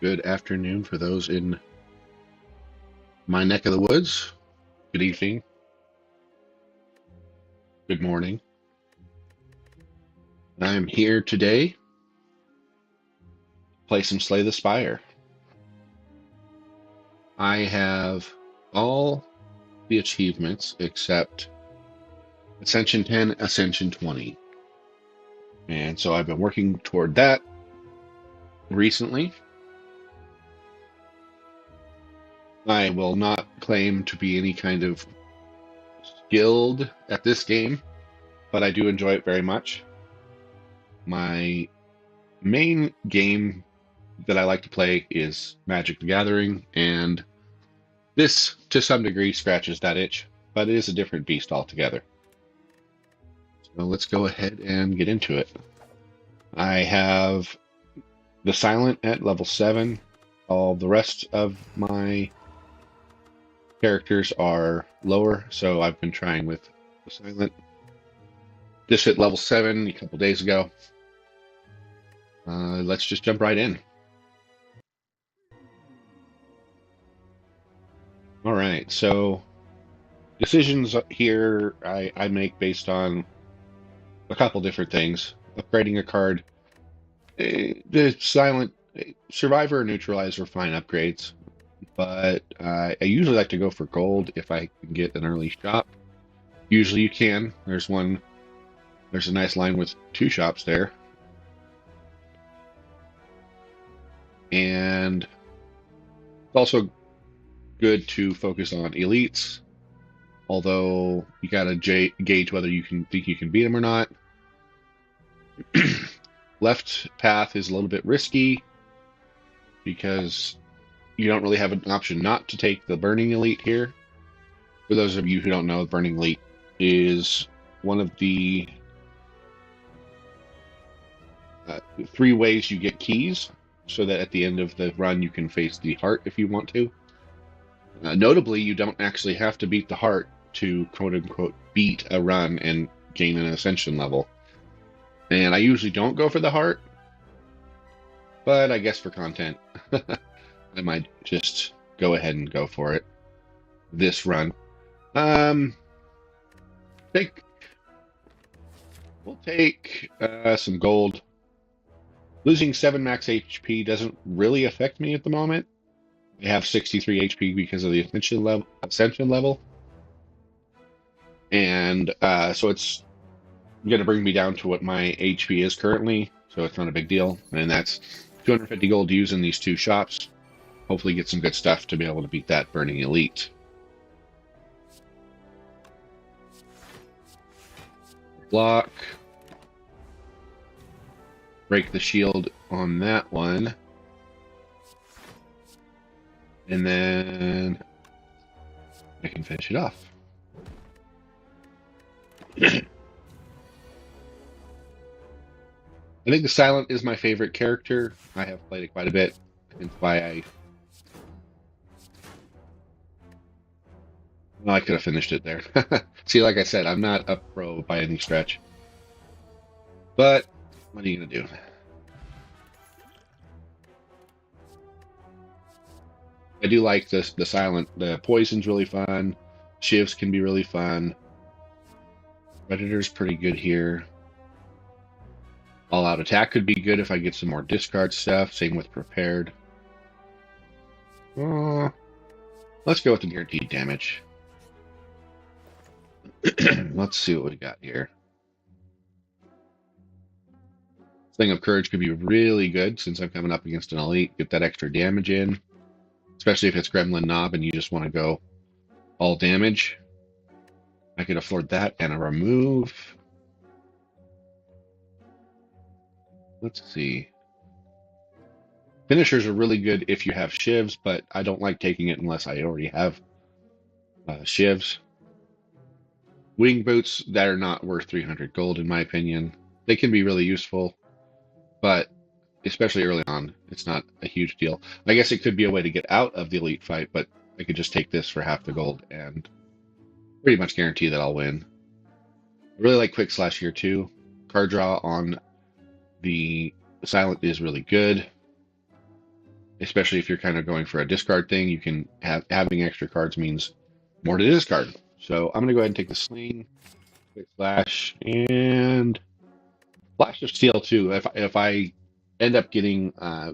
Good afternoon for those in my neck of the woods. Good evening. Good morning. I'm here today to play some Slay the Spire. I have all the achievements except Ascension 10, Ascension 20. And so I've been working toward that recently. I will not claim to be any kind of skilled at this game, but I do enjoy it very much. My main game that I like to play is Magic the Gathering, and this to some degree scratches that itch, but it is a different beast altogether. So let's go ahead and get into it. I have the Silent at level 7. All the rest of my characters are lower, so I've been trying with the Silent. This hit level 7 a couple days ago. Let's just jump right in. All right, so decisions here I make based on a couple different things. Upgrading a card, the Silent Survivor or Neutralizer are fine upgrades, but I usually like to go for gold if I can get an early shop. Usually you can. There's a nice line with 2 shops there. And it's also good to focus on elites, although you gotta gauge whether you think you can beat them or not. Left path is a little bit risky because you don't really have an option not to take the Burning Elite here. For those of you who don't know, the Burning Elite is one of the 3 ways you get keys, so that at the end of the run you can face the heart if you want to. Notably, you don't actually have to beat the heart to quote-unquote beat a run and gain an ascension level. And I usually don't go for the heart, but I guess for content, I might just go ahead and go for it this run. We'll take some gold. Losing 7 max HP doesn't really affect me at the moment. I have 63 HP because of the ascension level. And so it's going to bring me down to what my HP is currently, so it's not a big deal. And that's 250 gold used in these 2 shops. Hopefully get some good stuff to be able to beat that Burning Elite. Block. Break the shield on that one. And then I can finish it off. I think the Silent is my favorite character. I have played it quite a bit. Hence why I could have finished it there. See, like I said, I'm not a pro by any stretch. But what are you going to do? I do like the Silent. The Poison's really fun. Shivs can be really fun. Predator's pretty good here. All-out attack could be good if I get some more discard stuff. Same with prepared. Let's go with the guaranteed damage. Let's see what we got here. Thing of Courage could be really good since I'm coming up against an elite. Get that extra damage in, especially if it's Gremlin Knob and you just want to go all damage. I could afford that and a remove. Let's see. Finishers are really good if you have shivs, but I don't like taking it unless I already have shivs. Wing boots that are not worth 300 gold in my opinion. They can be really useful, but especially early on, it's not a huge deal. I guess it could be a way to get out of the elite fight, but I could just take this for half the gold and pretty much guarantee that I'll win. I really like Quick Slash here too. Card draw on the Silent is really good. especially if you're kind of going for a discard thing. You can having extra cards means more to discard. So I'm going to go ahead and take the sling, quick flash, and flash of steel too. If I end up getting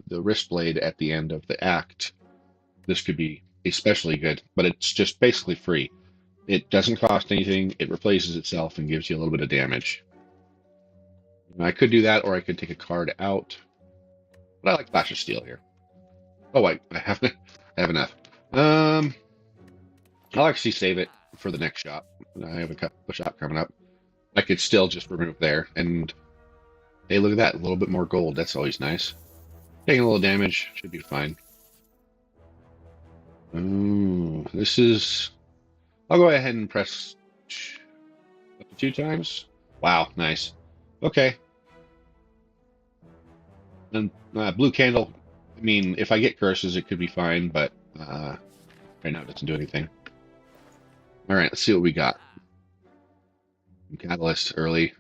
the wrist blade at the end of the act, this could be especially good. But it's just basically free. It doesn't cost anything. It replaces itself and gives you a little bit of damage. And I could do that, or I could take a card out. But I like Flash of Steel here. Oh wait, I have enough. I'll actually save it for the next shot. I have a shot coming up. I could still just remove there, and hey, look at that, a little bit more gold. That's always nice. Taking a little damage should be fine. Ooh, this is. I'll go ahead and press up to 2 times. Wow, nice. Okay. And blue candle. I mean, if I get curses, it could be fine, but right now it doesn't do anything. All right, let's see what we got. Catalyst early. If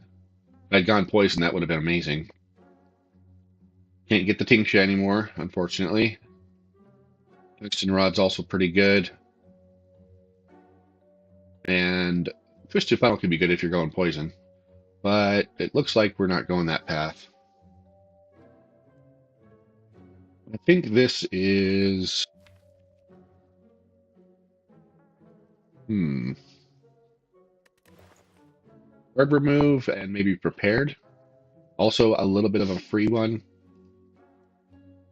I'd gone poison, that would have been amazing. Can't get the Tincture anymore, unfortunately. Tungsten Rod's also pretty good. And Twisted Funnel could be good if you're going poison. But it looks like we're not going that path. I think this is... Word remove and maybe prepared. Also a little bit of a free one.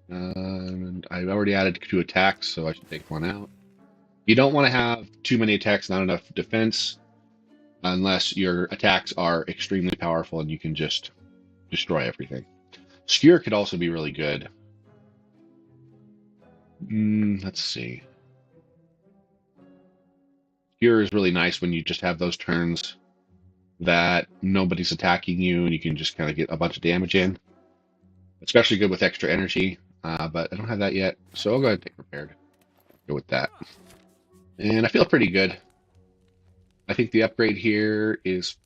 And I've already added 2 attacks, so I should take 1 out. You don't want to have too many attacks, not enough defense, unless your attacks are extremely powerful and you can just destroy everything. Skewer could also be really good. Let's see. Skewer is really nice when you just have those turns that nobody's attacking you and you can just kind of get a bunch of damage in. Especially good with extra energy, but I don't have that yet, so I'll go ahead and take prepared. Go with that. And I feel pretty good. I think the upgrade here is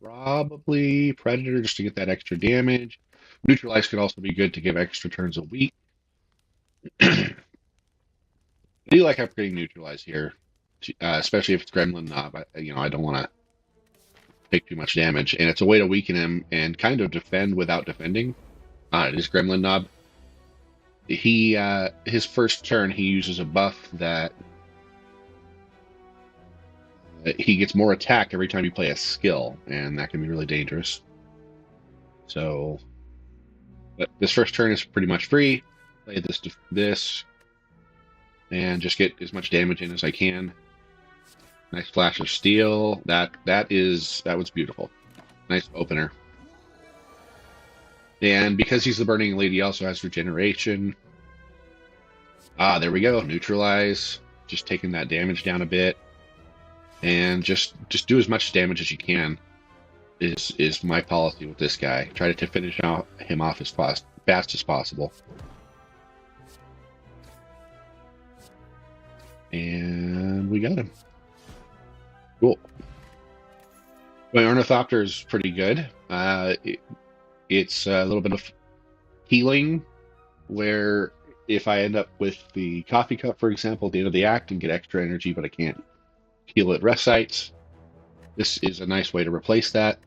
probably Predator just to get that extra damage. Neutralize could also be good to give extra turns a week. I do like upgrading Neutralize here, especially if it's Gremlin Knob. I don't want to take too much damage, and it's a way to weaken him and kind of defend without defending. It is Gremlin Knob. His first turn he uses a buff that he gets more attack every time you play a skill, and that can be really dangerous. So, but this first turn is pretty much free. Play this, and just get as much damage in as I can. Nice flash of steel. That was beautiful. Nice opener. And because he's the Burning Lady, he also has regeneration. There we go. Neutralize. Just taking that damage down a bit. And just do as much damage as you can is my policy with this guy. Try to finish him off as fast as possible. And we got him. Cool. My Ornithopter is pretty good. It's a little bit of healing, where if I end up with the coffee cup, for example, at the end of the act and get extra energy, but I can't heal at rest sites, this is a nice way to replace that.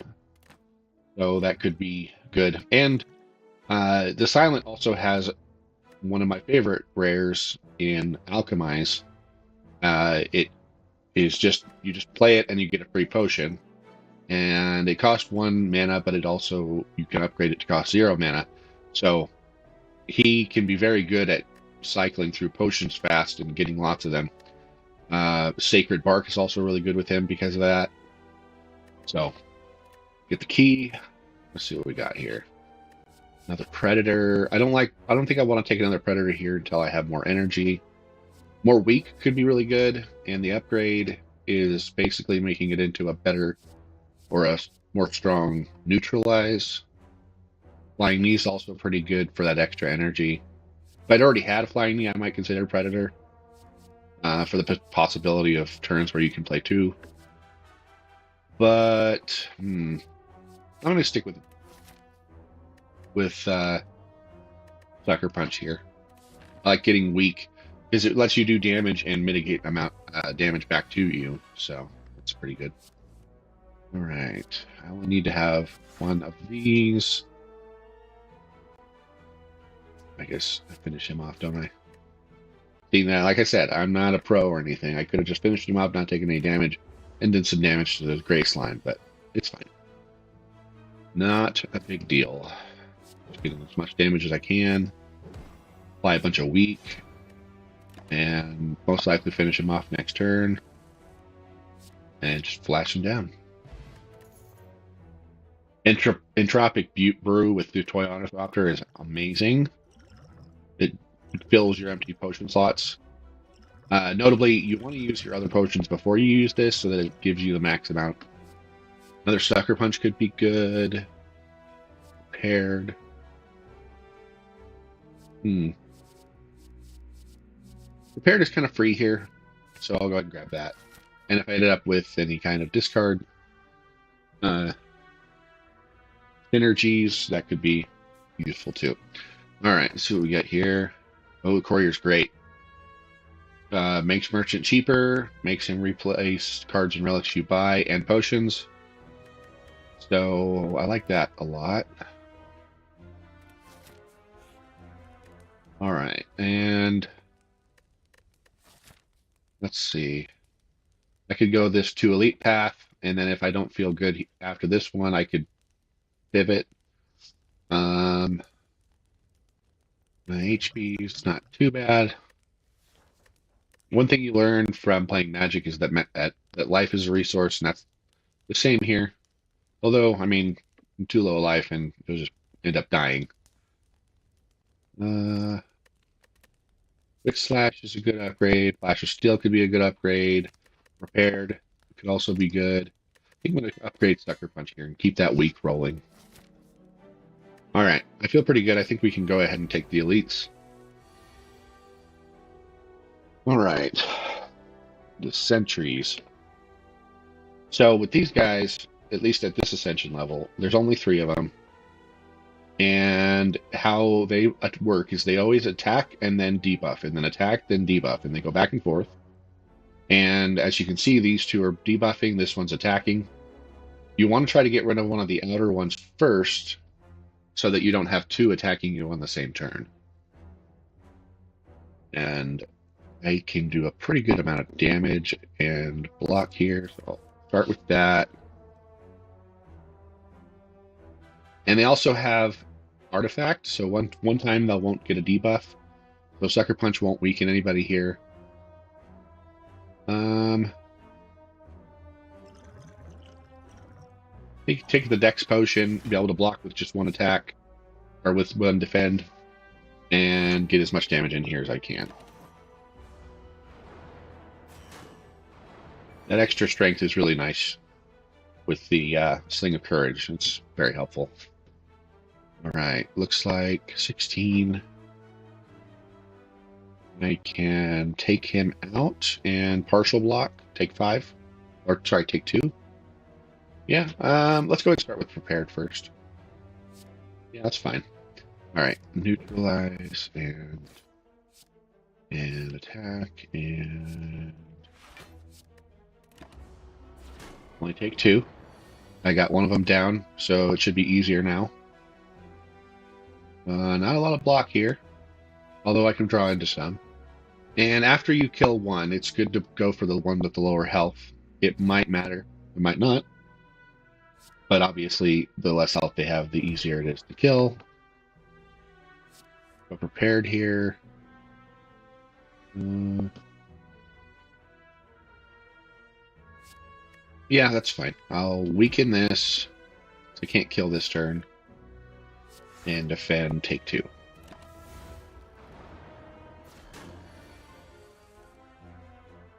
So that could be good. And the Silent also has one of my favorite rares in Alchemize. It is just, you just play it and you get a free potion. And it costs 1 mana, but you can upgrade it to cost 0 mana. So he can be very good at cycling through potions fast and getting lots of them. Sacred Bark is also really good with him because of that. So get the key. Let's see what we got here. Another Predator. I don't think I want to take another Predator here until I have more energy. More weak could be really good, and the upgrade is basically making it into a better or a more strong Neutralize. Flying Knee is also pretty good for that extra energy. If I'd already had a Flying Knee, I might consider Predator for the possibility of turns where you can play 2. But I'm going to stick with Sucker Punch here. I like getting weak because it lets you do damage and mitigate amount damage back to you. So that's pretty good. All right, I will need to have one of these. I guess I finish him off, don't I? See, now, like I said, I'm not a pro or anything. I could have just finished him off, not taking any damage, and did some damage to the gray slime, but it's fine. Not a big deal. Just getting as much damage as I can. Apply a bunch of weak, and most likely finish him off next turn, and just flash him down. Entropic Brew with the Toy Ornithopter is amazing. It fills your empty potion slots. Notably, you want to use your other potions before you use this so that it gives you the max amount. Another Sucker Punch could be good. Prepared. Prepared is kind of free here, so I'll go ahead and grab that. And if I ended up with any kind of discard synergies, that could be useful too. All right, let's see what we got here. Oh, the Courier's great. Makes Merchant cheaper, makes him replace cards and relics you buy and potions. So I like that a lot. All right, and let's see. I could go this to Elite path, and then if I don't feel good after this one, I could pivot. My HP is not too bad. One thing you learn from playing Magic is that life is a resource, and that's the same here. Although, I mean, I'm too low life, and you'll just end up dying. Quick Slash is a good upgrade. Flash of Steel could be a good upgrade. Repaired could also be good. I think I'm going to upgrade Sucker Punch here and keep that weak rolling. All right, I feel pretty good. I think we can go ahead and take the elites. All right, the sentries. So with these guys, at least at this ascension level, there's only 3 of them. And how they work is they always attack and then debuff, and then attack, then debuff, and they go back and forth. And as you can see, these 2 are debuffing, this one's attacking. You want to try to get rid of one of the outer ones first, so that you don't have 2 attacking you on the same turn. And I can do a pretty good amount of damage and block here, so I'll start with that. And they also have Artifact, so one time they won't get a debuff. So Sucker Punch won't weaken anybody here. Take the Dex Potion, be able to block with just 1 attack, or with 1 defend, and get as much damage in here as I can. That extra strength is really nice with the Sling of Courage. It's very helpful. All right, looks like 16. I can take him out and partial block, take 5. Or, sorry, take 2. Yeah, let's go ahead and start with Prepared first. Yeah, that's fine. All right, neutralize and attack, and only take 2. I got one of them down, so it should be easier now. Not a lot of block here, although I can draw into some. And after you kill one, it's good to go for the one with the lower health. It might matter, it might not. But obviously, the less health they have, the easier it is to kill. Go Prepared here. Yeah, that's fine. I'll weaken this. So I can't kill this turn. And defend, take 2.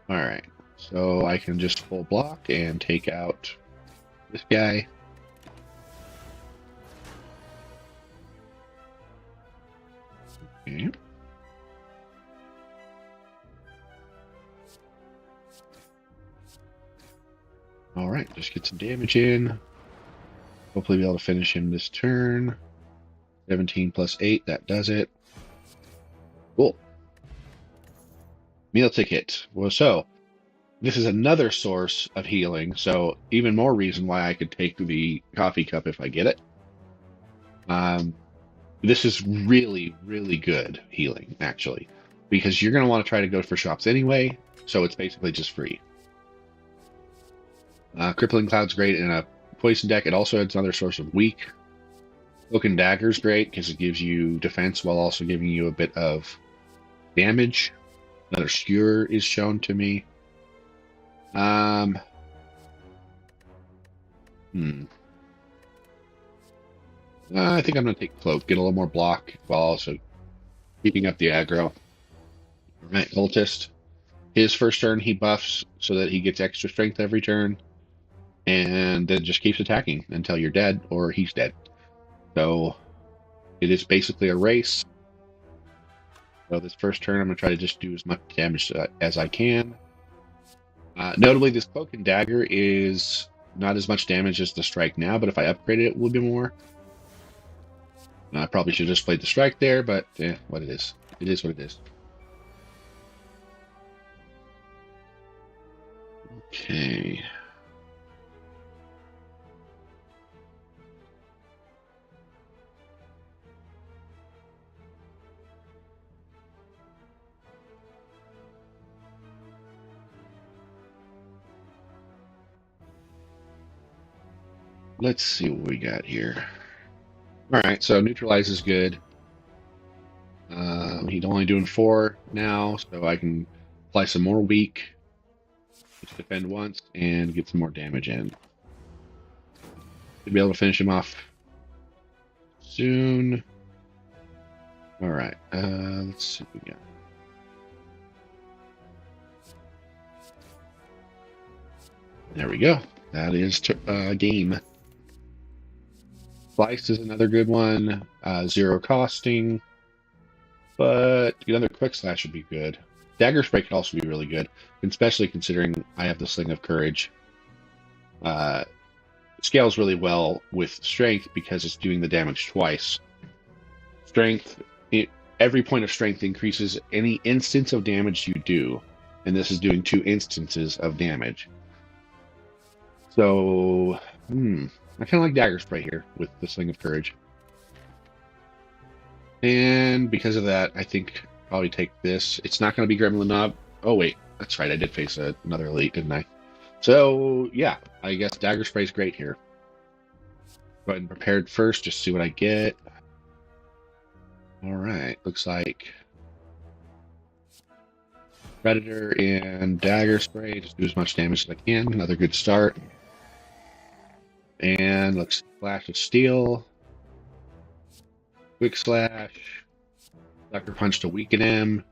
Alright, so I can just full block and take out this guy. Okay. Alright, just get some damage in. Hopefully be able to finish him this turn. 17 plus 8, that does it. Cool. Meal ticket. Well, so this is another source of healing, so even more reason why I could take the coffee cup if I get it. Um, this is really, really good healing, actually, because you're going to want to try to go for shops anyway, so it's basically just free. Crippling Cloud's great in a poison deck. It also adds another source of weak. Cloak and Dagger's great because it gives you defense while also giving you a bit of damage. Another Skewer is shown to me. Hmm. I think I'm going to take Cloak, get a little more block while also keeping up the aggro. All right, Cultist. His first turn, he buffs so that he gets extra strength every turn, and then just keeps attacking until you're dead or he's dead. So it is basically a race. So this first turn, I'm going to try to just do as much damage as I can. Notably, this Cloak and Dagger is not as much damage as the Strike now, but if I upgraded it, it would be more. I probably should have just played the Strike there, but what it is. It is what it is. Okay. Let's see what we got here. Alright, so Neutralize is good. He's only doing 4 now, so I can apply some more weak. Just defend once and get some more damage in. Should be able to finish him off soon. Alright, let's see what we got. There we go. That is game. Slice is another good one. 0 costing. But another Quick Slash would be good. Dagger Spray could also be really good, especially considering I have the Sling of Courage. It scales really well with Strength because it's doing the damage twice. Strength, every point of Strength increases any instance of damage you do, and this is doing 2 instances of damage. So, I kind of like Dagger Spray here with the Sling of Courage. And because of that, I think probably take this. It's not going to be Gremlin Knob. Oh, wait. That's right. I did face another elite, didn't I? So, yeah. I guess Dagger Spray is great here. Go ahead and prepared first. Just see what I get. All right. Looks like Predator and Dagger Spray. Just do as much damage as I can. Another good start. And let's Flash of Steel. Quick Slash. Sucker Punch to weaken him.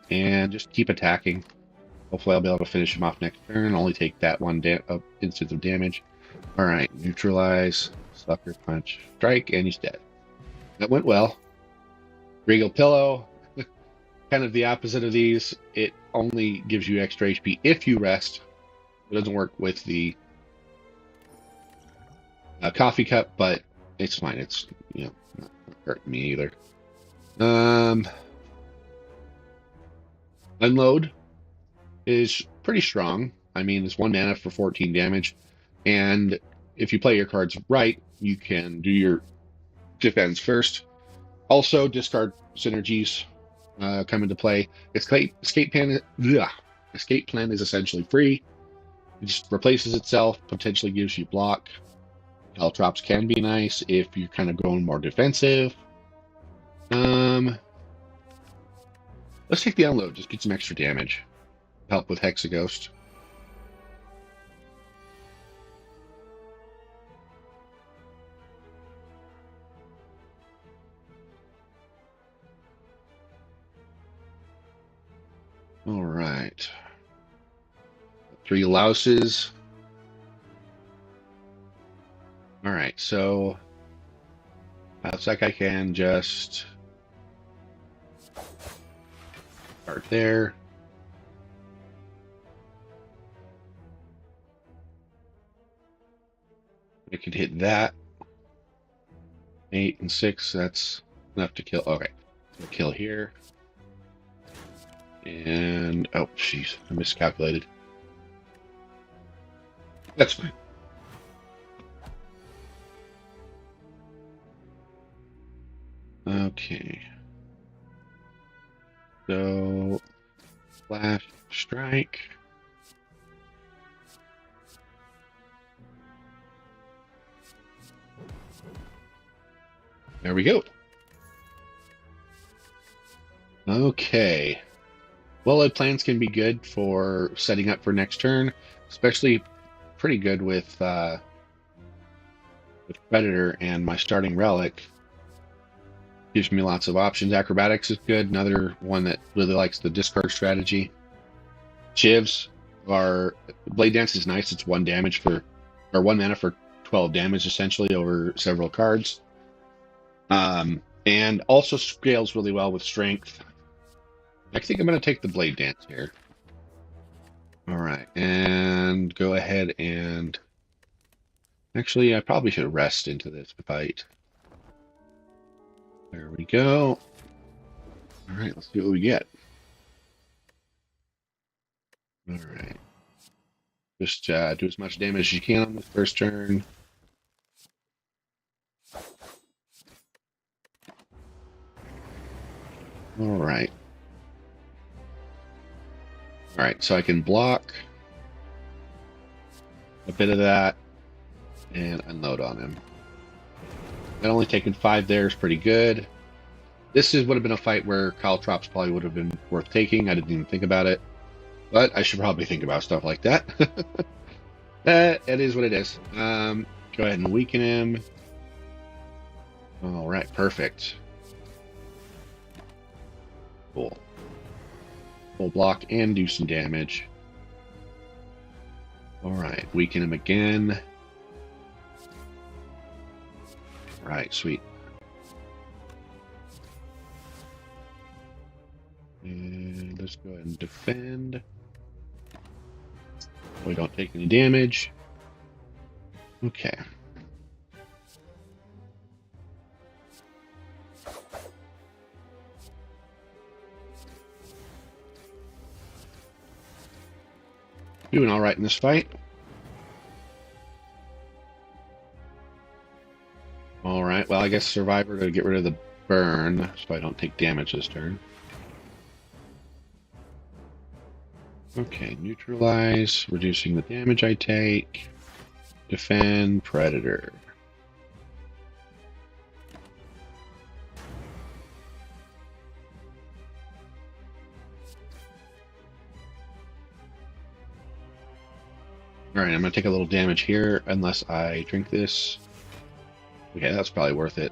And just keep attacking. Hopefully I'll be able to finish him off next turn. Only take that one instance of damage. Alright, Neutralize. Sucker Punch. Strike, and he's dead. That went well. Regal Pillow. Kind of the opposite of these. It only gives you extra HP if you rest. It doesn't work with the coffee cup, but it's fine. It's, not hurting me either. Unload is pretty strong. I mean, it's 1 mana for 14 damage. And if you play your cards right, you can do your defense first. Also, discard synergies come into play. Escape plan is essentially free. It just replaces itself, potentially gives you block. Health drops can be nice if you're kind of going more defensive. Let's take the unload, just get some extra damage. Help with Hexaghost. All right. 3 louses. All right, so looks like I can just start there. I can hit that. 8 and 6, that's enough to kill. Okay, so kill here. And, oh, jeez, I miscalculated. That's fine. Okay. So, flash, strike. There we go. Okay. Well-laid plans can be good for setting up for next turn, especially pretty good with Predator and my starting relic. Gives me lots of options. Acrobatics is good. Another one that really likes the discard strategy. Shivs are Blade Dance is nice. It's 1 damage for, or 1 mana for 12 damage essentially over several cards. And also scales really well with strength. I think I'm going to take the Blade Dance here. All right, and go ahead and actually, I probably should rest into this fight. There we go. All right, let's see what we get. All right. Just do as much damage as you can on this first turn. All right. All right, so I can block a bit of that and unload on him. That only taking 5 there is pretty good. This would have been a fight where Caltrops probably would have been worth taking. I didn't even think about it. But I should probably think about stuff like that. It is what it is. Go ahead and weaken him. All right, perfect. Cool. Full block and do some damage. All right, weaken him again. All right, sweet. And let's go ahead and defend. We don't take any damage. Okay. Doing all right in this fight. All right, well, I guess Survivor to get rid of the burn, so I don't take damage this turn. Okay, neutralize, reducing the damage I take. Defend, Predator. Alright, I'm going to take a little damage here unless I drink this. Okay, that's probably worth it.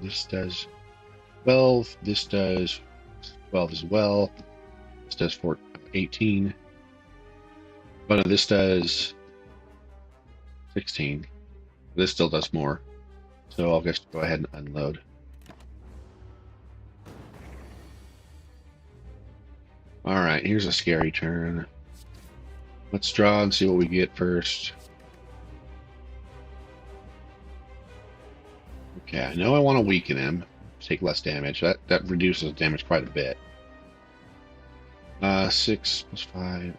This does 12. This does 12 as well. This does 18. But no, this does 16. This still does more. So I'll just go ahead and unload. Alright, here's a scary turn. Let's draw and see what we get first. Okay, I know I want to weaken him. Take less damage. That reduces damage quite a bit. 6 plus 5,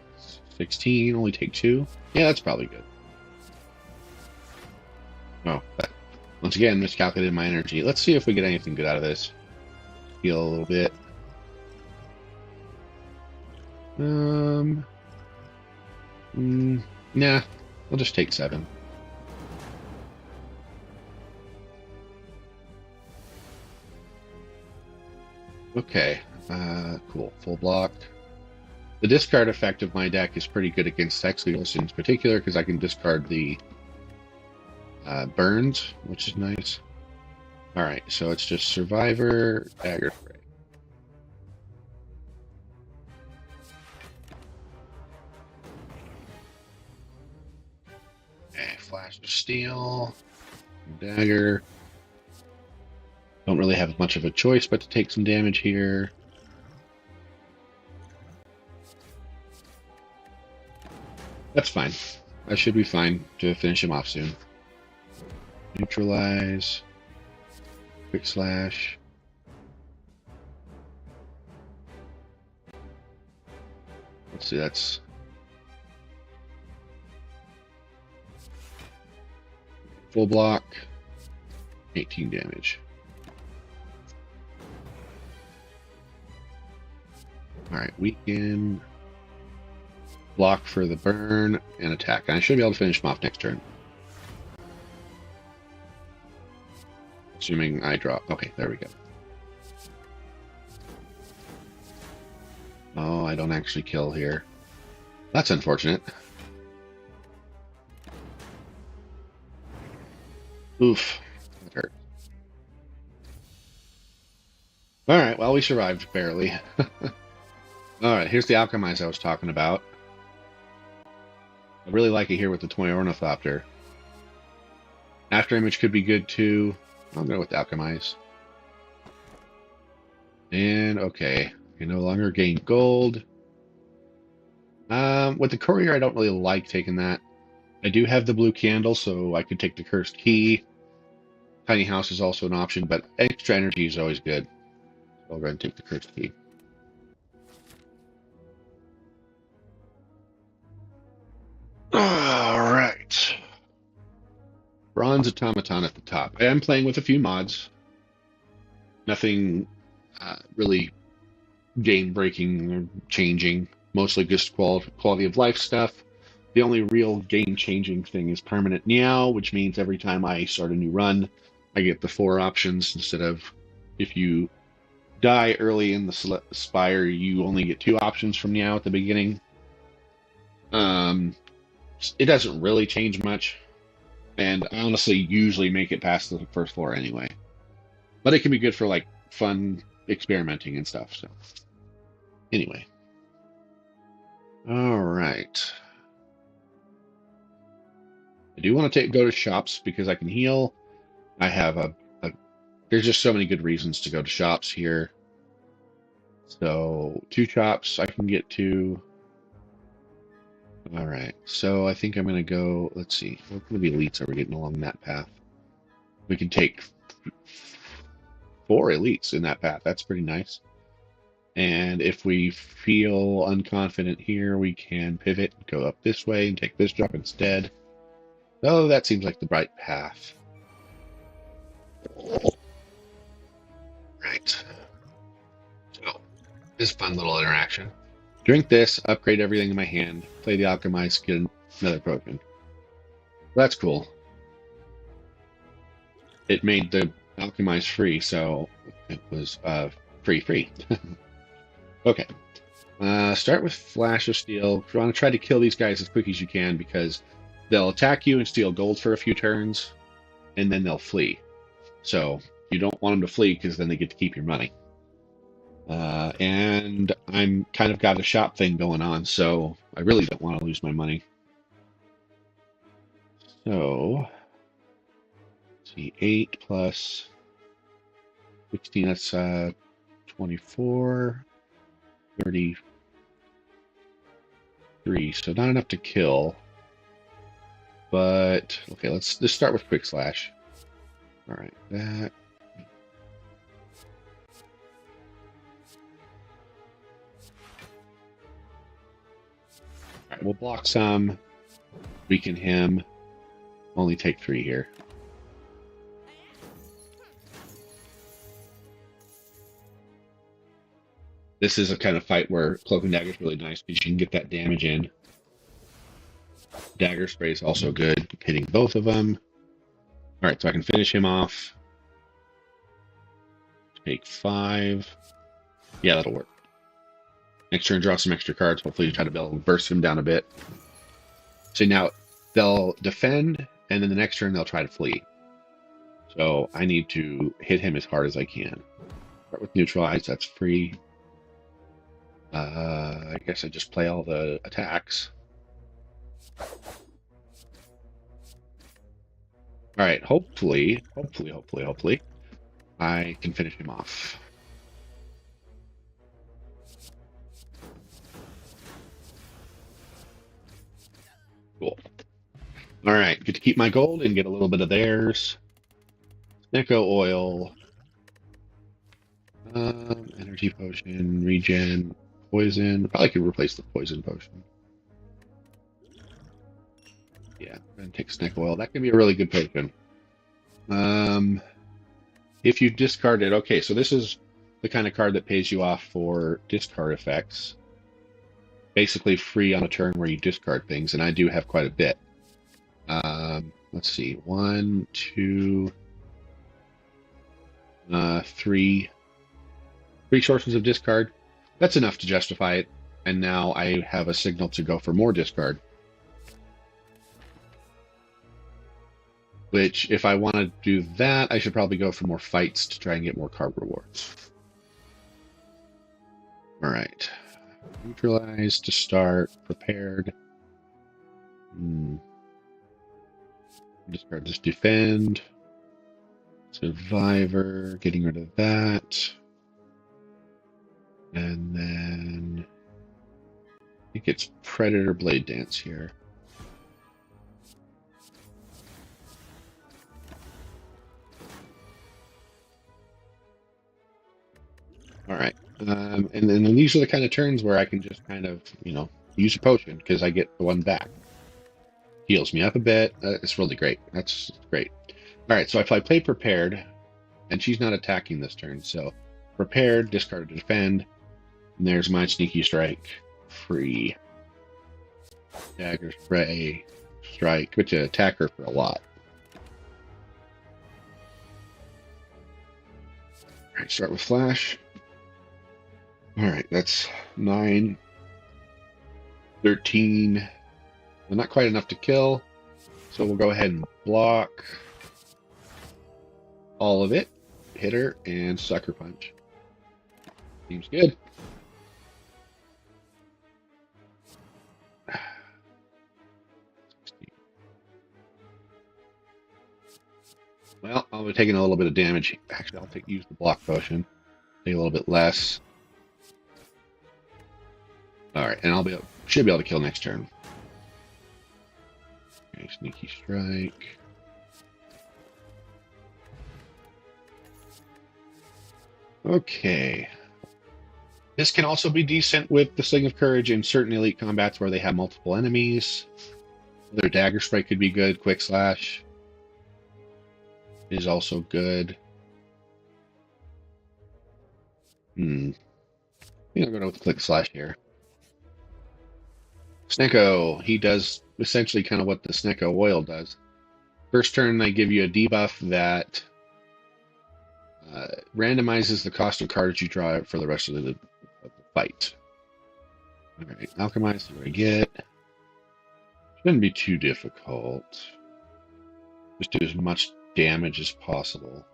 16. Only take 2. Yeah, that's probably good. Oh, but once again, miscalculated my energy. Let's see if we get anything good out of this. Heal a little bit. Nah, we'll just take 7. Okay, cool. Full block. The discard effect of my deck is pretty good against Hexagons in particular because I can discard the burns, which is nice. Alright, so it's just Survivor, Dagger Fray. Okay, Flash of Steel, Dagger. Don't really have much of a choice but to take some damage here. That's fine. I should be fine to finish him off soon. Neutralize. Quick slash. Let's see, that's full block, 18 damage. Alright, weaken, block for the burn, and attack. And I should be able to finish him off next turn. Assuming I drop. Okay, there we go. Oh, I don't actually kill here. That's unfortunate. Oof. That hurt. Alright, well, we survived barely. Alright, here's the Alchemize I was talking about. I really like it here with the Toy Ornithopter. After image could be good too. I'll go with the Alchemize. And okay, you no longer gain gold. With the Courier, I don't really like taking that. I do have the blue candle, so I could take the Cursed Key. Tiny House is also an option, but extra energy is always good. I'll go ahead and take the Cursed Key. Alright. Bronze Automaton at the top. I am playing with a few mods. Nothing really game-breaking or changing. Mostly just quality of life stuff. The only real game-changing thing is permanent meow, which means every time I start a new run, I get the 4 options instead of if you die early in the Spire, you only get 2 options from meow at the beginning. It doesn't really change much, and I honestly usually make it past the first floor anyway. But it can be good for like fun experimenting and stuff. So anyway, all right. I do want to go to shops because I can heal. I have there's just so many good reasons to go to shops here. So 2 shops I can get to. All right, so I think I'm going to go, let's see, what kind of elites are we getting along that path? We can take 4 elites in that path. That's pretty nice. And if we feel unconfident here, we can pivot, go up this way, and take this drop instead. Oh, that seems like the right path. Right. So, this fun little interaction. Drink this, upgrade everything in my hand, play the Alchemize, get another potion. That's cool. It made the Alchemize free, so it was free. Okay. Start with Flash of Steel. You want to try to kill these guys as quick as you can because they'll attack you and steal gold for a few turns, and then they'll flee. So you don't want them to flee because then they get to keep your money. And I'm kind of got a shop thing going on, so I really don't want to lose my money. So, let's see, 8 plus 16, that's 24, 33, so not enough to kill. But, okay, let's just start with Quick Slash. All right, that. All right, we'll block some, weaken him, only take 3 here. This is a kind of fight where Cloak and Dagger is really nice because you can get that damage in. Dagger Spray is also good, hitting both of them. All right, so I can finish him off. Take 5. Yeah, that'll work. Next turn, draw some extra cards. Hopefully, try to be able to burst him down a bit. So now they'll defend, and then the next turn they'll try to flee. So I need to hit him as hard as I can. Start with Neutralize. That's free. I guess I just play all the attacks. All right. Hopefully, I can finish him off. Cool. All right, get to keep my gold and get a little bit of theirs. Neko oil, energy potion, regen. poison. Probably could replace the poison potion. Yeah, and take snake oil. That can be a really good potion. If you discard it, okay, so this is the kind of card that pays you off for discard effects. Basically free on a turn where you discard things, and I do have quite a bit. Let's see, 1, 2, 3 sources of discard. That's enough to justify it, and now I have a signal to go for more discard. Which, if I want to do that, I should probably go for more fights to try and get more card rewards. Alright. Neutralize to start. Prepared. Discard just defend. Survivor. Getting rid of that. And then I think it's Predator Blade Dance here. All right. And then these are the kind of turns where I can just kind of, use a potion because I get the one back. Heals me up a bit. It's really great. That's great. All right. So if I play Prepared, and she's not attacking this turn, so Prepared, discard to defend. And there's my Sneaky Strike. Free. Dagger Spray. Strike, which attack her for a lot. All right. Start with Flash. All right, that's 9, 13. Well, not quite enough to kill, so we'll go ahead and block all of it. Hit her and Sucker Punch. Seems good. Well, I'll be taking a little bit of damage. Actually, I'll use the block potion. Take a little bit less. All right, and should be able to kill next turn. Okay, Sneaky Strike. Okay. This can also be decent with the Sling of Courage in certain elite combats where they have multiple enemies. Their Dagger Strike could be good. Quick Slash is also good. I think I'll go with Quick Slash here. Snecko, he does essentially kind of what the Snecko oil does. First turn, they give you a debuff that randomizes the cost of cards you draw for the rest of the fight. All right, Alchemize, see what I get. Shouldn't be too difficult. Just do as much damage as possible.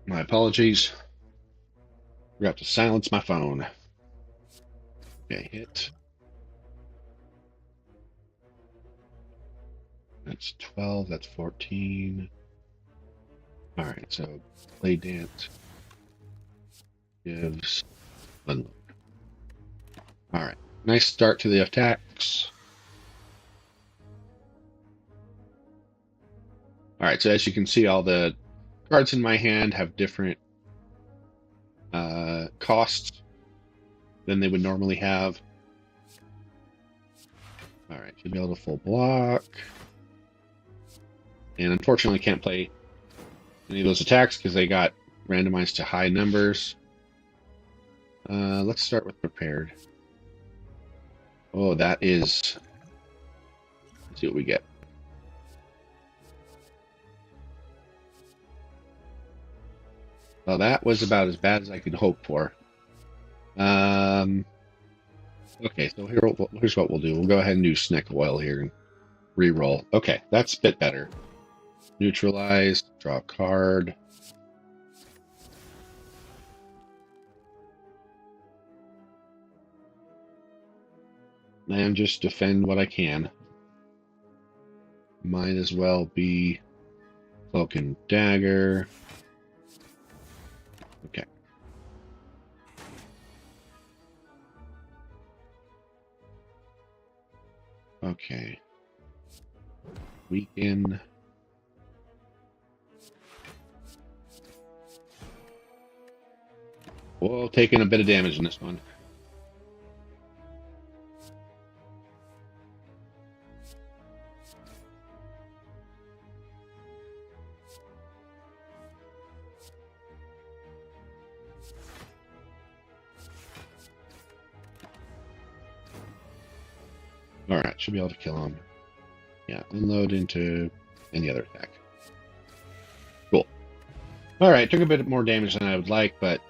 My apologies. Forgot to silence my phone. Okay, hit. That's 12, that's 14. Alright, so Play Dance gives Unload. Alright, nice start to the attacks. Alright, so as you can see, all the cards in my hand have different costs than they would normally have. Alright, should be able to full block. And unfortunately can't play any of those attacks because they got randomized to high numbers. Let's start with Prepared. Oh, that is... Let's see what we get. Well, that was about as bad as I could hope for. Okay, so here's what we'll do. We'll go ahead and do Snake Oil here and re-roll. Okay, that's a bit better. Neutralize, draw a card. And just defend what I can. Might as well be Cloak and Dagger. Okay. Okay. Weaken. Whoa, taking a bit of damage in this one. Alright, should be able to kill him. Yeah, unload into any other attack. Cool. Alright, took a bit more damage than I would like, but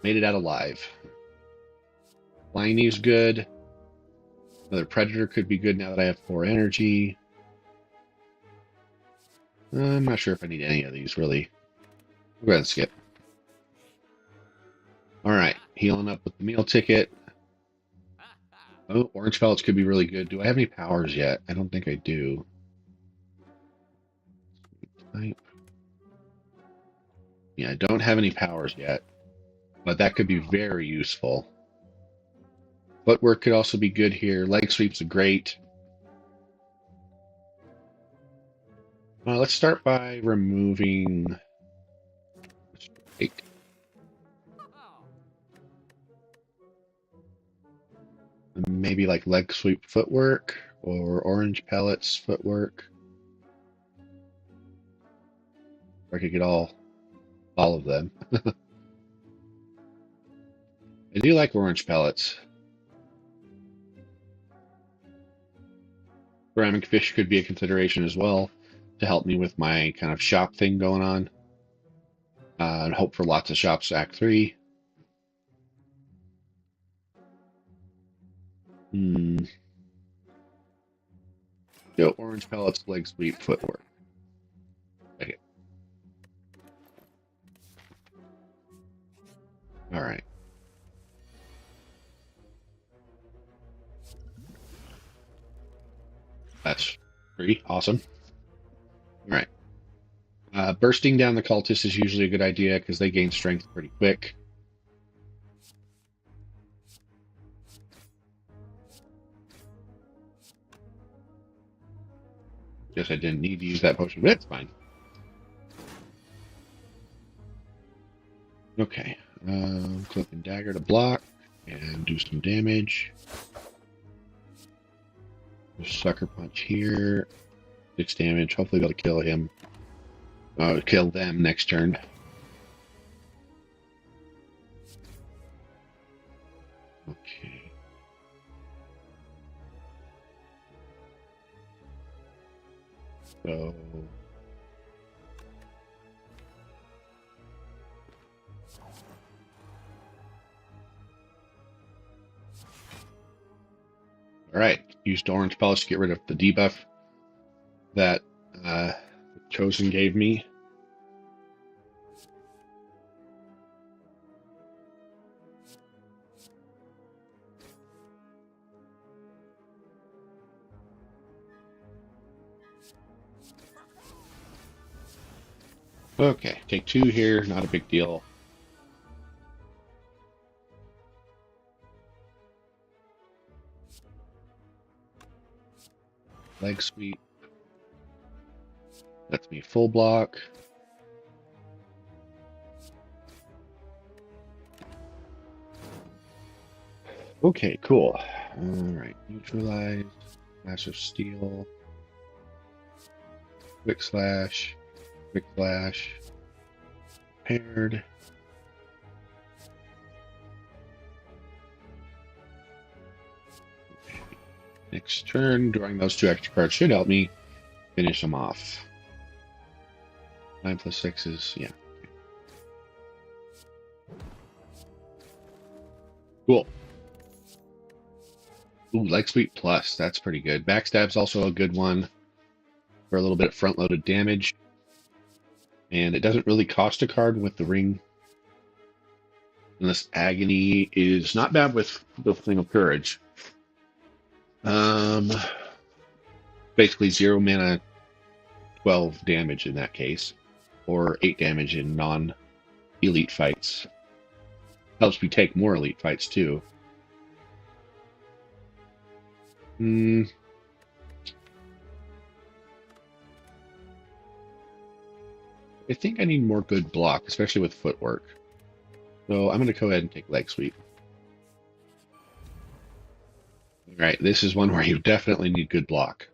made it out alive. Liney's good. Another Predator could be good now that I have 4 energy. I'm not sure if I need any of these, really. We'll go ahead and skip. Alright, healing up with the meal ticket. Oh, orange pellets could be really good. Do I have any powers yet? I don't think I do. Yeah, I don't have any powers yet, but that could be very useful. Footwork could also be good here. Leg sweeps are great. Let's start by removing strike. Maybe like leg sweep footwork or orange pellets footwork. I could get all of them. I do like orange pellets. Ceramic fish could be a consideration as well to help me with my kind of shop thing going on. And hope for lots of shops Act 3. Go orange pellets, leg sweep, footwork. Okay. All right. That's pretty awesome. All right. Bursting down the cultists is usually a good idea because they gain strength pretty quick. Guess I didn't need to use that potion, but it's fine. Okay. Cloak and dagger to block and do some damage. Sucker punch here. 6 damage. Hopefully be able to kill him. Kill them next turn. Okay. So alright. Used orange pellets to get rid of the debuff that Chosen gave me. Okay, take 2 here, not a big deal. Leg sweep. That's me full block. Okay, cool. Alright, neutralize. Massive steel. Quick slash. Quick flash. Paired. Next turn, drawing those 2 extra cards should help me finish them off. 9 plus 6 is, yeah. Cool. Ooh, leg sweep plus, that's pretty good. Backstab's also a good one for a little bit of front-loaded damage. And it doesn't really cost a card with the ring. And this agony is not bad with the thing of courage. Basically 0 mana, 12 damage in that case, or 8 damage in non-elite fights. Helps me take more elite fights too. I think I need more good block, especially with footwork. So I'm going to go ahead and take leg sweep. All right, this is one where you definitely need good block.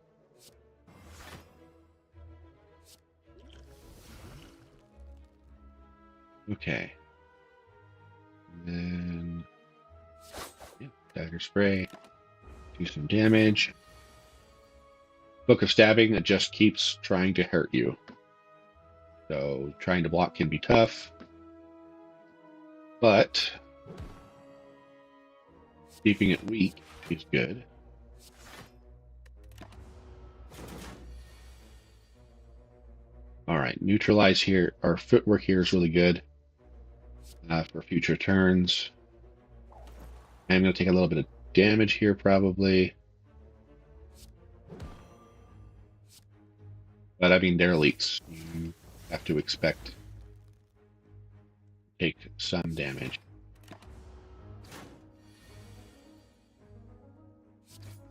Okay. And then, yeah, dagger spray. Do some damage. Book of Stabbing that just keeps trying to hurt you. So trying to block can be tough. But keeping it weak is good. All right, neutralize here. Our footwork here is really good for future turns. I'm going to take a little bit of damage here, probably. But I mean, they're elites. You have to expect to take some damage.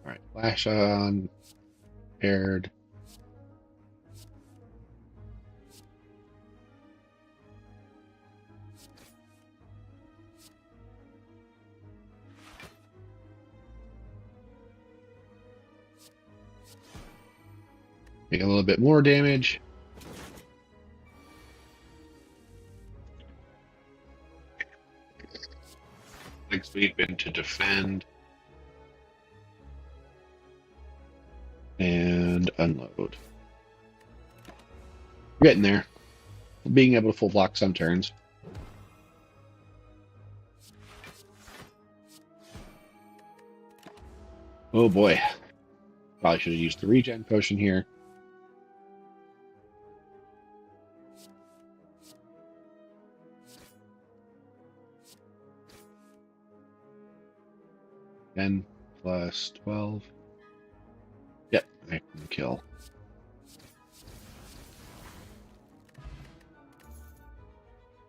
All right, flash on, paired. Make a little bit more damage. Leg sweep in to defend. And unload. We're getting there. Being able to full block some turns. Oh boy. Probably should have used the regen potion here. Ten plus 12. Yep, I can kill.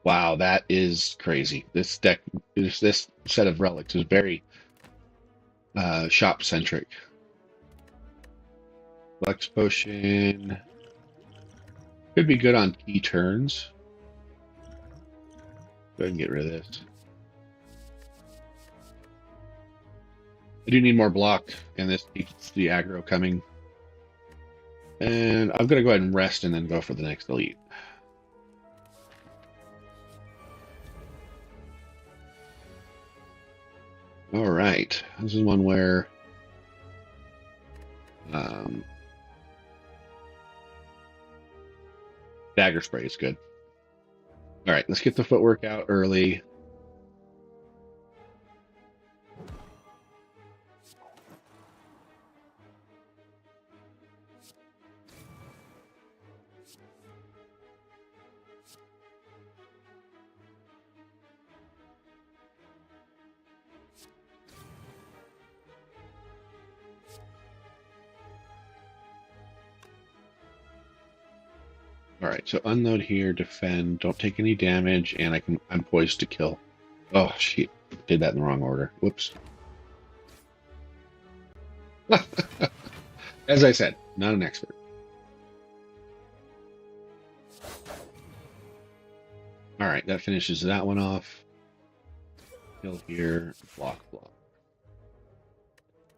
Wow, that is crazy. This deck, this set of relics is very shop centric. Flex potion could be good on key turns. Go ahead and get rid of this. I do need more block, and this keeps the aggro coming. And I'm going to go ahead and rest and then go for the next elite. All right. This is one where dagger spray is good. All right, let's get the footwork out early. All right, so unload here, defend, don't take any damage, and I'm poised to kill. Oh shit, did that in the wrong order. Whoops. As I said, not an expert. All right, that finishes that one off. Kill here, block.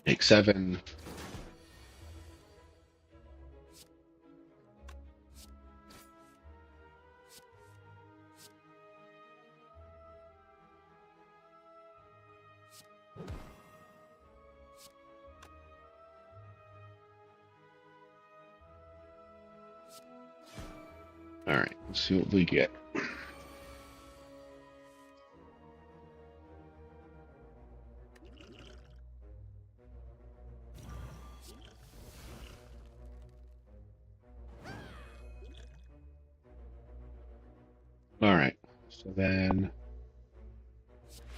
Take 7. All right, let's see what we get. All right, so then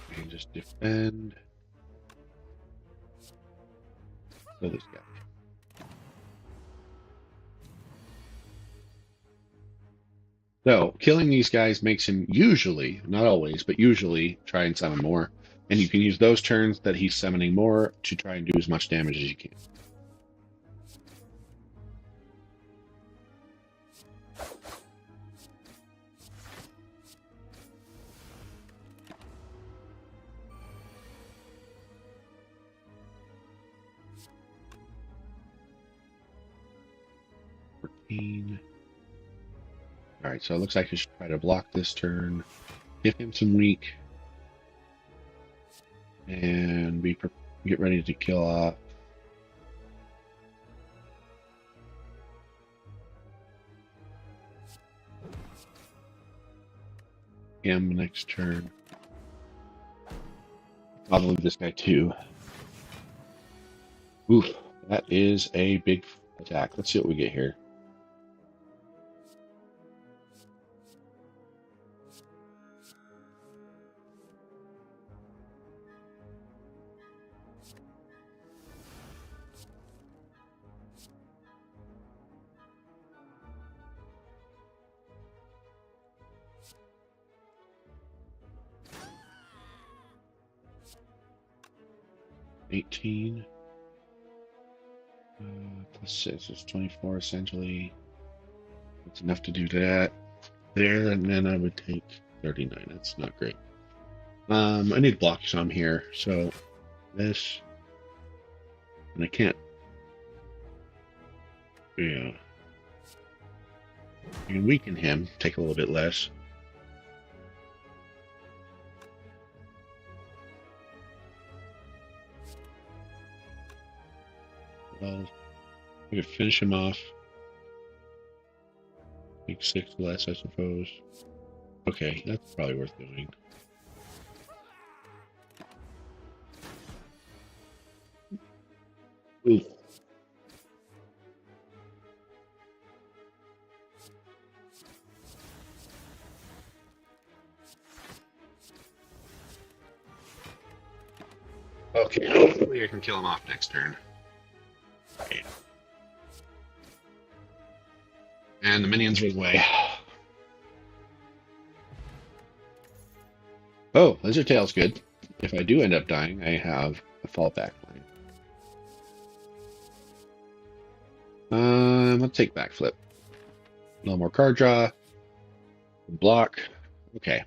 we can just defend. Kill this guy. So killing these guys makes him usually, not always, but usually try and summon more. And you can use those turns that he's summoning more to try and do as much damage as you can. 15. Alright, so it looks like I should try to block this turn. Give him some weak. And get ready to kill off. Him next turn. Probably this guy too. Oof, that is a big attack. Let's see what we get here. $18 plus 6 is 24 essentially. That's enough to do that there, and then I would take 39. That's not great. I need to block some here, so this, and I can't. Yeah, you can weaken him, take a little bit less. Well, we could finish him off. Take 6 less, I suppose. Okay, that's probably worth doing. Ooh. Okay, hopefully I can kill him off next turn. Okay. And the minions run away. Oh, Lizard Tail's good. If I do end up dying, I have a fallback line. Let's take backflip. A little more card draw. Block. Okay.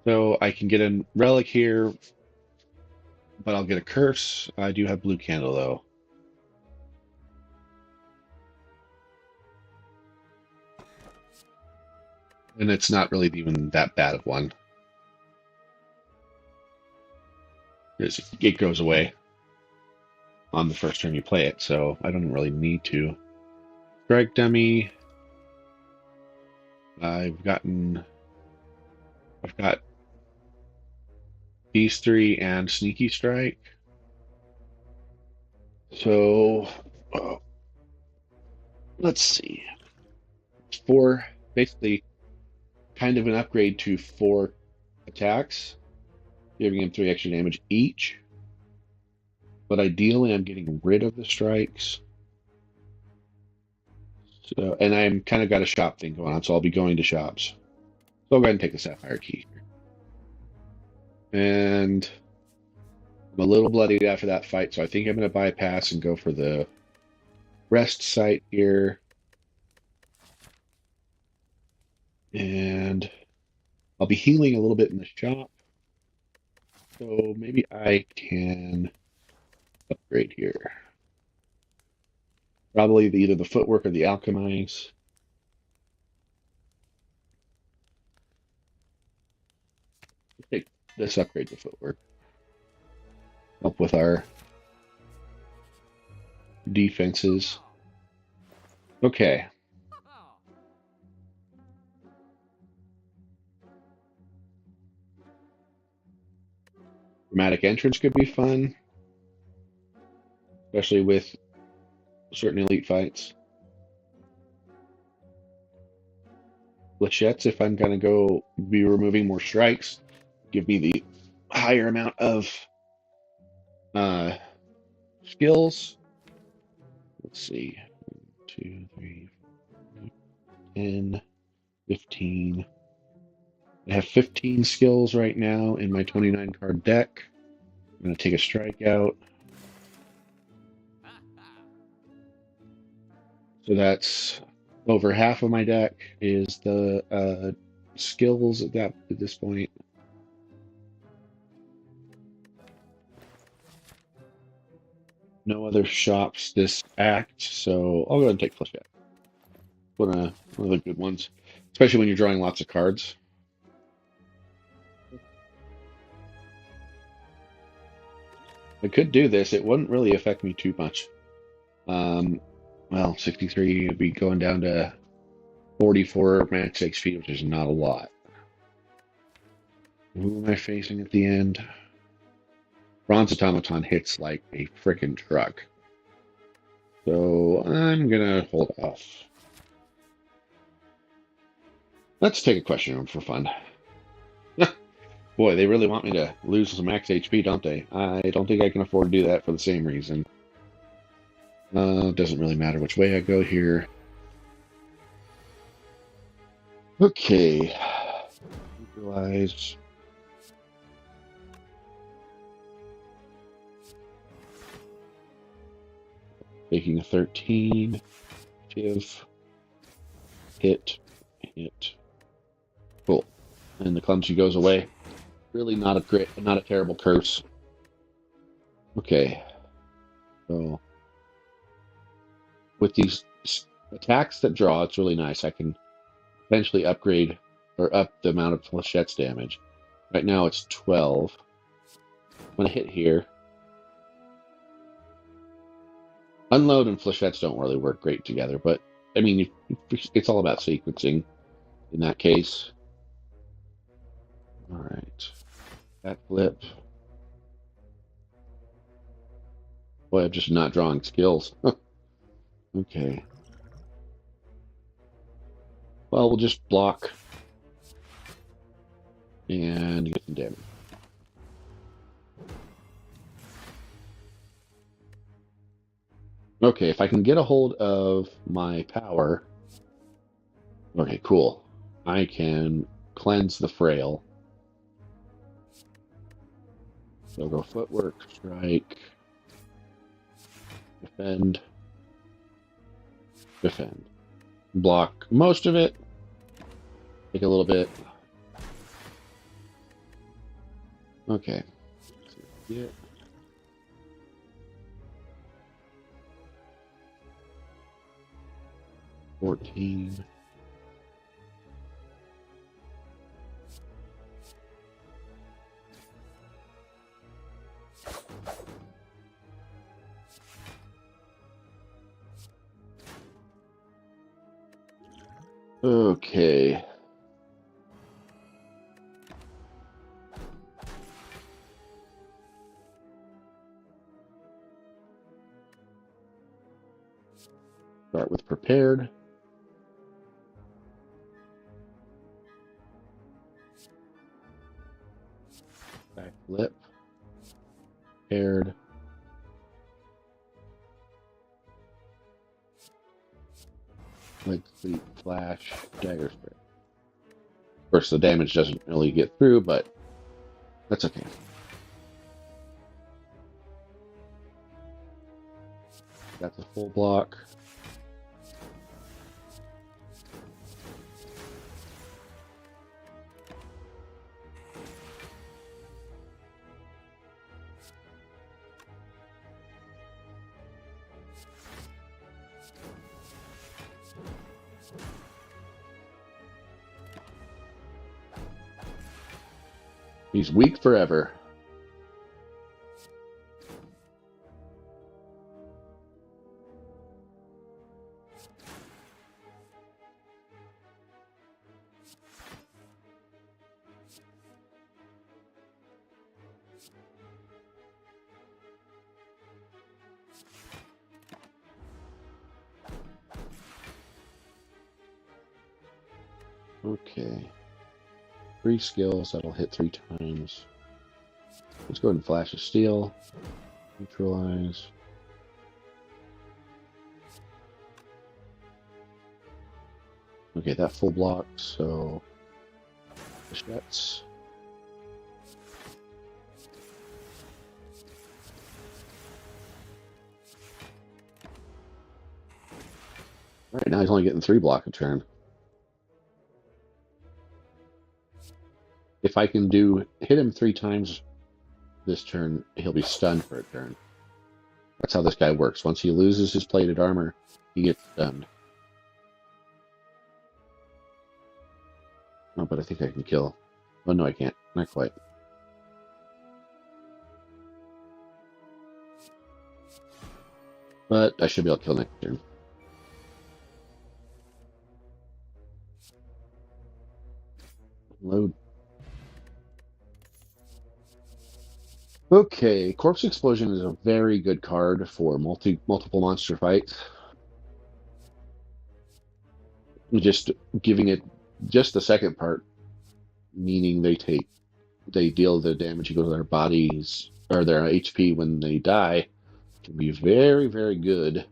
So I can get a relic here, but I'll get a curse. I do have blue candle though. And it's not really even that bad of one. It goes away on the first turn you play it, so I don't really need to. Strike dummy. I've got these 3 and sneaky strike. So let's see. 4, basically kind of an upgrade to 4 attacks, giving him 3 extra damage each. But ideally I'm getting rid of the strikes. So, and I'm kind of got a shop thing going on, so I'll be going to shops. So I'll go ahead and take the Sapphire Key. And I'm a little bloodied after that fight, so I think I'm going to bypass and go for the rest site here. And I'll be healing a little bit in the shop. So maybe I can upgrade here. Probably either the footwork or the alchemize. Take this upgrade to footwork. Help with our defenses. Okay. Dramatic entrance could be fun, especially with certain elite fights. Flechettes, if I'm going to be removing more strikes, give me the higher amount of skills. Let's see. 1, 2, 3, 4, 10, 15. I have 15 skills right now in my 29 card deck. I'm going to take a strike out. So that's over half of my deck is the skills at this point. No other shops this act, so I'll go ahead and take Fleshette. one of the good ones, especially when you're drawing lots of cards. I could do this. It wouldn't really affect me too much. Well, 63 would be going down to 44 max HP, which is not a lot. Who am I facing at the end? Bronze Automaton hits like a frickin' truck. So I'm gonna hold off. Let's take a question room for fun. Boy, they really want me to lose some max HP, don't they? I don't think I can afford to do that for the same reason. Doesn't really matter which way I go here. Okay. Neutralize. Taking a 13. Give. Hit. Hit. Cool. And the clumsy goes away. Really not a terrible curse. Okay. So with these attacks that draw, it's really nice. I can potentially upgrade or up the amount of Flechette's damage. Right now it's 12. I'm gonna hit here. Unload and Flechettes don't really work great together, but I mean, it's all about sequencing in that case. All right. That flip. Boy, I'm just not drawing skills. Okay. Well, we'll just block and get some damage. Okay, if I can get a hold of my power. Okay, cool. I can cleanse the frail. So go footwork, strike, defend, defend. Block most of it. Take a little bit. Okay. Yeah. $14. Okay. Start with prepared. Back flip. Prepared. Leg sweep, flash, dagger spray. Of course, the damage doesn't really get through, but that's okay. That's a full block. He's weak forever. Okay. 3 skills, that'll hit 3 times. Let's go ahead and flash a steel. Neutralize. Okay, that full block, so that's alright, now he's only getting 3 block a turn. If I can hit him 3 times this turn, he'll be stunned for a turn. That's how this guy works. Once he loses his plated armor, he gets stunned. Oh, but I think I can kill. Oh, no, I can't. Not quite. But I should be able to kill next turn. Load. Okay, Corpse Explosion is a very good card for multiple monster fights. Just giving it just the second part, meaning they deal the damage equal to their bodies or their HP when they die, can be very, very good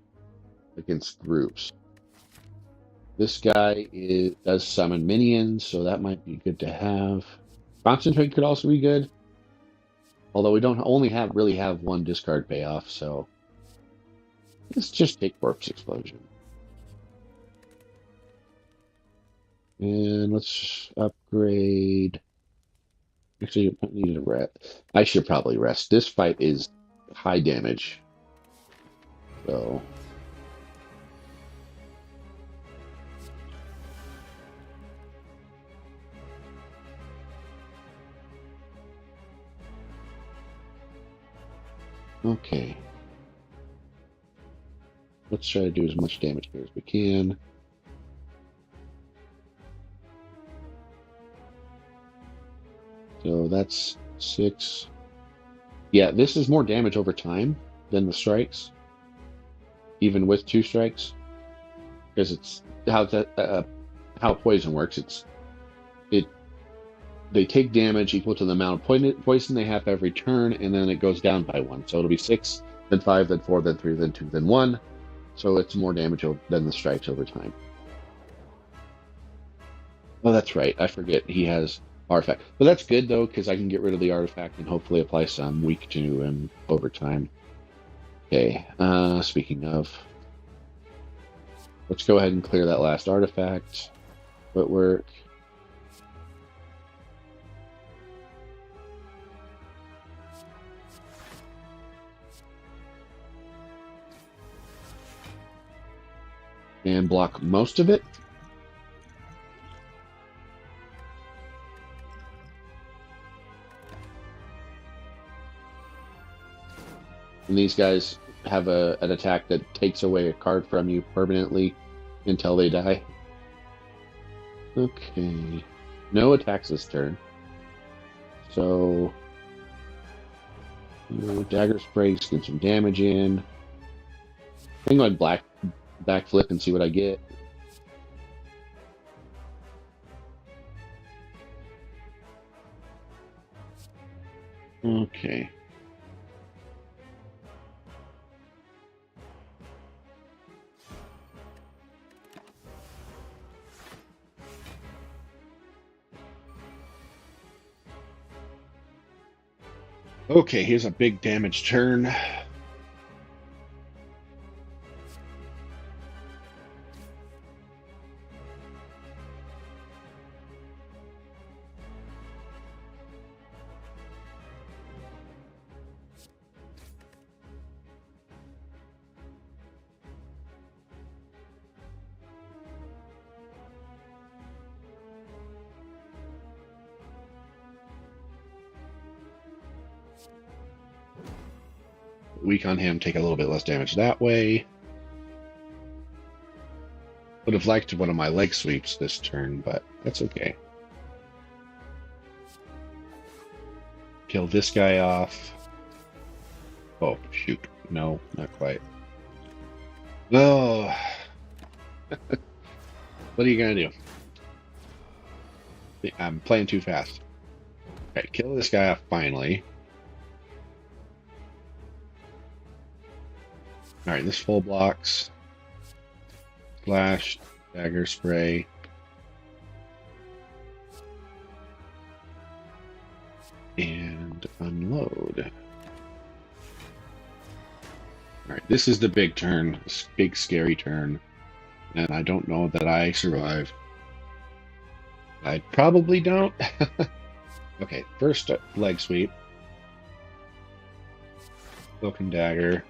against groups. This guy does summon minions, so that might be good to have. Concentrate could also be good, although we don't only really have one discard payoff, so let's just take Corpse Explosion. And let's upgrade. Actually, I need to rest. I should probably rest. This fight is high damage. So. Okay. Let's try to do as much damage here as we can. So that's 6. Yeah, this is more damage over time than the strikes, even with 2 strikes, because it's how poison works. They take damage equal to the amount of poison they have every turn, and then it goes down by 1. So it'll be 6, then 5, then 4, then 3, then 2, then 1. So it's more damage than the strikes over time. Oh, that's right. I forget he has artifact. But that's good, though, because I can get rid of the artifact and hopefully apply some weak to him over time. Okay, speaking of, let's go ahead and clear that last artifact. Footwork. And block most of it. And these guys have an attack that takes away a card from you permanently until they die. Okay. No attacks this turn. So dagger sprays, get some damage in. I'm going to backflip and see what I get. Okay. Okay, here's a big damage turn. Weak on him, take a little bit less damage that way. Would have liked one of my leg sweeps this turn, but that's okay. Kill this guy off. Oh, shoot. No, not quite. Oh. What are you going to do? I'm playing too fast. Okay, kill this guy off finally. Alright, this full blocks. Slash, dagger spray. And unload. Alright, this is the big turn. This big scary turn. And I don't know that I survive. I probably don't. Okay, first leg sweep. Cloak and dagger.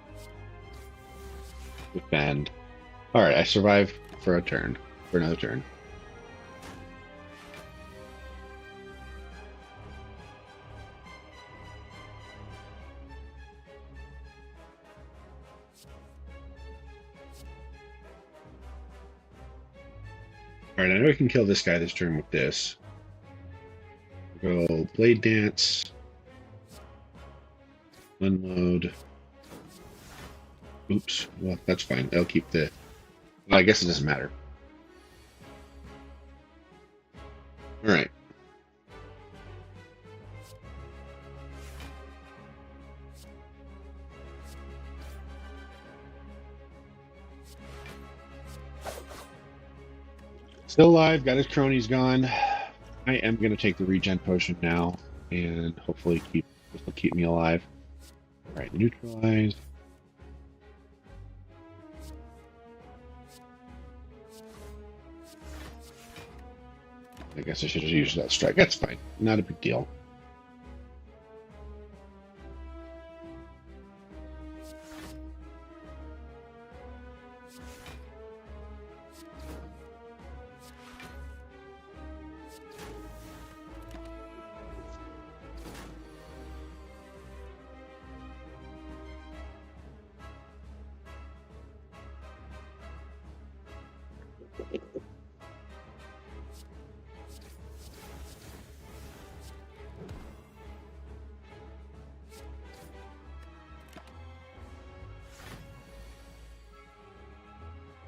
Defend. Alright, I survive for another turn. Alright, I know we can kill this guy this turn with this. Go Blade Dance. Unload. Oops. Well, that's fine. I'll keep the... Well, I guess it doesn't matter. Alright. Still alive, got his cronies gone. I am going to take the regen potion now, and hopefully this will keep me alive. Alright, neutralize. I guess I should have used that strike. That's fine. Not a big deal.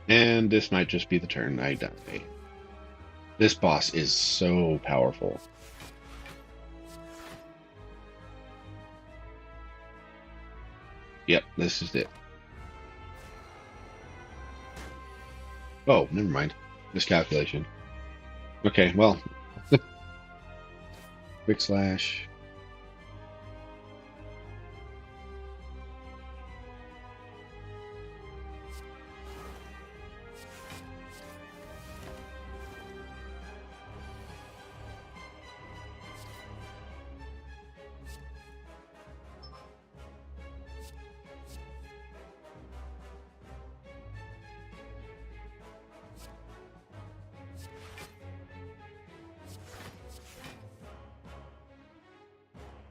And this might just be the turn I die. This boss is so powerful. Yep, this is it. Oh, never mind. Miscalculation. Okay, well. Quick slash.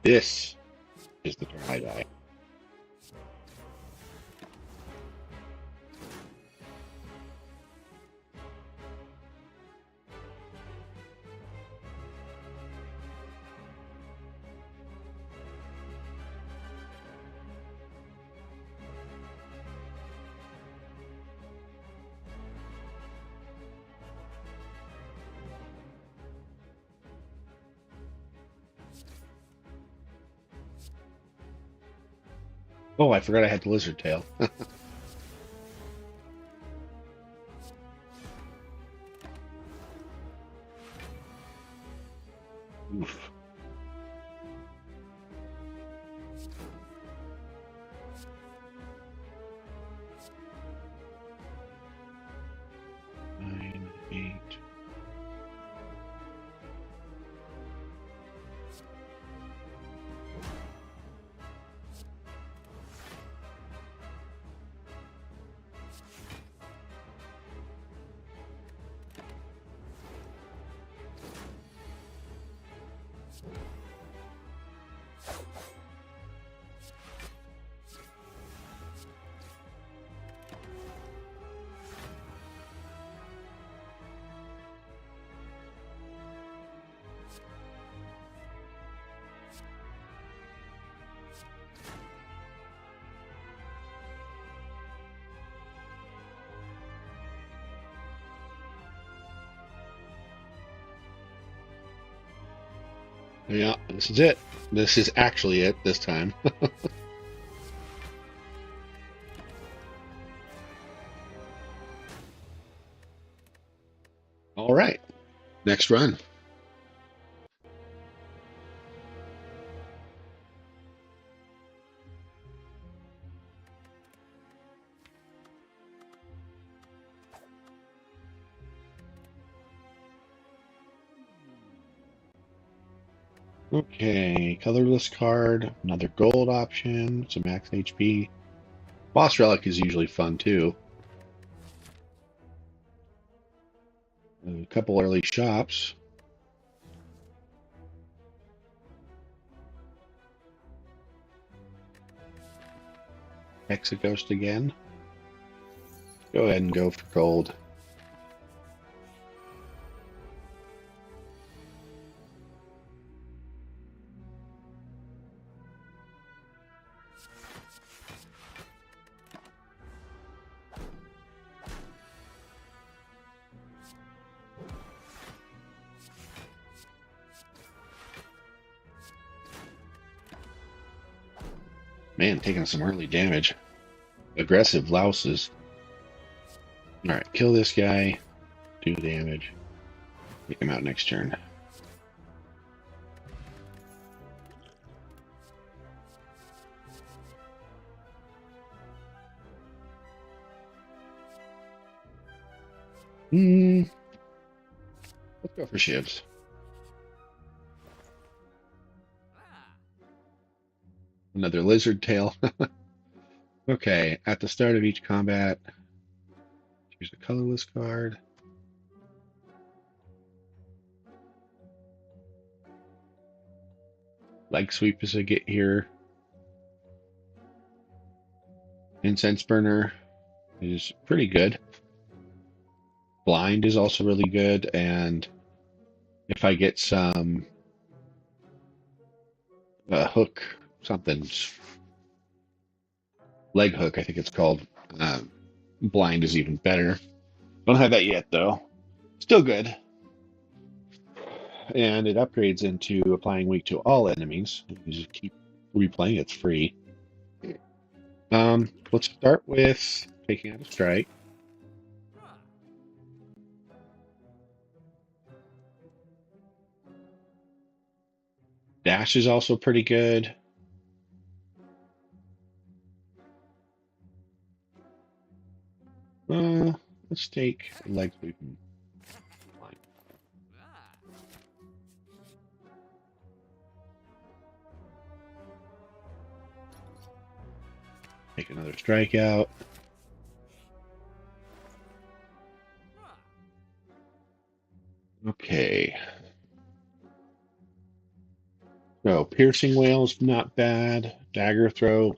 This is the turn I die. Oh, I forgot I had the lizard tail. Oof. Nine, 8. Yeah, this is it. This is actually it this time. All right, next run. Okay, colorless card, another gold option, some max HP. Boss relic is usually fun too. A couple early shops. Hexaghost again. Go ahead and go for gold. Man, taking some early damage. Aggressive louses. Alright, kill this guy. Do damage. Take him out next turn. Let's go for shivs. Another lizard tail. Okay, at the start of each combat, choose a colorless card. Leg sweep is a get here. Incense burner is pretty good. Blind is also really good, and if I get some hook, something, leg hook, I think it's called, blind is even better. Don't have that yet, though. Still good. And it upgrades into applying weak to all enemies. You just keep replaying, it's free. Let's start with taking out a strike. Dash is also pretty good. Let's take leg sweep. Take another strikeout. Okay. So piercing wail's not bad. Dagger throw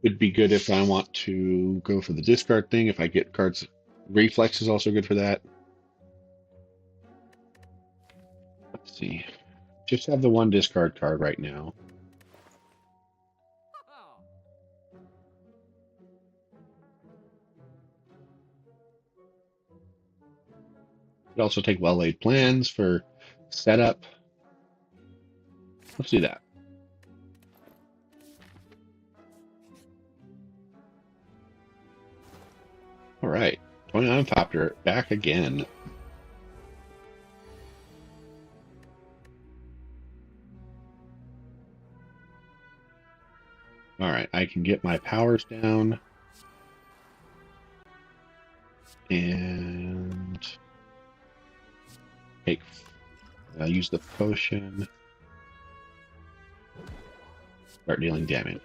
would be good if I want to go for the discard thing. If I get cards, reflex is also good for that. Let's see. Just have the one discard card right now. Could also take well-laid plans for setup. Let's do that. All right, 29 Copter back again. All right, I can get my powers down and take. Use the potion. Start dealing damage.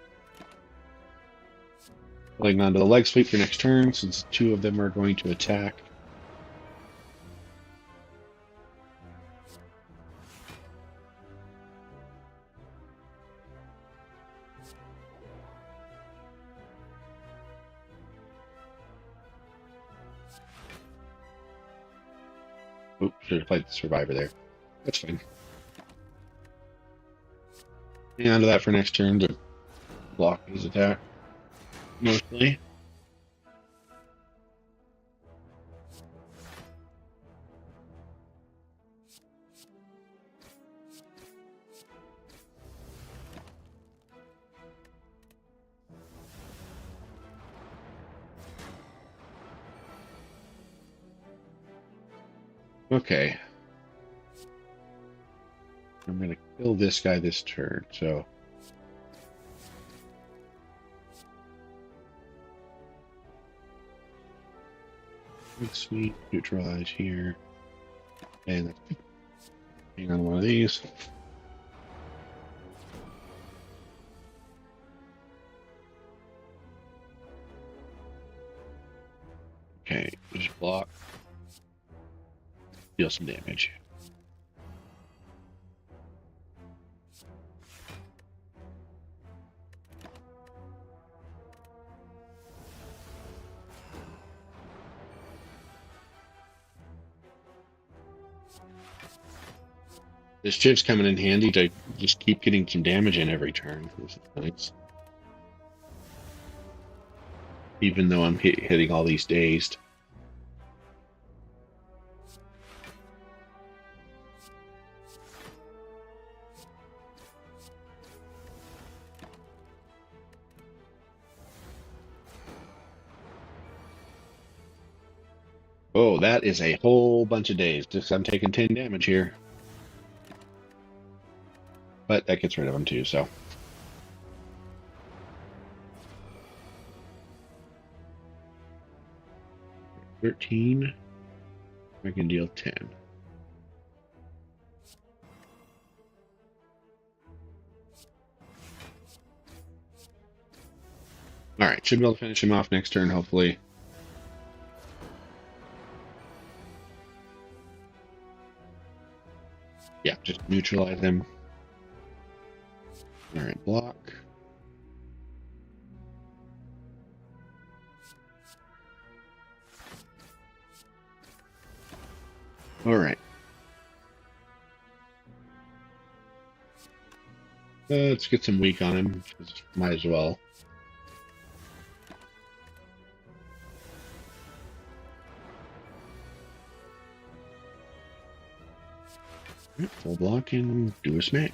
Holding on to the leg sweep for next turn, since two of them are going to attack. Oops, should have played the survivor there. That's fine. Hang on to that for next turn to block his attack. Mostly. Okay. I'm going to kill this guy this turn, so. Good sweet, neutralize here. And hang on one of these. Okay, just block. Deal some damage. This chip's coming in handy to just keep getting some damage in every turn. This is nice. Even though I'm hitting all these dazed. Oh, that is a whole bunch of days. Just I'm taking 10 damage here. But that gets rid of them too, so. 13. I can deal 10. Alright, should be able to finish him off next turn, hopefully. Yeah, just neutralize him. Alright, block. Alright. Let's get some weak on him. Might as well. Full blocking, do a smack.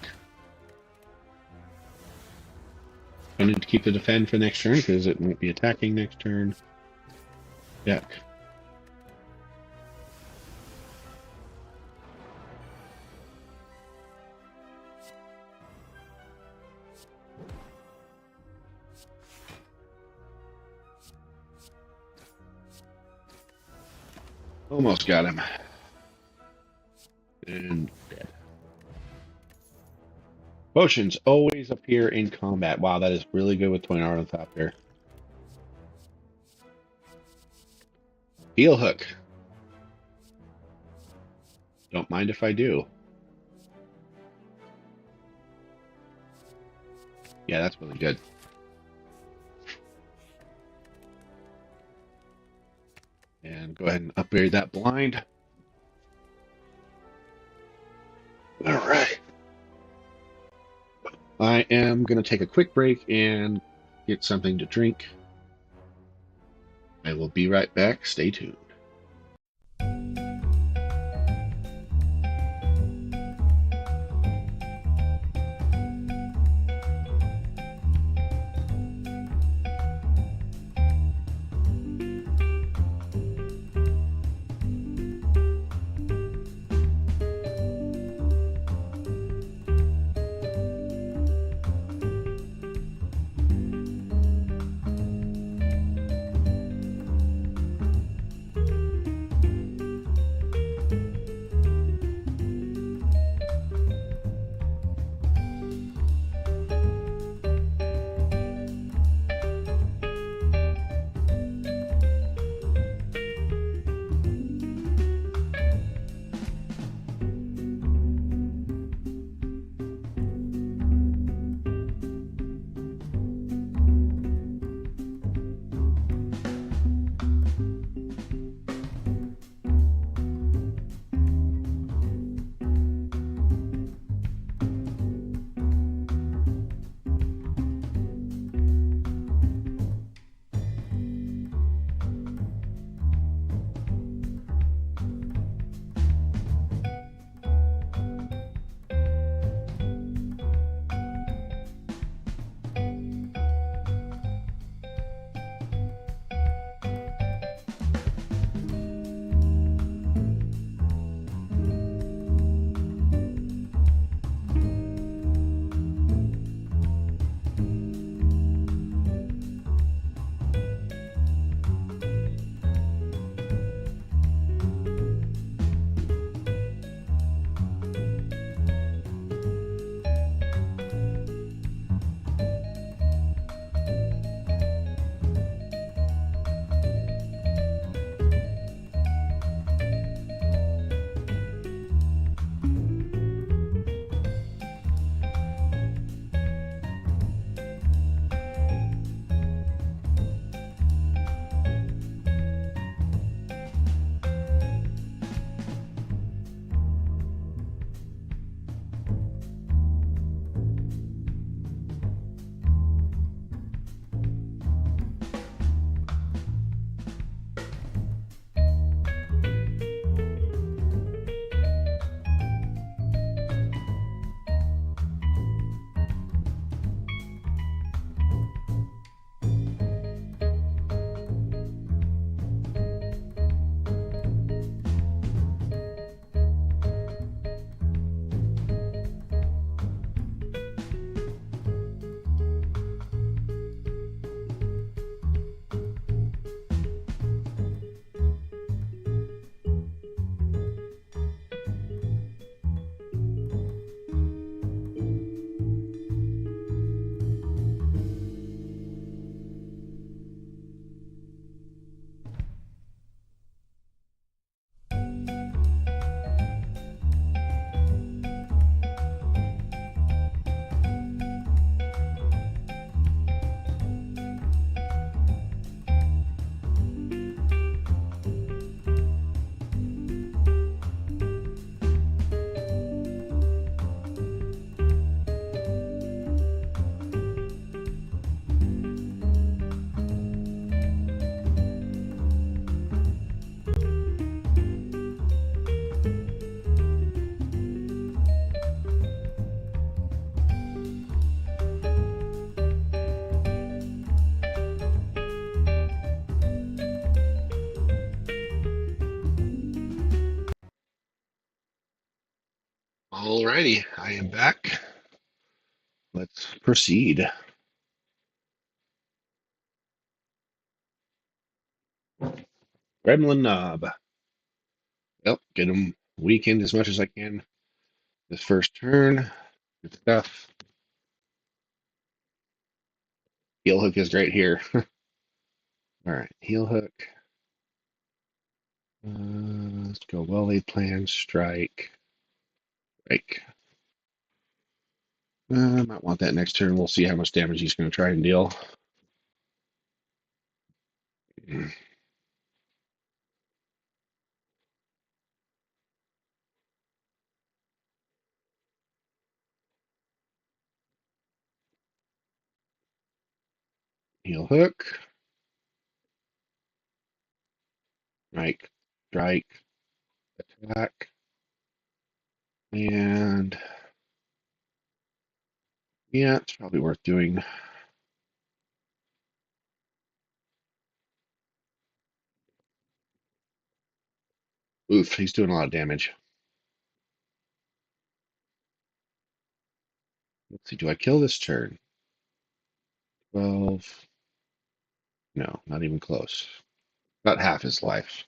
I need to keep the defend for next turn because it won't be attacking next turn. Yuck. Almost got him. And dead. Potions always appear in combat. Wow, that is really good with 20 art on top there. Heel hook. Don't mind if I do. Yeah, that's really good. And go ahead and upgrade that blind. All right. I am going to take a quick break and get something to drink. I will be right back. Stay tuned. Alrighty, I am back. Let's proceed. Gremlin Knob. Yep, get him weakened as much as I can this first turn. Good stuff. Heel hook is great here. Alright, heel hook. Let's go well laid plan, strike. Strike. Might want that next turn. We'll see how much damage he's going to try and deal. Heel hook. Strike. Strike. Attack. And yeah, it's probably worth doing. Oof, he's doing a lot of damage. Let's see, do I kill this turn? 12. No, not even close. About half his life.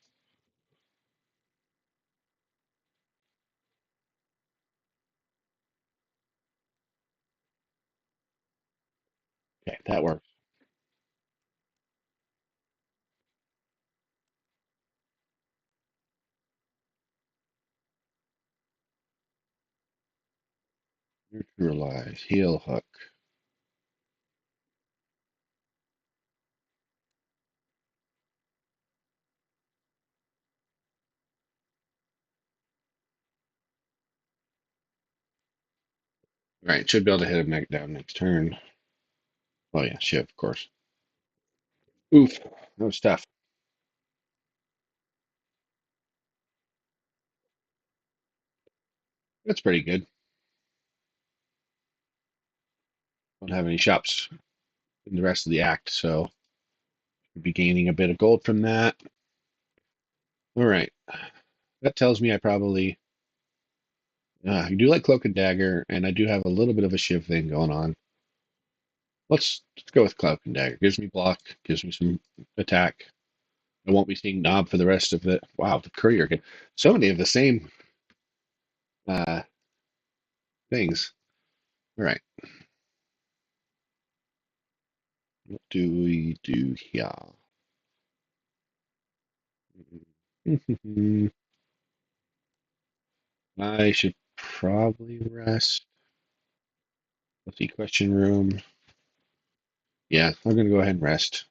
Okay, that works. Neutralize, heel hook. All right, should be able to hit him down next turn. Oh yeah, shiv, of course. Oof, that was tough. That's pretty good. Don't have any shops in the rest of the act, so we'll be gaining a bit of gold from that. All right, that tells me I probably I do like cloak and dagger, and I do have a little bit of a shiv thing going on. Let's go with cloak and dagger. Gives me block, gives me some attack. I won't be seeing Knob for the rest of it. Wow, the courier again. So many of the same uh, things. All right. What do we do here? I should probably rest. Let's see, question room. Yeah, I'm going to go ahead and rest.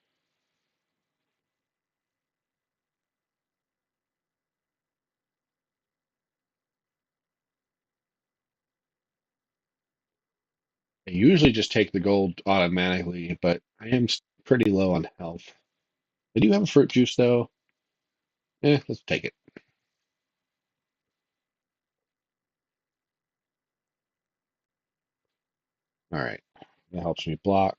I usually just take the gold automatically, but I am pretty low on health. I do have a fruit juice, though. Let's take it. All right. That helps me block.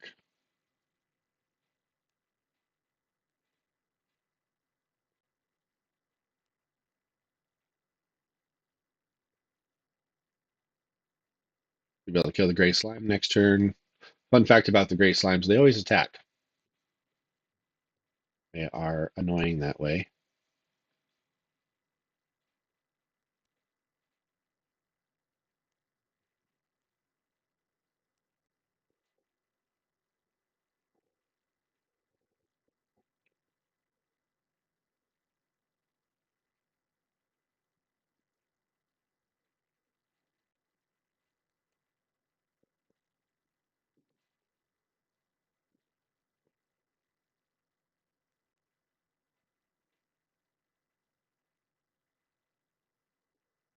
You'll be able to kill the gray slime next turn. Fun fact about the gray slimes, they always attack. They are annoying that way.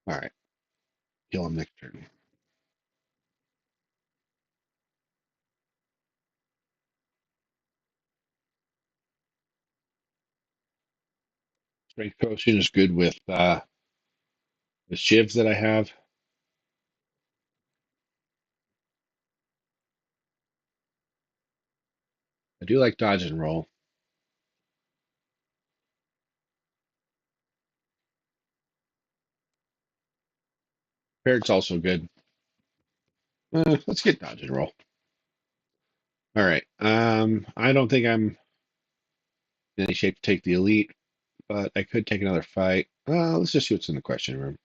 All right. Kill them next turn. Strength potion is good with the shivs that I have. I do like dodge and roll. Prepared's also good. Let's get dodge and roll. All right. I don't think I'm in any shape to take the elite, but I could take another fight. Let's just see what's in the question room.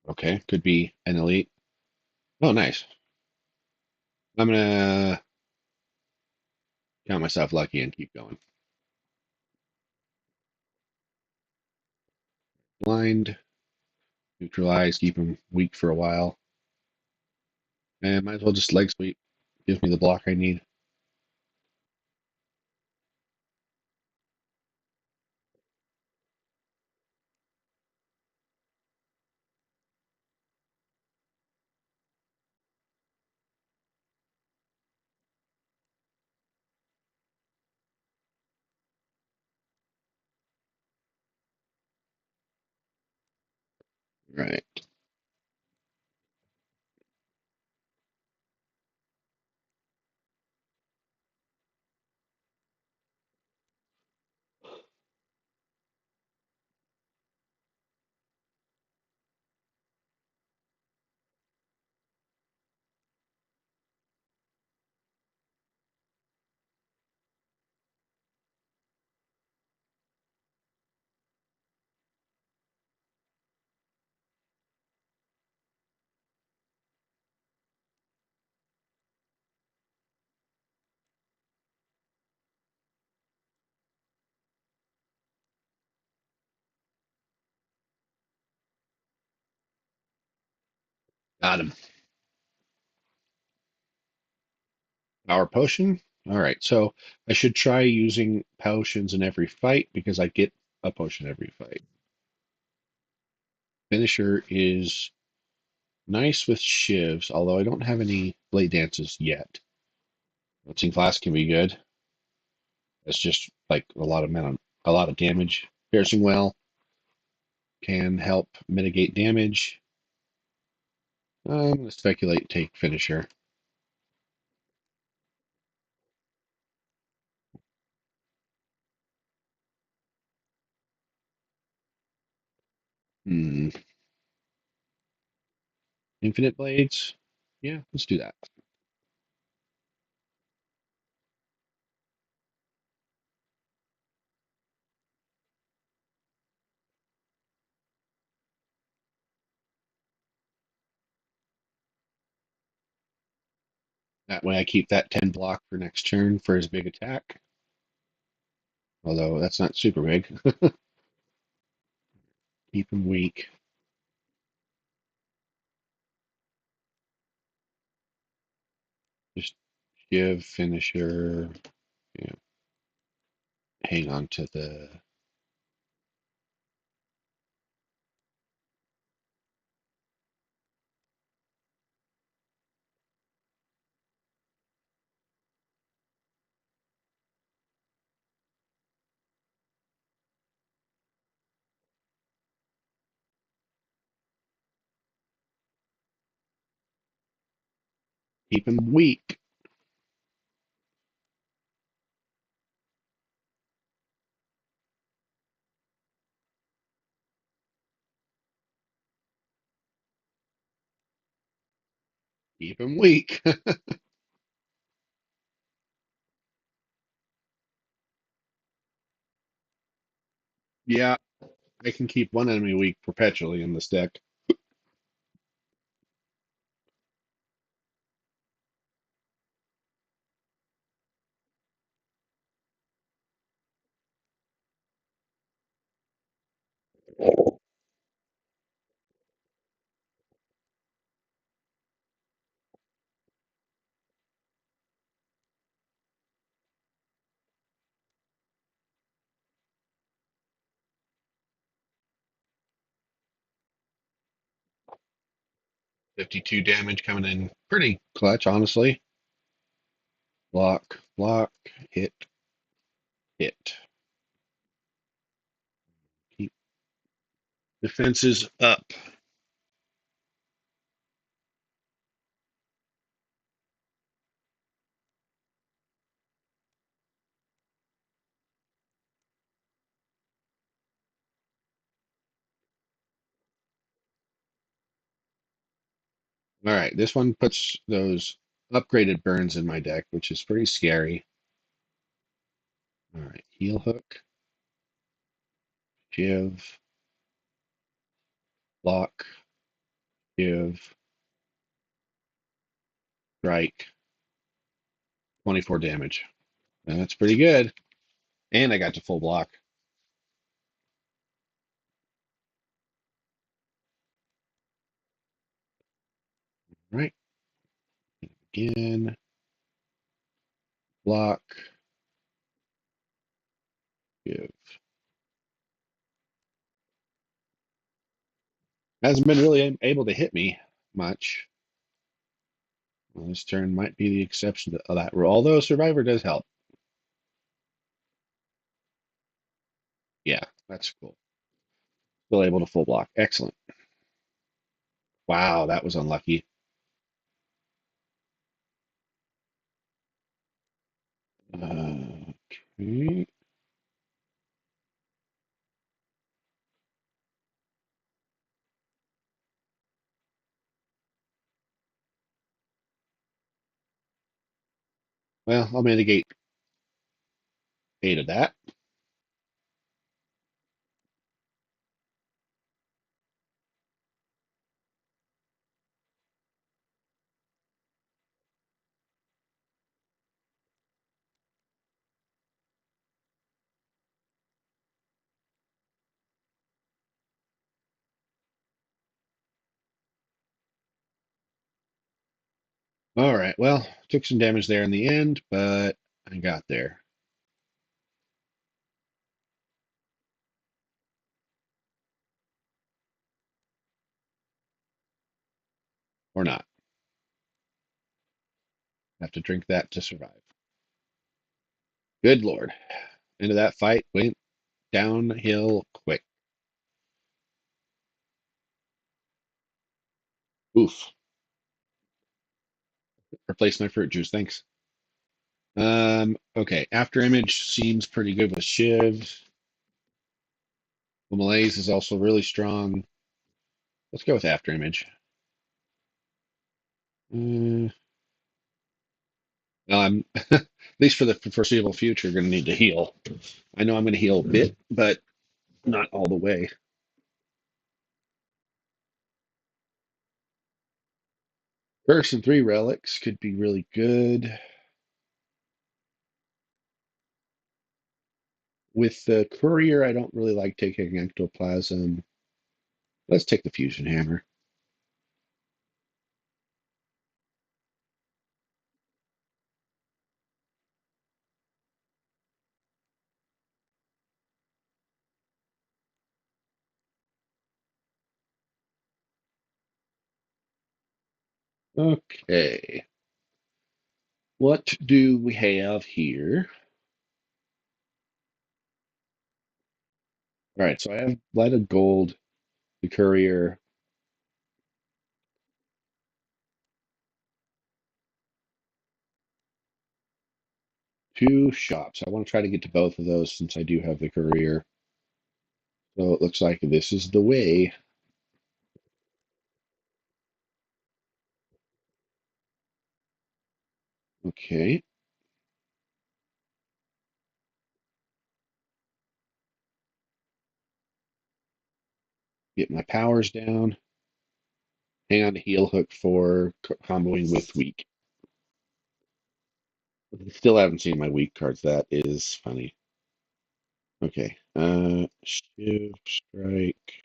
Okay, could be an elite. Oh, nice. I'm gonna count myself lucky and keep going. Blind, neutralize, keep him weak for a while, and might as well just leg sweep. Gives me the block I need. Right. Got him. Power potion. All right. So I should try using potions in every fight because I get a potion every fight. Finisher is nice with shivs, although I don't have any blade dances yet. Melting class can be good. It's just like a lot of damage. Piercing well can help mitigate damage. I'm gonna speculate take finisher. Hmm. Infinite blades. Yeah, let's do that. That way I keep that 10 block for next turn for his big attack. Although that's not super big. Keep him weak. Just give finisher. You know, hang on to the. Keep him weak. Keep him weak. Yeah, I can keep one enemy weak perpetually in this deck. 52 damage coming in pretty clutch, honestly. Block, block, hit, hit. Keep defenses up. All right, this one puts those upgraded burns in my deck, which is pretty scary. All right, heel hook, give, block, give, strike, 24 damage. And that's pretty good. And I got to full block. All right, again, block, give. Hasn't been really able to hit me much. Well, this turn might be the exception to that rule, although Survivor does help. Yeah, that's cool. Still able to full block. Excellent. Wow, that was unlucky. Okay. Well, I'll mitigate 8 of that. All right. Well, took some damage there in the end, but I got there. Or not. Have to drink that to survive. Good Lord. Into that fight went downhill quick. Oof. Replace my fruit juice. Thanks. Okay. After image seems pretty good with Shiv. The Malaise is also really strong. Let's go with after image. Well, I'm at least for the foreseeable future going to need to heal. I know I'm going to heal a bit, but not all the way. Curse and 3 relics could be really good. With the courier, I don't really like taking ectoplasm. Let's take the fusion hammer. Okay. What do we have here? All right, so I have Light of Gold, the courier, 2 shops. I want to try to get to both of those since I do have the courier. So it looks like this is the way. Okay. Get my powers down. Hang on to heal hook for comboing with weak. Still haven't seen my weak cards. That is funny. Okay. Shift, strike,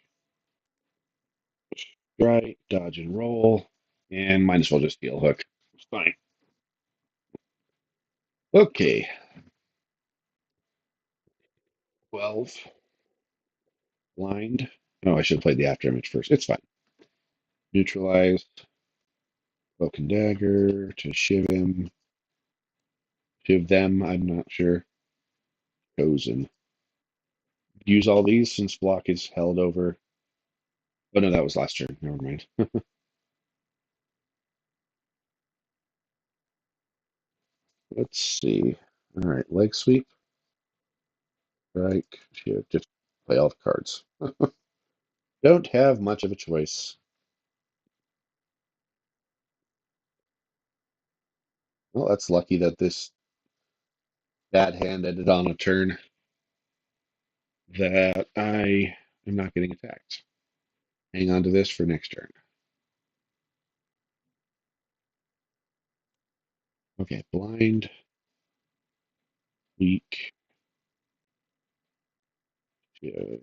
dodge and roll. And might as well just heal hook. It's fine. Okay. 12. Blind. Oh, I should have played the after image first. It's fine. Neutralize. Cloak and dagger to shiv him. Shiv them, I'm not sure. Chosen. Use all these since block is held over. Oh no, that was last turn. Never mind. Let's see. All right, leg sweep, strike. Here, just play all the cards. Don't have much of a choice. Well, that's lucky that this bad hand ended on a turn that I am not getting attacked. Hang on to this for next turn. Okay, blind, weak, shiv,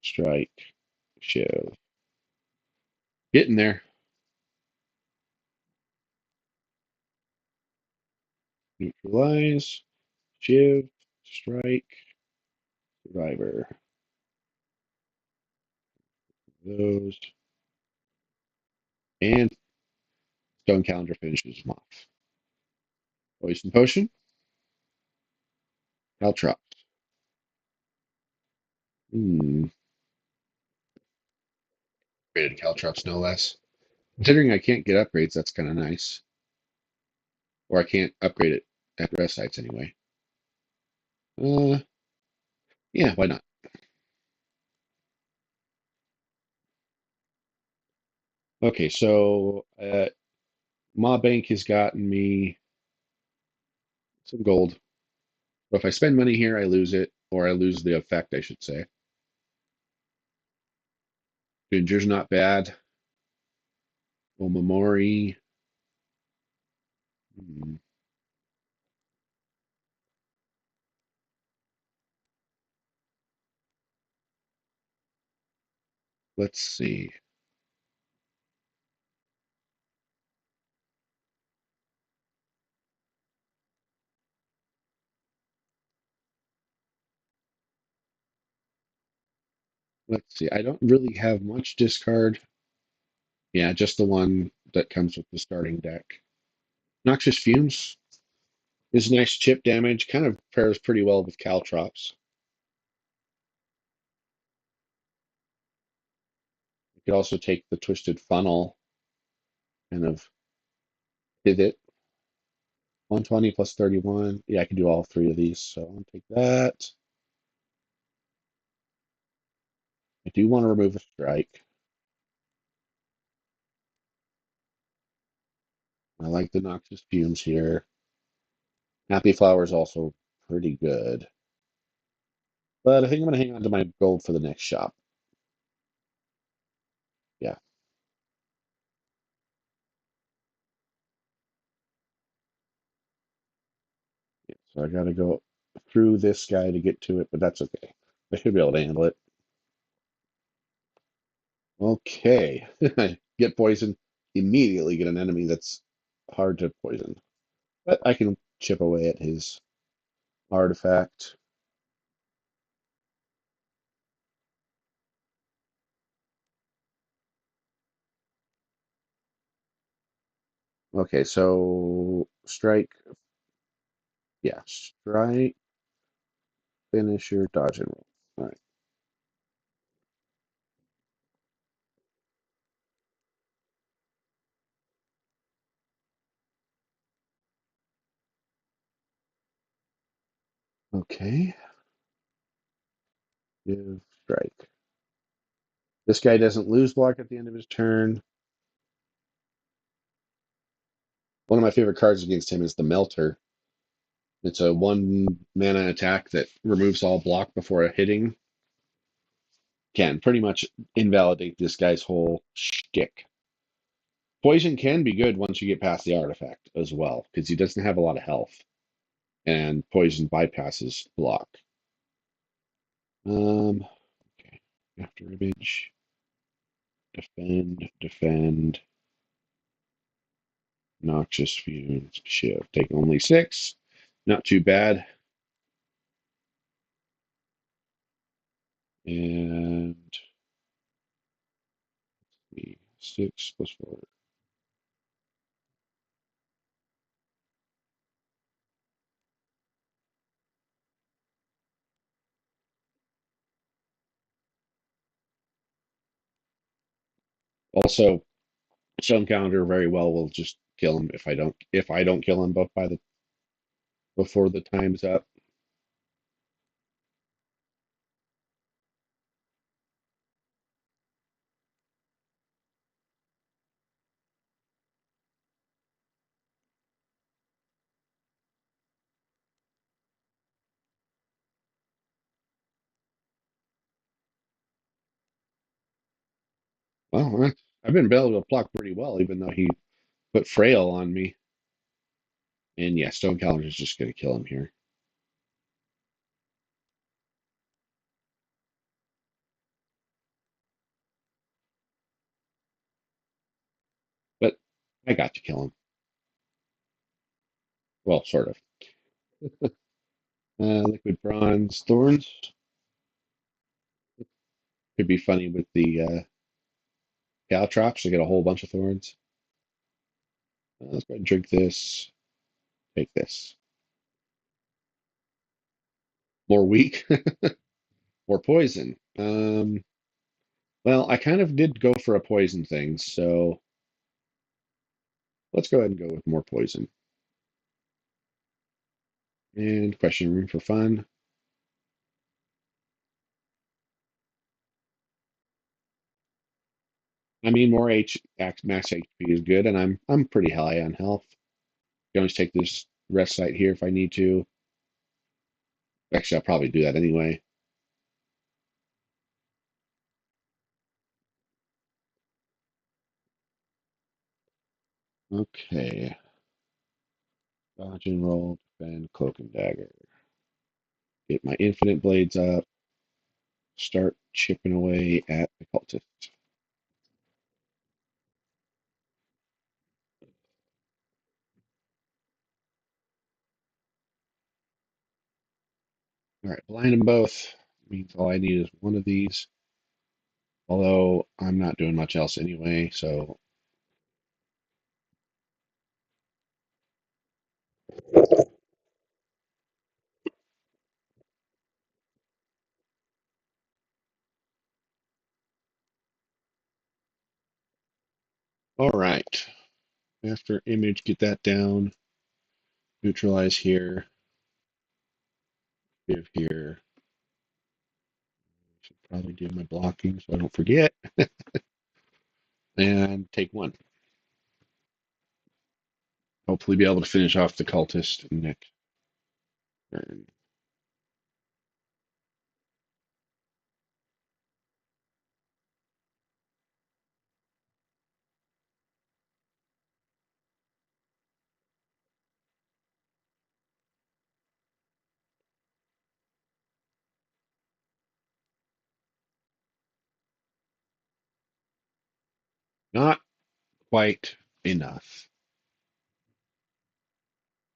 strike, shiv. Getting there. Neutralize, shiv, strike, survivor. Those. And stone calendar finishes them off. Poison potion, caltrops. Hmm. Upgraded caltrops no less. Considering I can't get upgrades, that's kind of nice. Or I can't upgrade it at rest sites anyway. Uh, yeah, why not? Okay, so Ma Bank has gotten me some gold. But if I spend money here, I lose it, or I lose the effect, I should say. Ginger's not bad. Omamori. Hmm, let's see. Let's see. I don't really have much discard. Yeah, just the one that comes with the starting deck. Noxious Fumes is nice chip damage. Kind of pairs pretty well with Caltrops. You could also take the Twisted Funnel, kind of pivot. 120 plus 31. Yeah, I can do all three of these. So I'll take that. I do want to remove a strike. I like the Noxious Fumes here. Happy Flower is also pretty good. But I think I'm going to hang on to my gold for the next shop. Yeah. Yeah. So I got to go through this guy to get to it, but that's okay. I should be able to handle it. Okay. Get poisoned. Immediately get an enemy that's hard to poison. But I can chip away at his artifact. Okay, so strike. Yeah, strike, finisher, dodge and roll. All right. Okay. Give strike. This guy doesn't lose block at the end of his turn. One of my favorite cards against him is the Melter. It's a 1 mana attack that removes all block before a hitting. Can pretty much invalidate this guy's whole shtick. Poison can be good once you get past the artifact as well, because he doesn't have a lot of health, and poison bypasses block. Okay. After image, defend, noxious fumes, shift. Take only 6. Not too bad. And 6 plus 4. Also, some counter very well will just kill him if I don't kill him before the time's up. Well, I've been able to block pretty well, even though he put Frail on me. And yeah, Stone Calendar's just going to kill him here. But I got to kill him. Well, sort of. Liquid Bronze Thorns. Could be funny with the Caltrops to get a whole bunch of thorns. Let's go ahead and drink this. Take this. More weak. More poison. Well, I kind of did go for a poison thing, so let's go ahead and go with more poison. And question room for fun. I mean, more max HP is good, and I'm pretty high on health. You can always take this rest site here if I need to. Actually, I'll probably do that anyway. Okay. Dodge and roll, defend, cloak and dagger. Get my infinite blades up. Start chipping away at the cultist. All right, blind them both. Means all I need is one of these. Although I'm not doing much else anyway, so all right. After image, get that down. Neutralize here. Give here. Should probably do my blocking so I don't forget. And take one. Hopefully be able to finish off the cultist next turn. Not quite enough.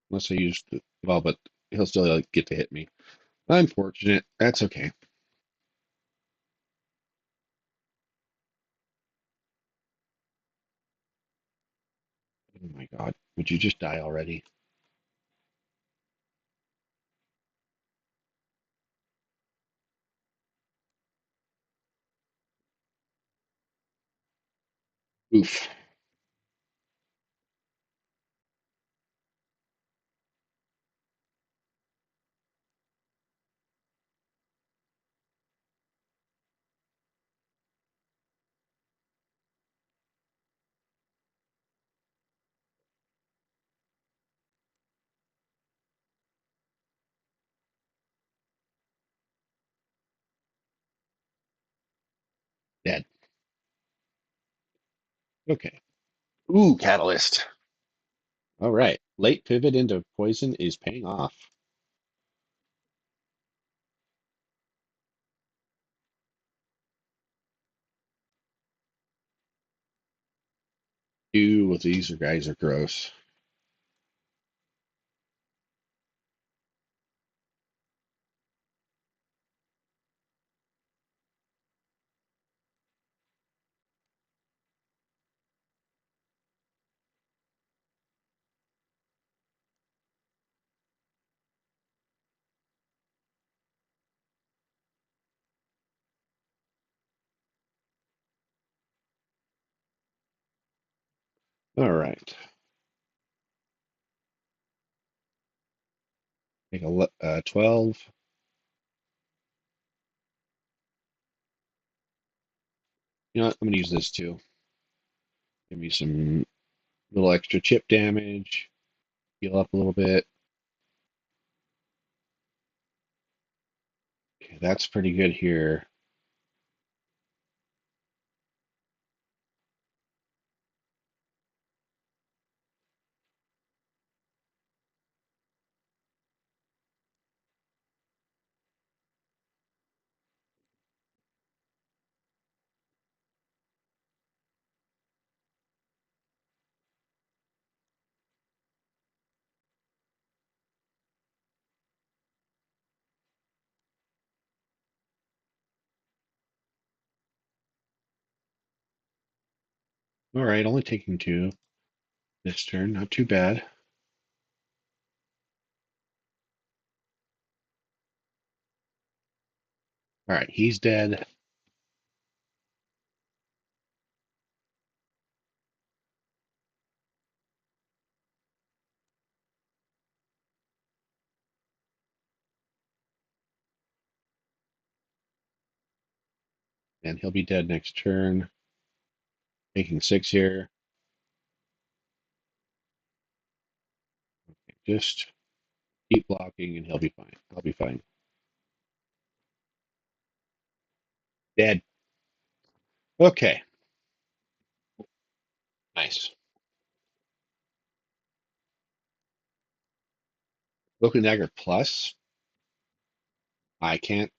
Unless I use the well, but he'll still get to hit me. Unfortunate. That's okay. Oh my god. Would you just die already? Oof. Dead. Okay. Ooh, catalyst. All right. Late pivot into poison is paying off. Ew, these guys are gross. All right. Take a 12. You know what? I'm going to use this too. Give me some little extra chip damage. Heal up a little bit. Okay, that's pretty good here. All right, only taking two this turn. Not too bad. All right, he's dead. And he'll be dead next turn. Taking six here. Just keep blocking and he'll be fine. I'll be fine. Dead. Okay. Nice. Broken Dagger Plus. I can't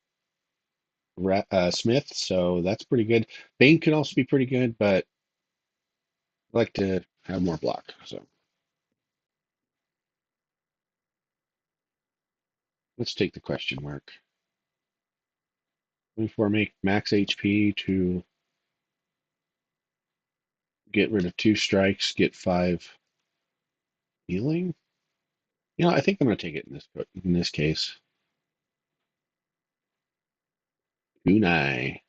Smith, so that's pretty good. Bane can also be pretty good, but I like to have more block. So let's take the question mark. 24 make max HP to get rid of two strikes, get five healing. You know, I think I'm going to take it in this case. Kunai.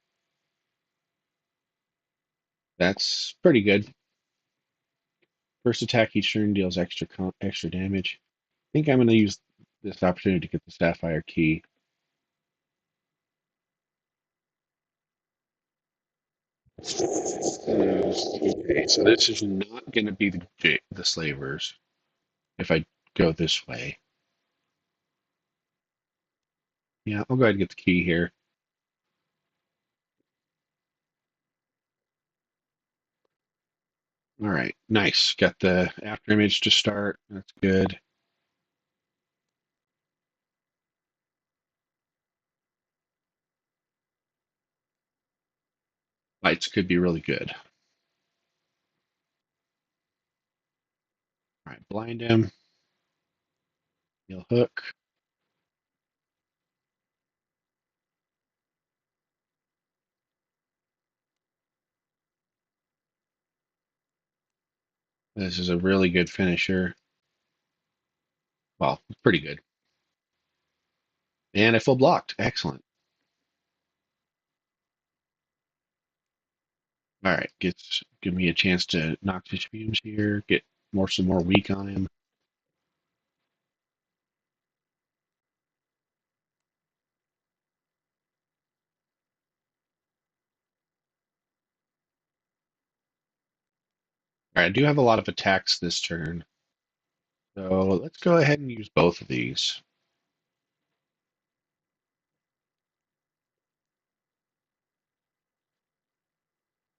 That's pretty good. First attack each turn deals extra damage. I think I'm going to use this opportunity to get the Sapphire Key. Okay, so this is not going to be the slavers if I go this way. Yeah, I'll go ahead and get the key here. All right, nice. Got the after image to start. That's good. Lights could be really good. All right, blind him. He'll hook. This is a really good finisher. Well, pretty good. And I full blocked. Excellent. All right, give me a chance to knock his fumes here. Get some more weak on him. All right, I do have a lot of attacks this turn, so let's go ahead and use both of these.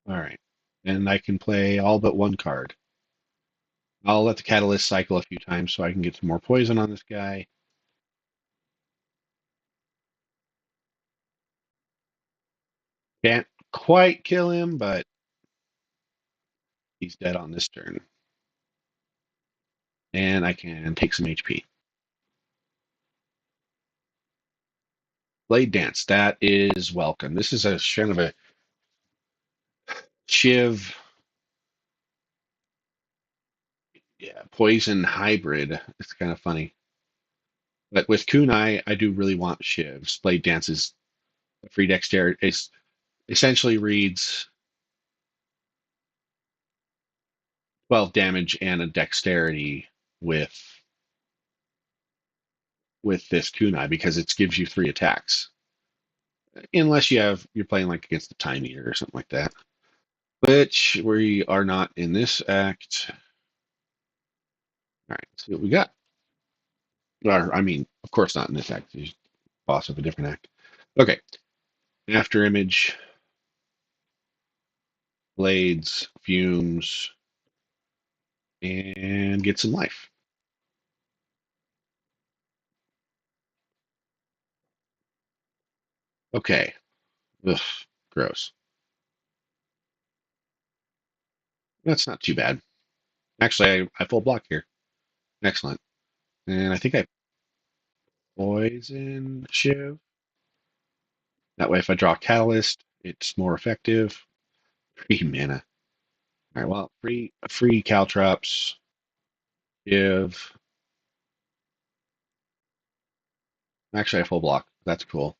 All right, and I can play all but one card. I'll let the catalyst cycle a few times so I can get some more poison on this guy. Can't quite kill him, but he's dead on this turn. And I can take some HP. Blade Dance, that is welcome. This is a kind of a Shiv, yeah, poison hybrid. It's kind of funny. But with Kunai, I do really want Shivs. Blade Dance is a free dexterity. It essentially reads 12 damage and a dexterity with this kunai because it gives you three attacks. Unless you're playing like against the time eater or something like that. Which we are not in this act. All right, let's see what we got. Or I mean, of course not in this act. He's boss of a different act. Okay. After image, blades, fumes, and get some life. Okay. Ugh, gross. That's not too bad. Actually, I full block here. Excellent. And I think I poison Shiv. That way, if I draw Catalyst, it's more effective. 3 mana. All right. Well, free caltrops give actually a full block. That's cool.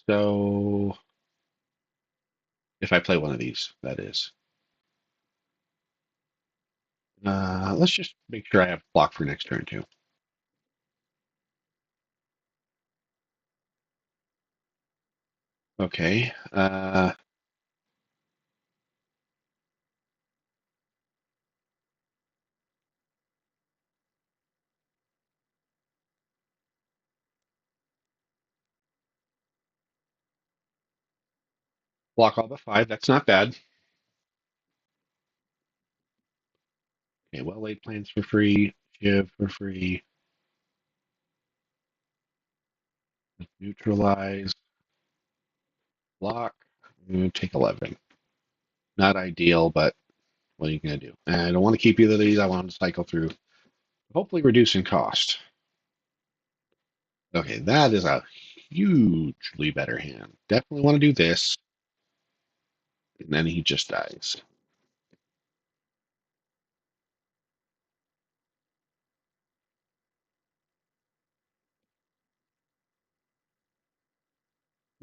So if I play one of these, that is. Let's just make sure I have block for next turn too. Okay. Block all but five. That's not bad. Okay. Well laid plans for free. Give for free. Neutralize. Block. I'm gonna take 11. Not ideal, but what are you gonna do? And I don't want to keep either of these. I want to cycle through. Hopefully, reducing cost. Okay, that is a hugely better hand. Definitely want to do this. And then he just dies.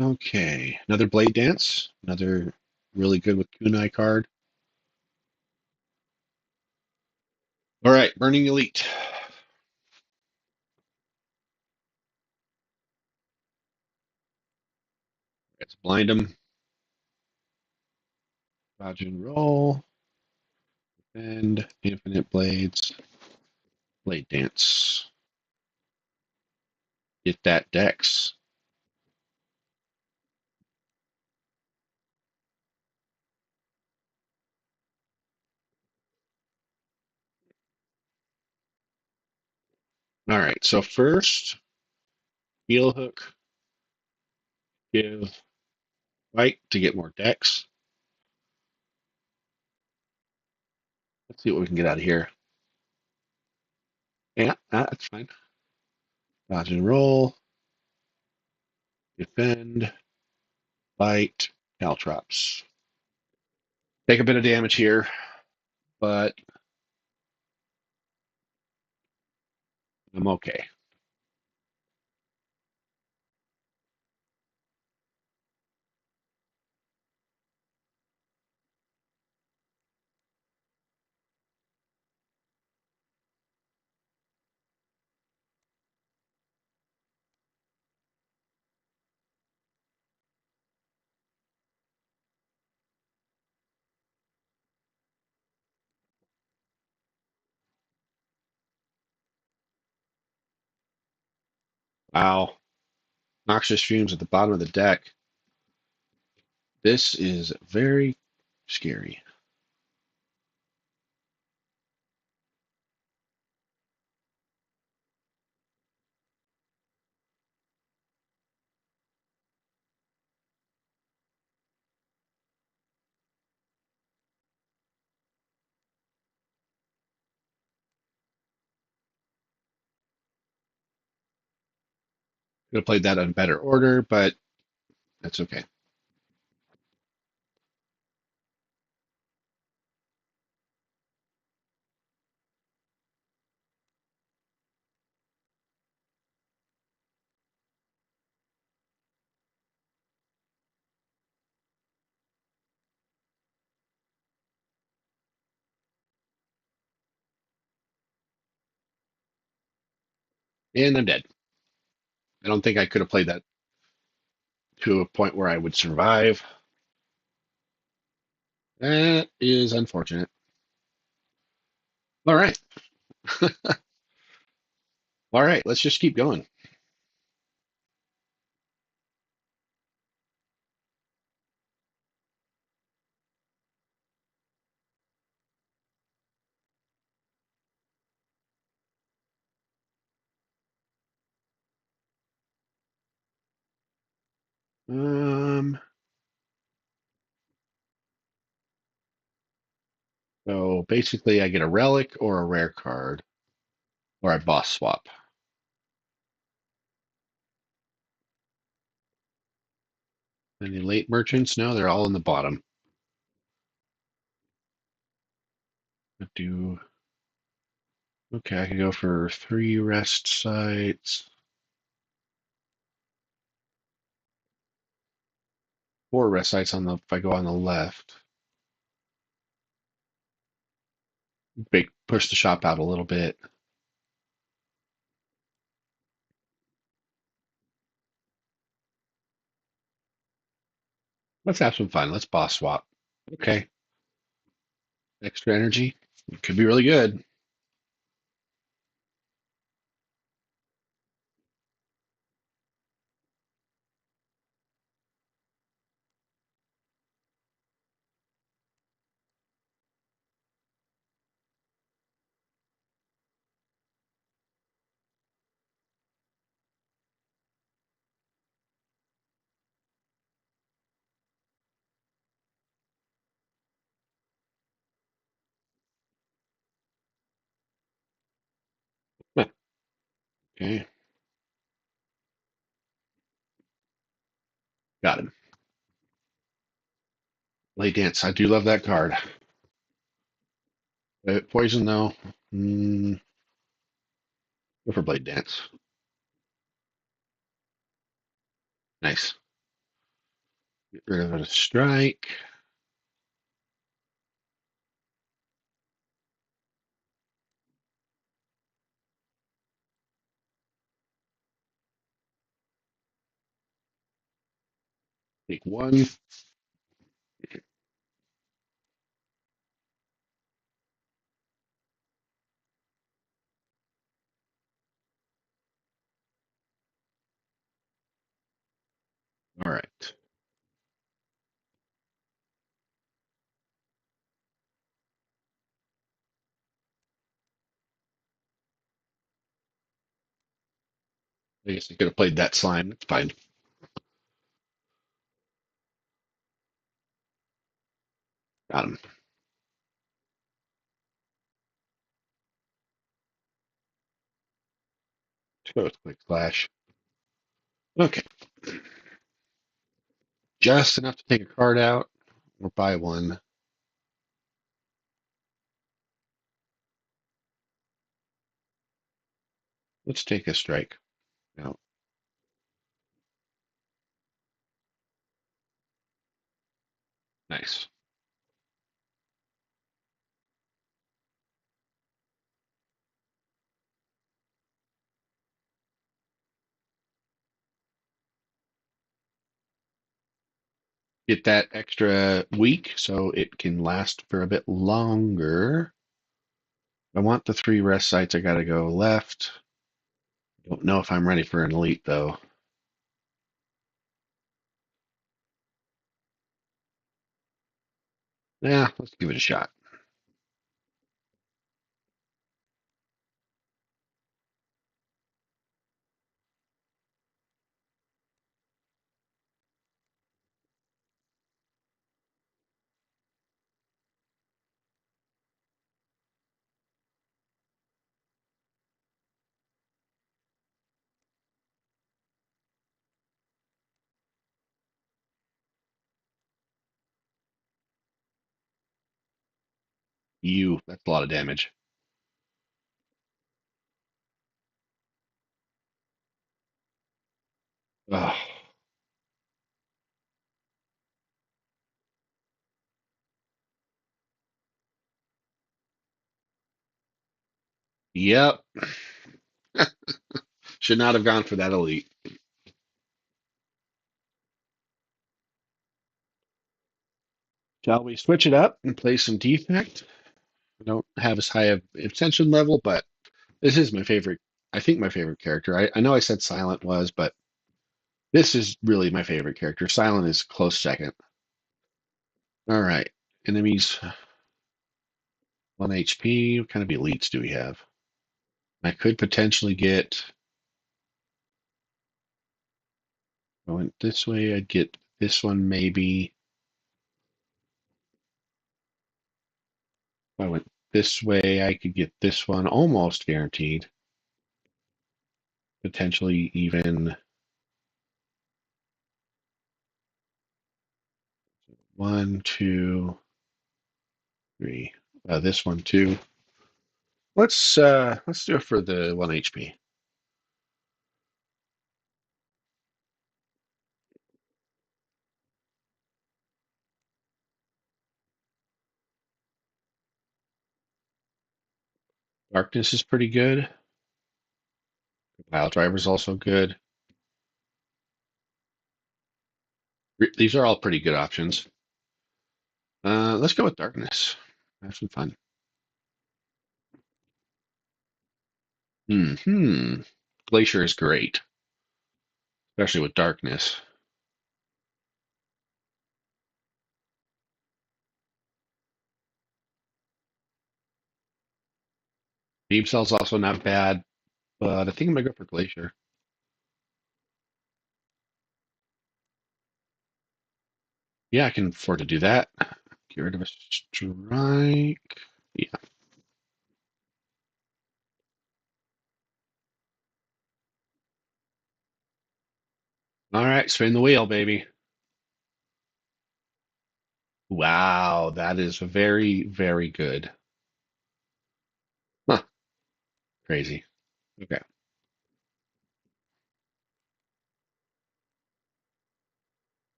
Okay, another Blade Dance. Another really good with Kunai card. All right, Burning Elite. Let's blind him. Dodge and roll. And Infinite Blades. Blade Dance. Get that Dex. All right, so first, Heel Hook. Give Fight to get more Dex. Let's see what we can get out of here. Yeah, that's fine. Dodge and roll. Defend. Fight. Caltrops. Take a bit of damage here, but I'm okay. Wow. Noxious fumes at the bottom of the deck. This is very scary. Could have played that in better order, but that's okay. And I'm dead. I don't think I could have played that to a point where I would survive. That is unfortunate. All right. All right. Let's just keep going. Um, so basically, I get a relic or a rare card, or I boss swap. Any late merchants? No, they're all in the bottom. do. Okay, I can go for 3 rest sites. 4 rest sites on the if I go on the left. Push the shop out a little bit. Let's have some fun. Let's boss swap. Okay. Extra energy. It could be really good. Huh. Okay. Got him. Lay Dance. I do love that card. Poison though. Go for Blade Dance. Nice. Get rid of a strike. Take 1. All right. I guess I could have played that slime. It's fine. Got him. Let's go with Quick Slash. Okay. Just enough to take a card out or buy one. Let's take a strike. Now, nice. Get that extra week so it can last for a bit longer. I want the 3 rest sites. I got to go left. Don't know if I'm ready for an elite though. Yeah, let's give it a shot. That's a lot of damage. Oh, yep. Should not have gone for that elite. Shall we switch it up and play some defect? I don't have as high of ascension level, but this is my favorite. I think my favorite character. I know I said Silent was, but this is really my favorite character. Silent is close second. All right. Enemies 1 HP. What kind of elites do we have? I could potentially get. If I went this way, I'd get this one maybe. If I went this way, I could get this one almost guaranteed. Potentially even 1, 2, 3. This one too. Let's do it for the 1 HP. Darkness is pretty good. Pile driver's also good. These are all pretty good options. Let's go with darkness. Have some fun. Glacier is great, especially with darkness. Beam cell's also not bad, but I think I'm gonna go for glacier. Yeah, I can afford to do that. Get rid of a strike. Yeah. All right, spin the wheel, baby. Wow, that is very, very good. Huh, crazy. Okay.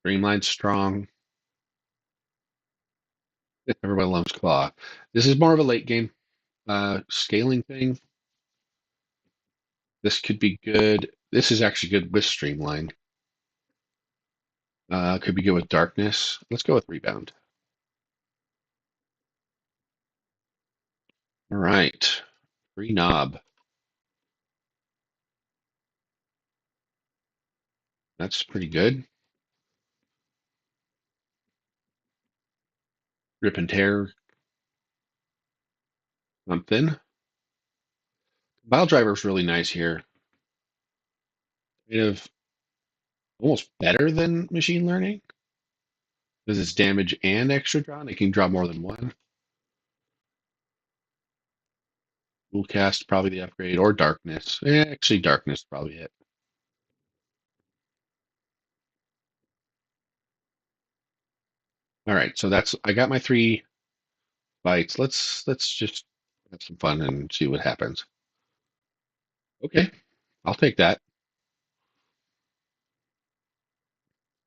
Streamline's strong. Everybody loves claw. This is more of a late game scaling thing. This could be good. This is actually good with streamline. Could be good with darkness. Let's go with rebound. All right. Free knob. That's pretty good. Rip and tear something. File driver is really nice here. Kind of almost better than machine learning because it's damage and extra draw. And it can draw more than one. Full cast probably the upgrade or darkness. Actually, darkness probably it. All right, so that's I got my 3 bites. Let's just have some fun and see what happens. Okay, I'll take that.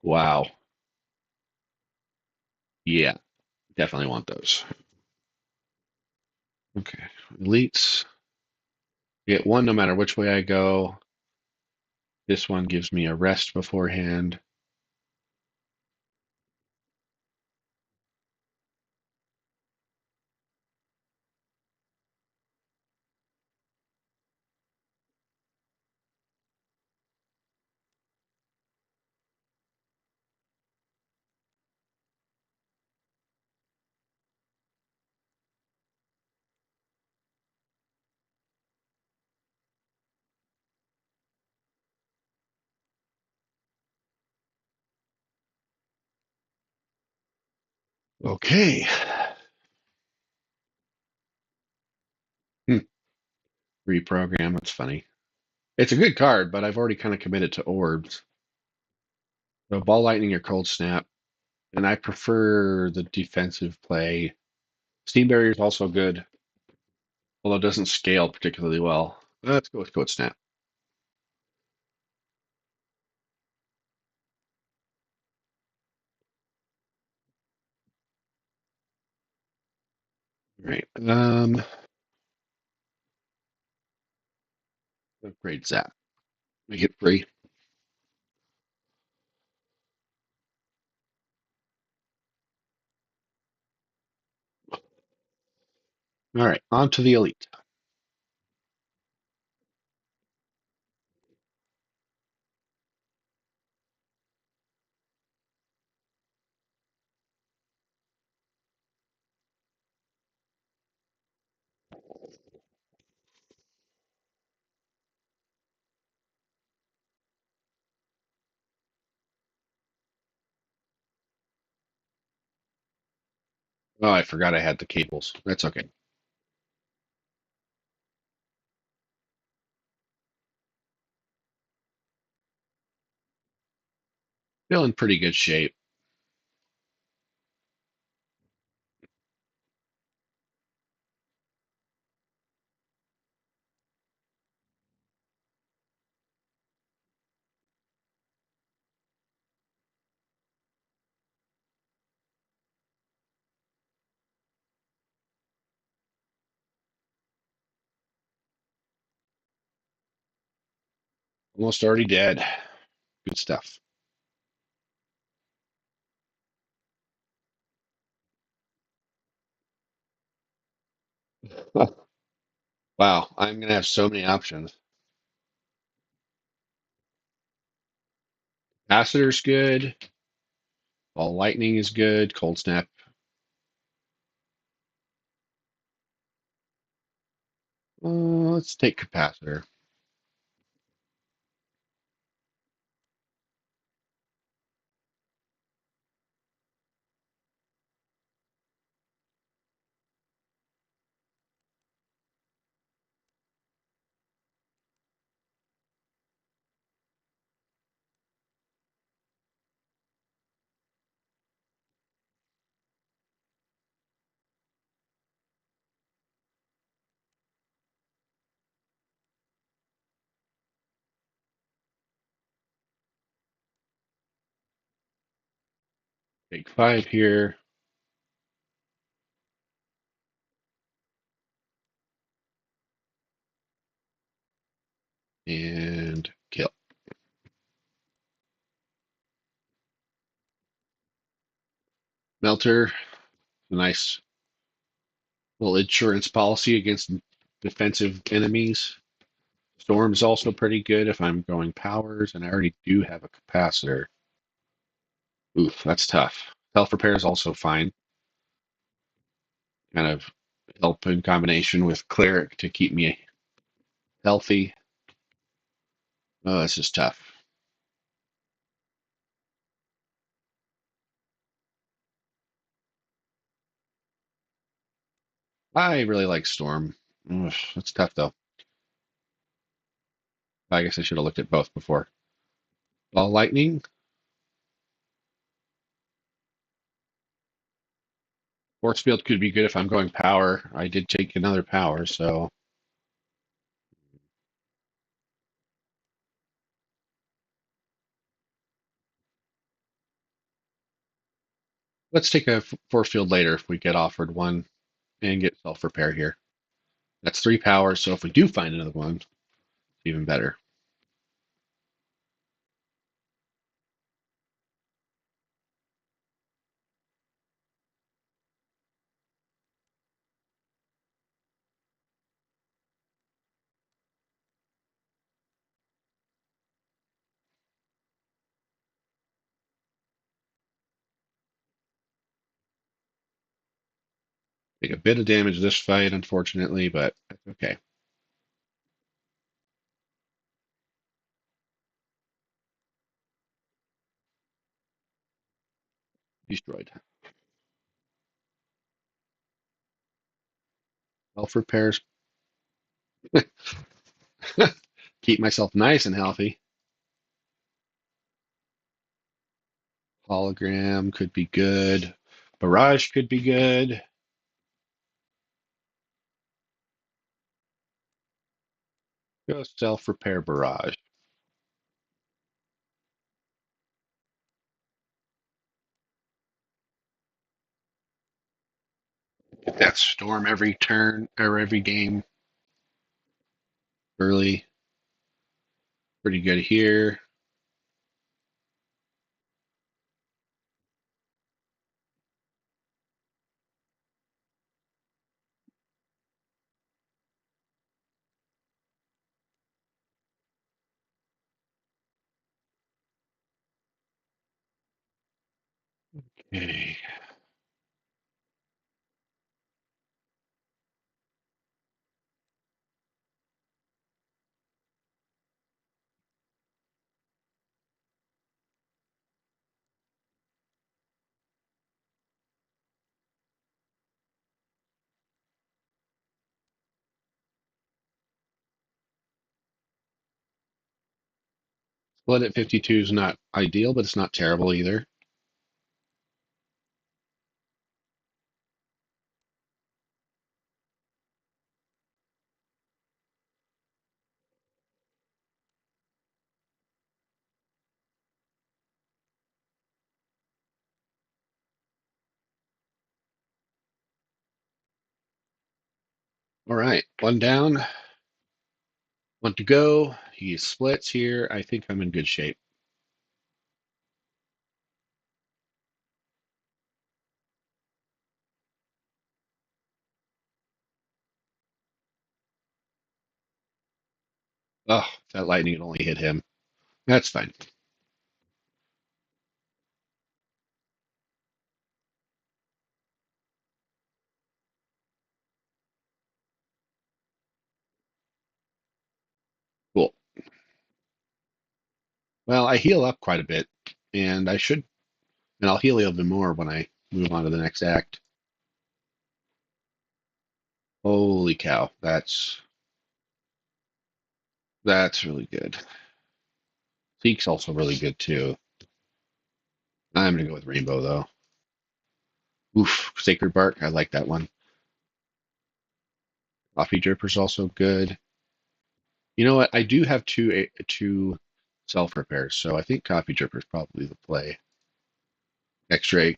Wow. Yeah, definitely want those. Okay, elites. Get one no matter which way I go. This one gives me a rest beforehand. Okay. Hmm. Reprogram. That's funny. It's a good card, but I've already kind of committed to orbs. So ball lightning or cold snap, and I prefer the defensive play. Steam barrier is also good, although it doesn't scale particularly well. Let's go with cold snap. All right. Upgrade zap. Make it free. All right. On to the elite. Oh, I forgot I had the cables. That's okay. Still in pretty good shape. Almost already dead. Good stuff. Wow, I'm gonna have so many options. Capacitor's good. Ball lightning is good. Cold snap. Let's take capacitor. Take 5 here and kill. Melter, a nice little insurance policy against defensive enemies. Storm's also pretty good if I'm going powers, and I already do have a capacitor. Oof, that's tough. Self repair is also fine. Kind of help in combination with cleric to keep me healthy. Oh, this is tough. I really like Storm. Oof, that's tough though. I guess I should have looked at both before. Ball lightning. Force field could be good if I'm going power. I did take another power, so let's take a force field later if we get offered one and get self repair here. That's 3 powers, so if we do find another one, even better. Take a bit of damage this fight, unfortunately, but that's okay. Destroyed. Self repairs. Keep myself nice and healthy. Hologram could be good. Barrage could be good. Go self repair barrage. Get that storm every turn or every game early. Pretty good here. Okay. Split at 52 is not ideal, but it's not terrible either. All right, one down. Want to go? He splits here. I think I'm in good shape. Oh, that lightning only hit him. That's fine. Cool. Well, I heal up quite a bit, and I should, and I'll heal even more when I move on to the next act. Holy cow, that's really good. Seek's also really good too. I'm gonna go with Rainbow though. Oof, Sacred Bark, I like that one. Coffee Dripper's also good. You know what? I do have two self repairs, so I think Coffee Dripper's probably the play. Extra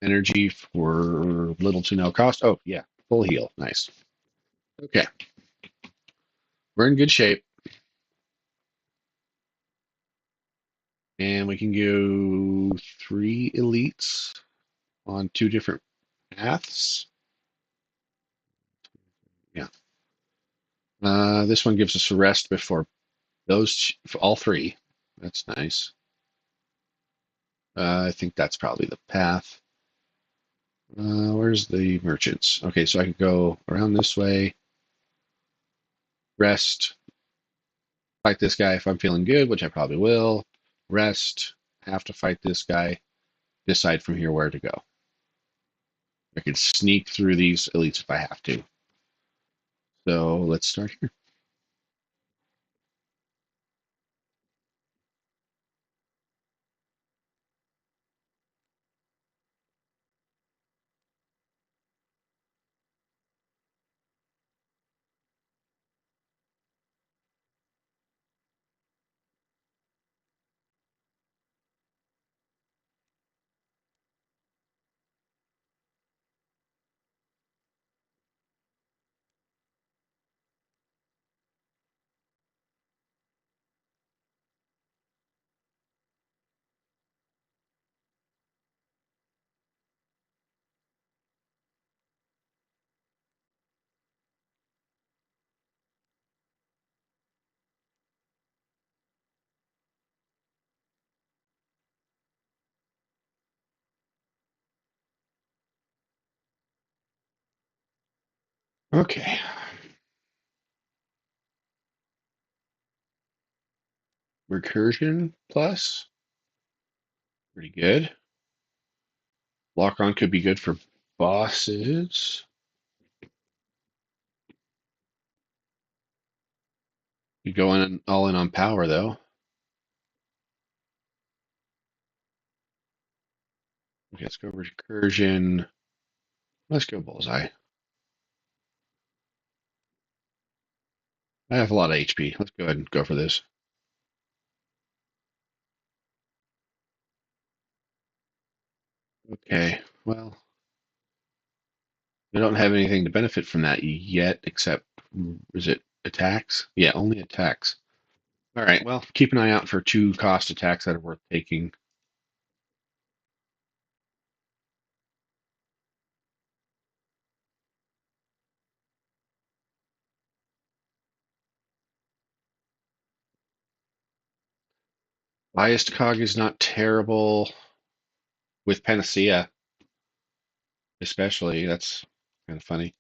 energy for little to no cost. Oh yeah, full heal, nice. Okay, we're in good shape, and we can go 3 elites on 2 different paths. Yeah, this one gives us a rest before those all 3. That's nice. I think that's probably the path. Where's the merchants? Okay, so I can go around this way, rest, fight this guy if I'm feeling good, which I probably will. Rest, have to fight this guy, decide from here where to go. I could sneak through these elites if I have to. So let's start here. Okay. Recursion plus. Pretty good. Lock on could be good for bosses. You go in all in on power though. Okay, let's go recursion. Let's go bullseye. I have a lot of HP. Let's go ahead and go for this. Okay, well, we don't have anything to benefit from that yet, except, is it attacks? Yeah, only attacks. All right, well, keep an eye out for 2 cost attacks that are worth taking. Biased Cog is not terrible with Panacea, especially. That's kind of funny.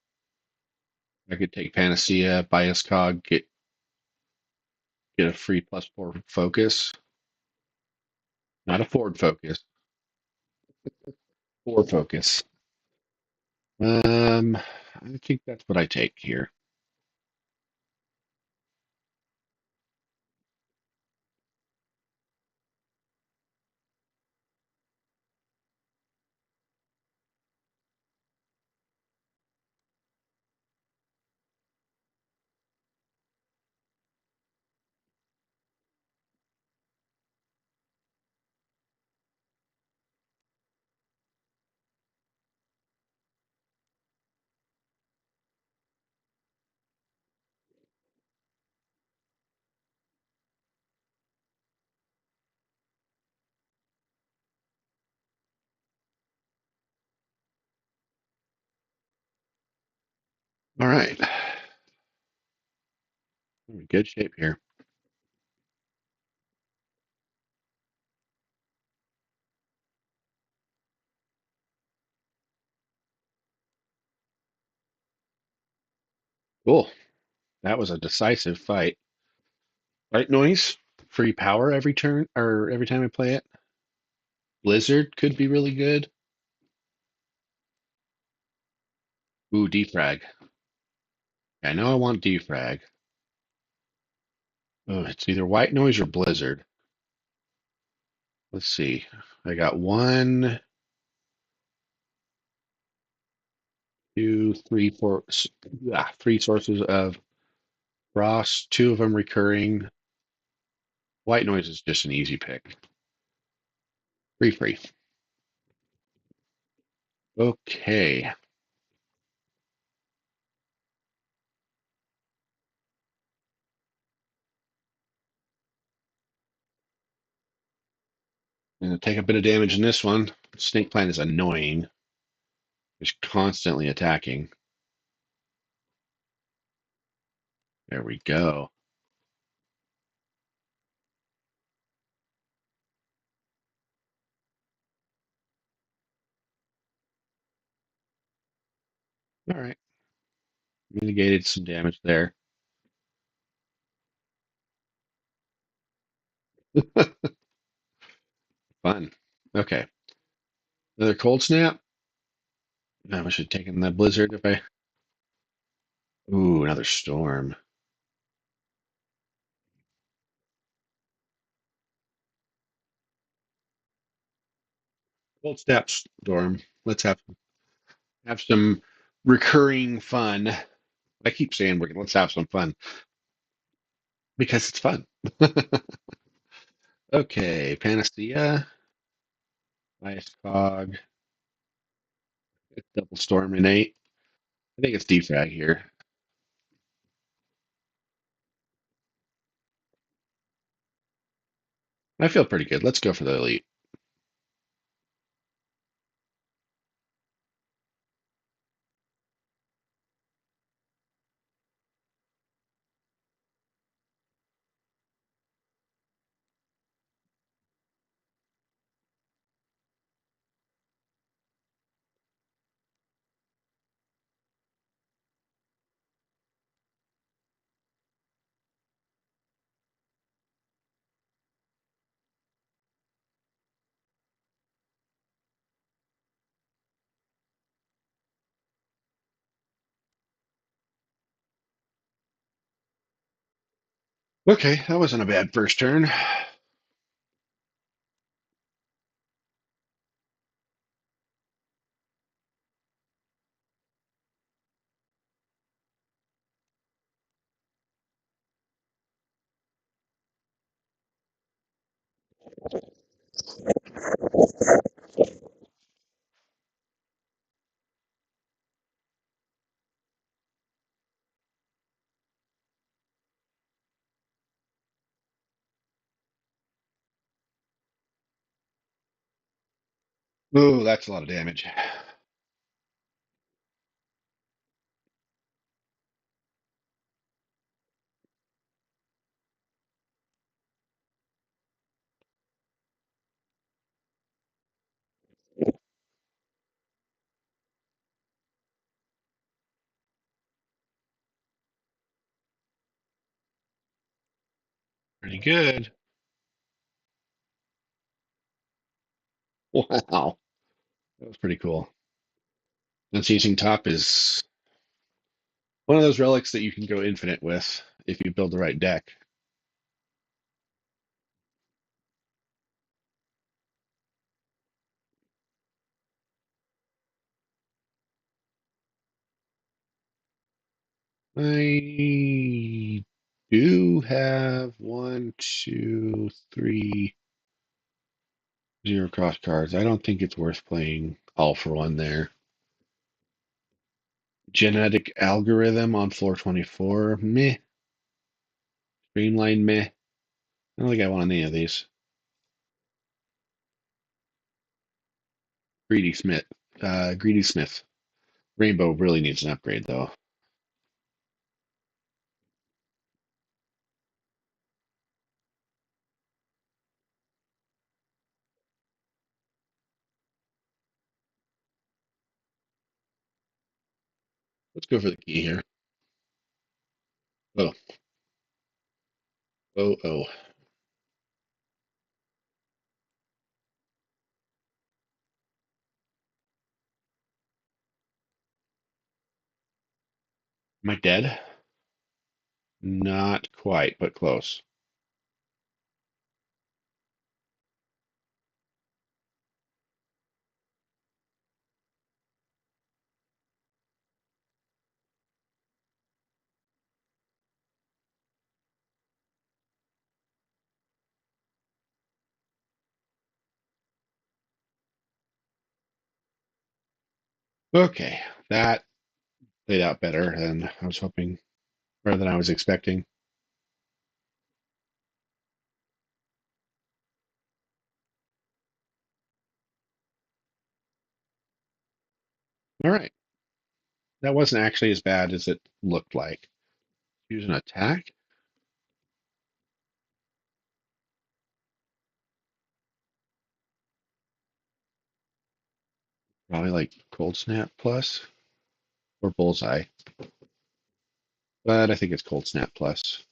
I could take Panacea, Biased Cog, get a free +4 focus. Not a Ford focus, Ford focus. I think that's what I take here. All right. We're in good shape here. Cool. That was a decisive fight. White noise, free power every turn or every time I play it. Blizzard could be really good. Ooh, defrag. I know I want defrag. Oh, it's either white noise or blizzard. Let's see. I got one, two, three, four, three sources of frost. Two of them recurring. White noise is just an easy pick. Free. Okay. Gonna take a bit of damage in this one. Snake plant is annoying. It's constantly attacking. There we go. All right. Mitigated some damage there. Fun. Okay. Another cold snap. I wish I'd taken the blizzard if I. Ooh, another storm. Cold snap storm. Let's have some recurring fun. I keep saying let's have some fun because it's fun. Okay, Panacea, Ice Cog, Double Storm Innate. I think it's defrag here. I feel pretty good. Let's go for the elite. Okay, that wasn't a bad first turn. Ooh, that's a lot of damage. Pretty good. Wow, that was pretty cool. Unceasing Top is one of those relics that you can go infinite with if you build the right deck. I do have one, two, three zero cost cards. I don't think it's worth playing all for one there. Genetic algorithm on floor 24. Meh. Streamline. Meh. I don't think I want any of these. Greedy Smith. Greedy Smith. Rainbow really needs an upgrade though. Let's go for the key here. Oh, oh, oh. Am I dead? Not quite, but close. Okay, that played out better than I was hoping, or than I was expecting. All right, that wasn't actually as bad as it looked like. Use an attack? Probably like Cold Snap Plus or Bullseye, but I think it's Cold Snap Plus.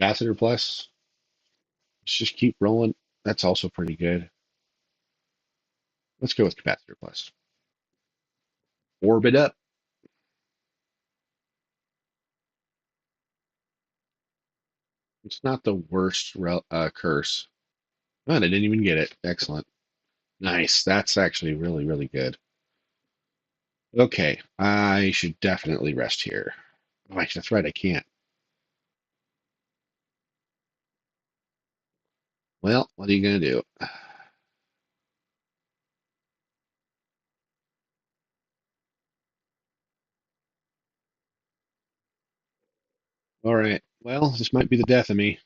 Capacitor Plus. Let's just keep rolling. That's also pretty good. Let's go with Capacitor Plus. Orbit up. It's not the worst curse. Oh, I didn't even get it. Excellent. Nice. That's actually really, really good. Okay, I should definitely rest here. Oh, that's right, I can't. Well, what are you going to do? All right. Well, this might be the death of me,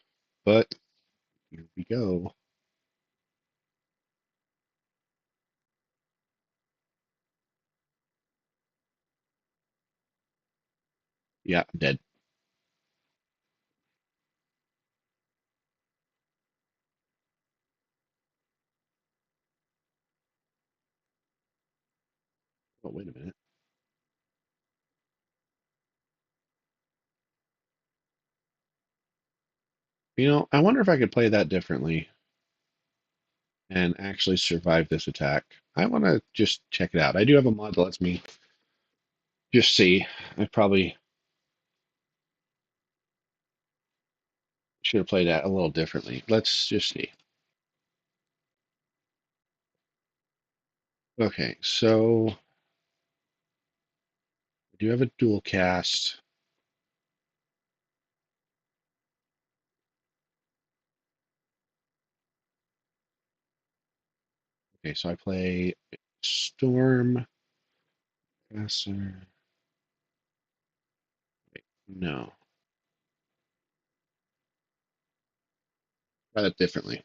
but here we go. Yeah, I'm dead. Oh, wait a minute. I wonder if I could play that differently and actually survive this attack. I want to just check it out. I do have a mod that lets me just see. I probably should have played that a little differently. Let's just see. Okay, so I do have a dual cast. Okay, so I play Storm, Caster. Wait, no, try that differently.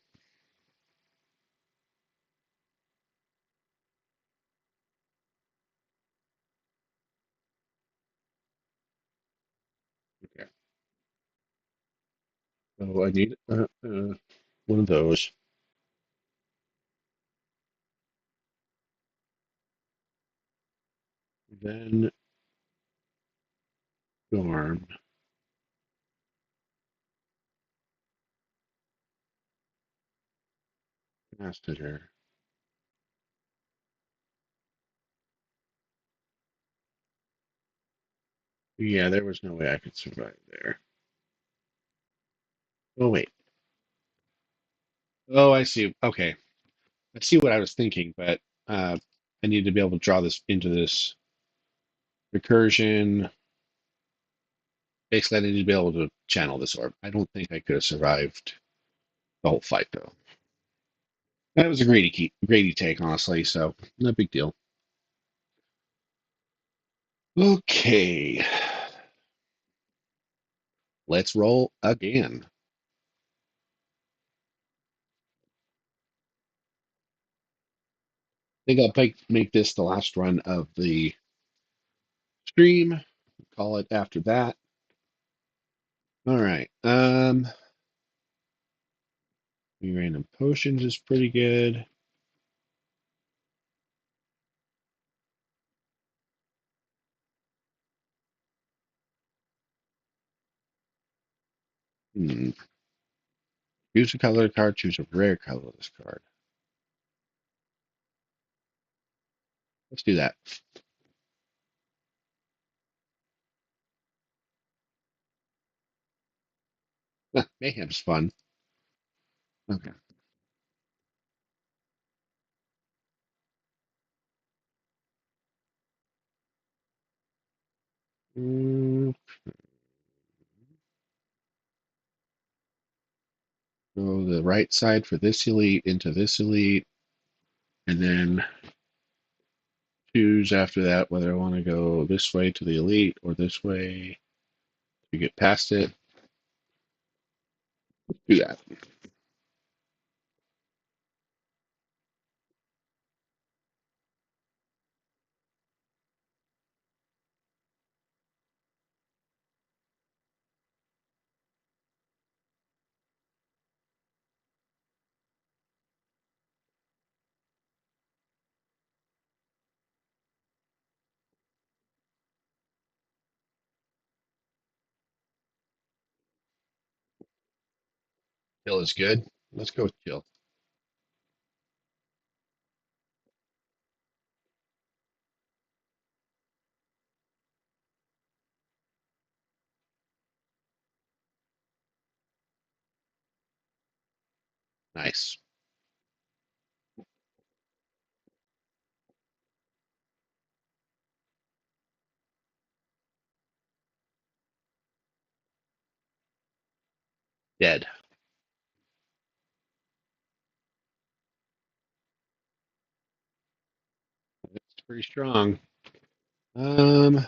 Okay, so I need one of those. Then Storm, Caster. Yeah, there was no way I could survive there. Oh wait. Oh, I see. Okay, I see what I was thinking, but I need to be able to draw this into this recursion. Basically, I need to be able to channel this orb. I don't think I could have survived the whole fight, though. That was a greedy take, honestly. So no big deal. Okay, let's roll again. I think I'll make this the last run of the stream. Call it after that. All right. Random potions is pretty good. Hmm. Choose a color card, choose a rare colorless card. Let's do that. Mayhem's fun. Okay. Mm, go the right side for this elite into this elite, and then choose after that whether I want to go this way to the elite or this way to get past it. Do that. Chill is good. Let's go with chill. Nice. Dead. It's pretty strong. This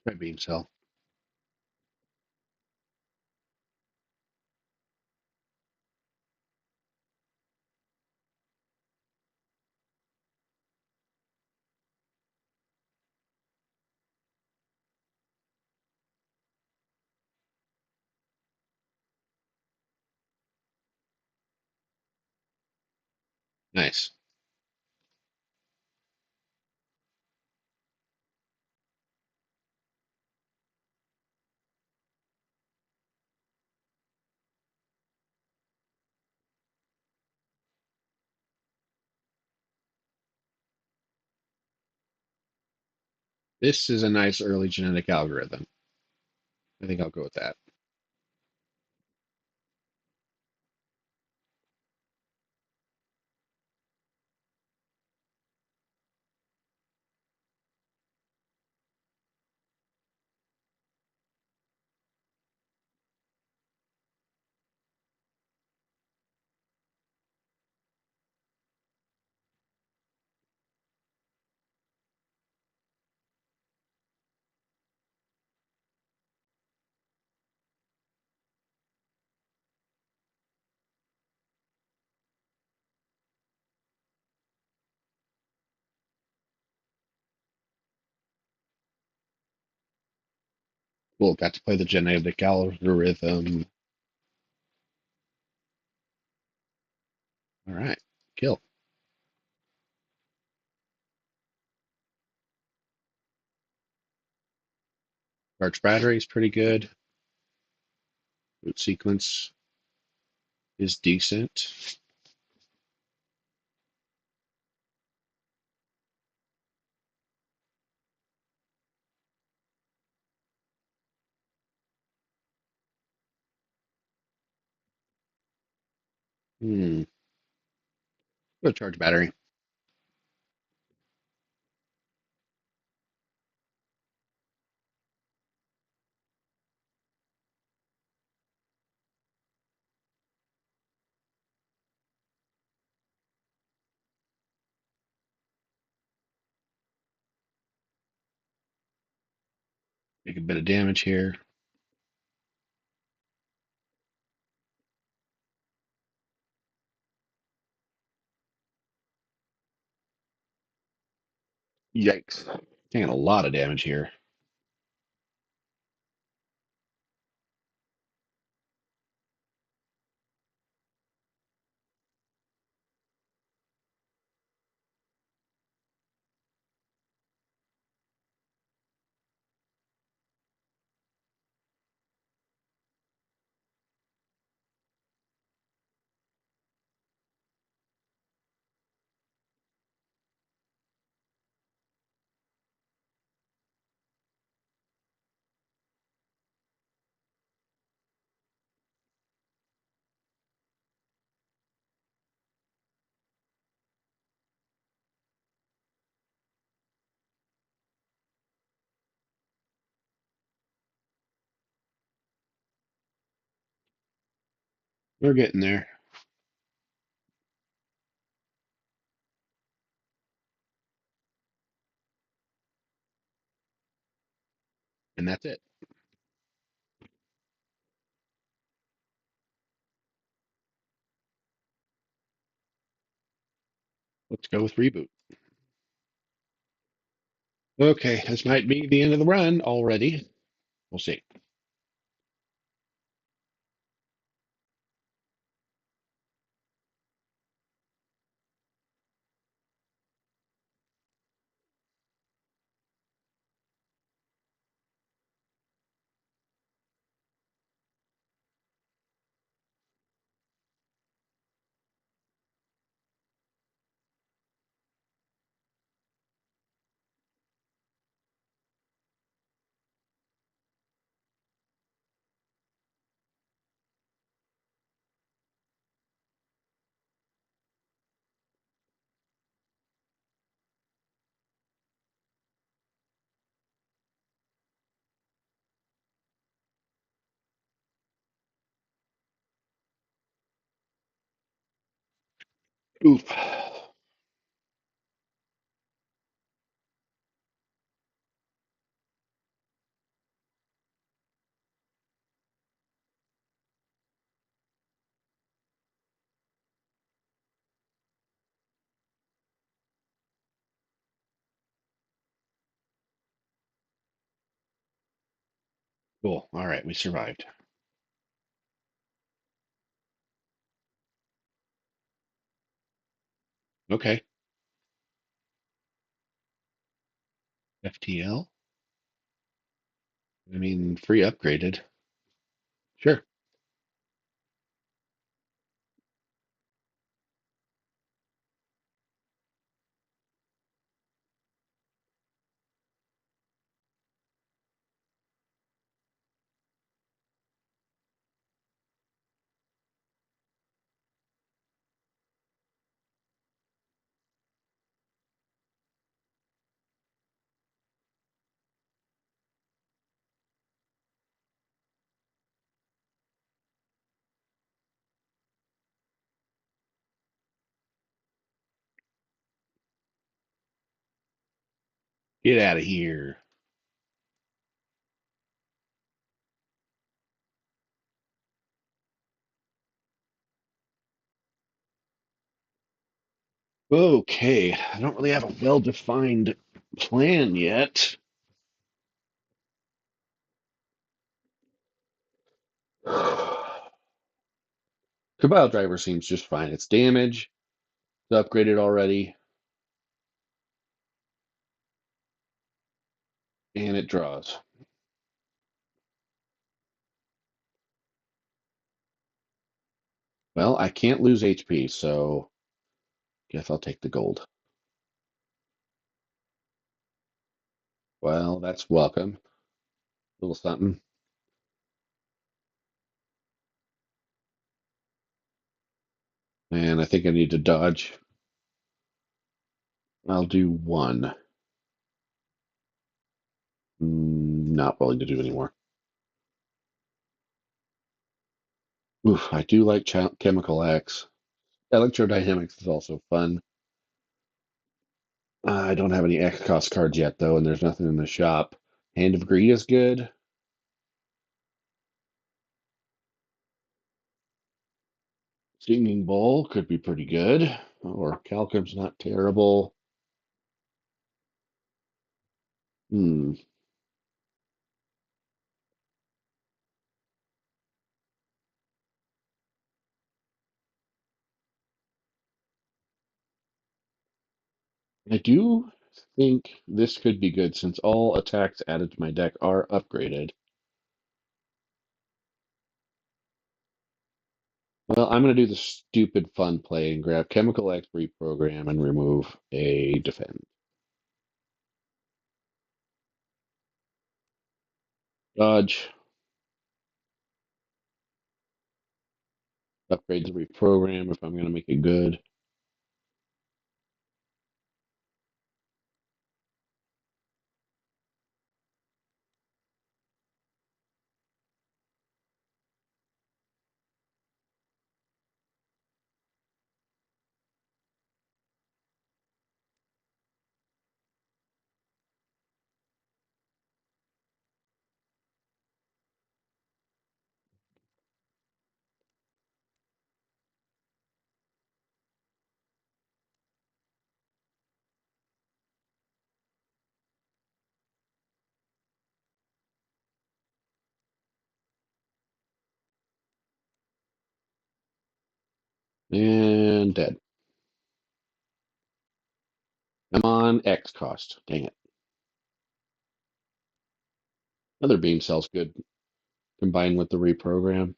might be himself. Nice. This is a nice early genetic algorithm. I think I'll go with that. Cool. Got to play the genetic algorithm. All right. Kill. Charge battery is pretty good. Root sequence is decent. Hmm. Go charge battery. Make a bit of damage here. Yikes. Taking a lot of damage here. We're getting there. And that's it. Let's go with reboot. Okay, this might be the end of the run already. We'll see. Oof. Cool. All right, we survived. Okay. FTL? I mean, free upgraded. Sure. Get out of here. Okay. I don't really have a well-defined plan yet. Cabal driver seems just fine. It's damage. It's upgraded already. And it draws. Well, I can't lose HP, so guess I'll take the gold. Well, that's welcome. A little something. And I think I need to dodge. I'll do one. Not willing to do anymore. Oof, I do like Chemical X. Electrodynamics is also fun. I don't have any X cost cards yet, though, and there's nothing in the shop. Hand of Greed is good. Singing Bowl could be pretty good. Or Calcum's not terrible. Hmm. I do think this could be good since all attacks added to my deck are upgraded. Well, I'm going to do the stupid fun play and grab Chemical X reprogram and remove a defend. Dodge. Upgrade the reprogram if I'm going to make it good. And dead. I'm on X cost. Dang it. Another beam cell's good combined with the reprogram.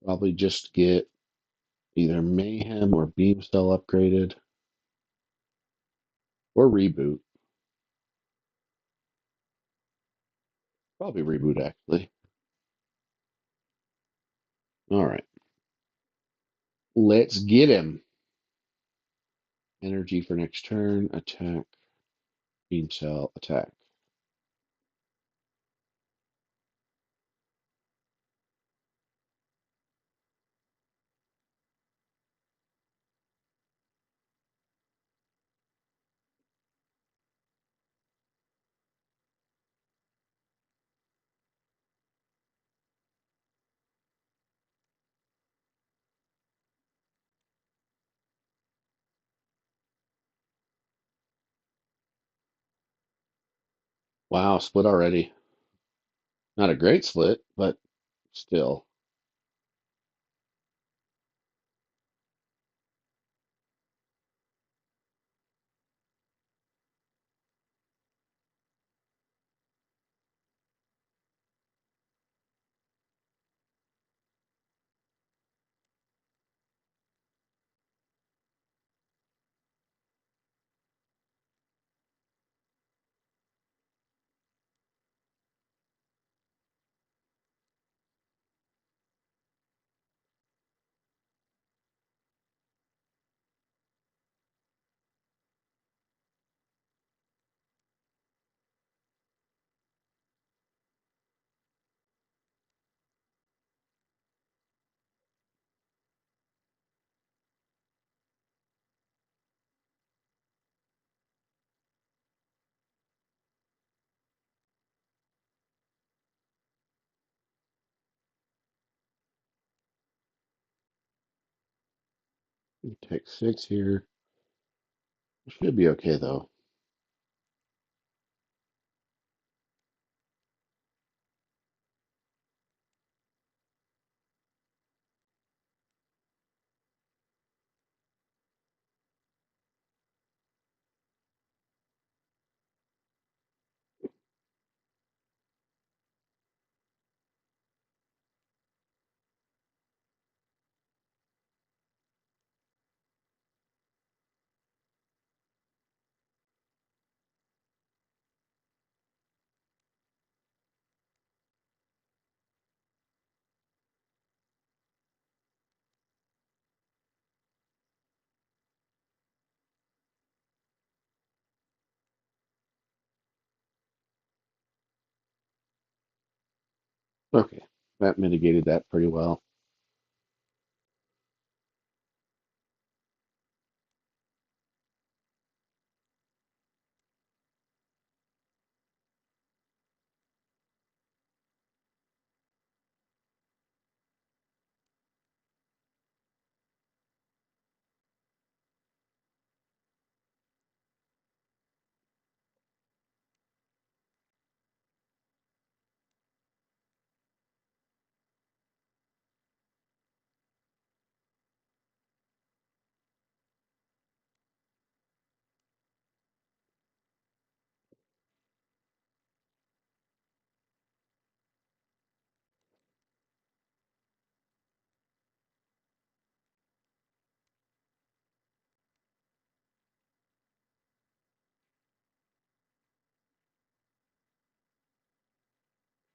Probably just get either Mayhem or Beam Cell upgraded or reboot. Probably reboot actually. All right. Let's get him. Energy for next turn. Attack. Beam Cell. Attack. Wow, split already. Not a great split, but still. Take 6 here. Should be okay though. Okay, that mitigated that pretty well.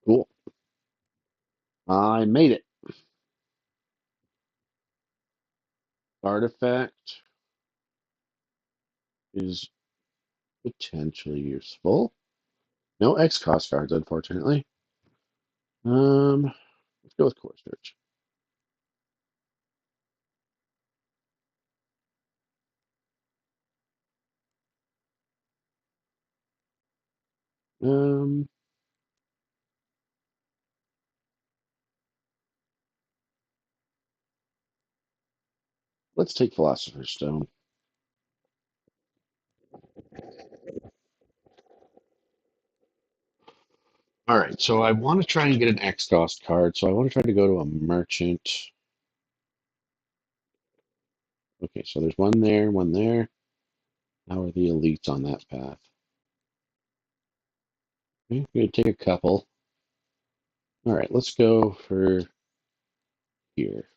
Cool. I made it. Artifact is potentially useful. No X cost cards, unfortunately. Let's go with core search. Um, let's take Philosopher's Stone. All right, so I want to try and get an X cost card. So I want to try to go to a merchant. Okay, so there's one there, one there. How are the elites on that path? Okay, I'm going to take a couple. All right, let's go for here.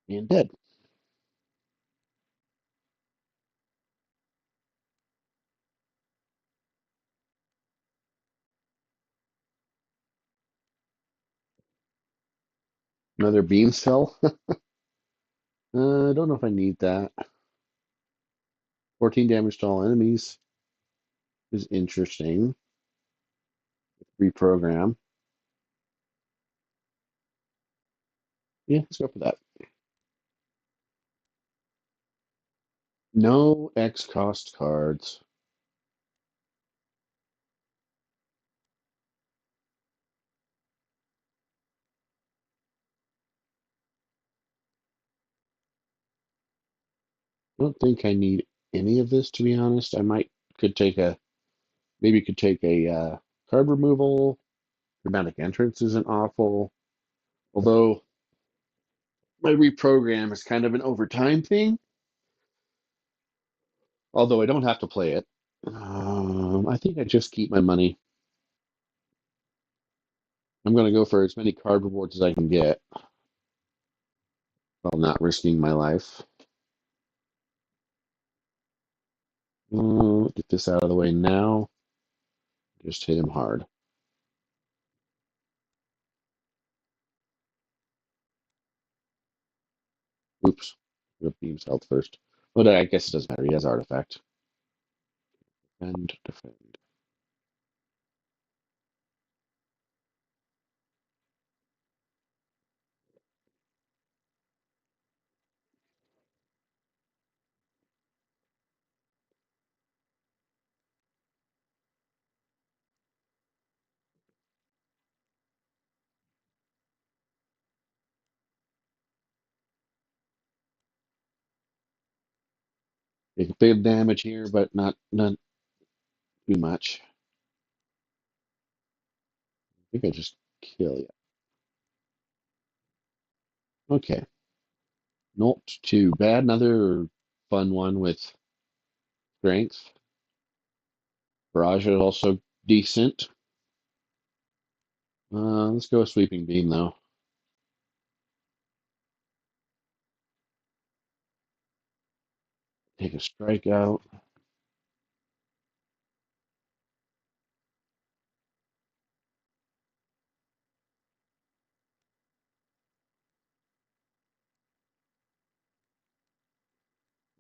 And dead. Another beam cell. I don't know if I need that. 14 damage to all enemies is interesting. Reprogram. Yeah, let's go for that. No X cost cards. I don't think I need any of this, to be honest. I might could take a maybe could take a card removal. Dramatic entrance isn't awful, although my reprogram is kind of an overtime thing. Although I don't have to play it. I think I just keep my money. I'm going to go for as many card rewards as I can get while not risking my life. Get this out of the way now. Just hit him hard. Oops. The beam's health first. But I guess it doesn't matter. He has artifact. And defend. Take a bit of damage here, but not too much. I think I just kill you. Okay. Not too bad. Another fun one with strength. Barrage is also decent. Let's go with sweeping beam though. Take a strikeout.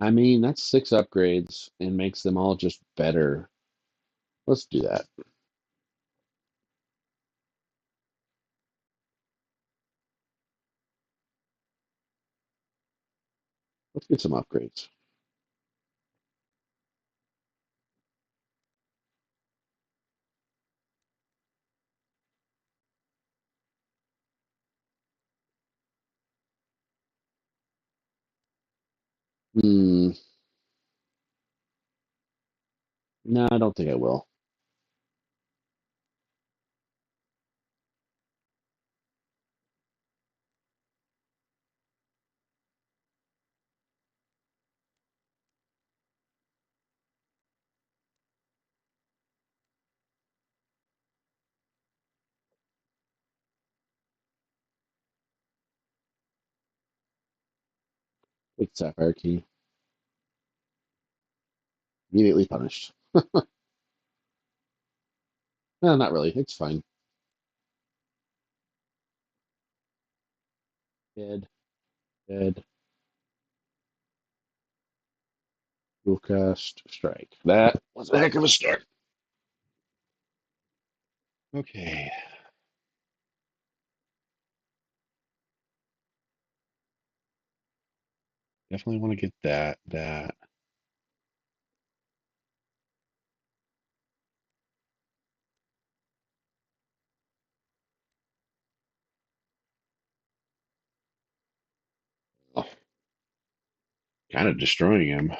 I mean, that's 6 upgrades and makes them all just better. Let's do that. Let's get some upgrades. Hmm. No, I don't think I will. It's Sapphire Key. Immediately punished. No, not really. It's fine. Dead. Dead. Dual cast. Strike. That was a heck of a start. Okay. Definitely want to get that. Oh, kind of destroying him.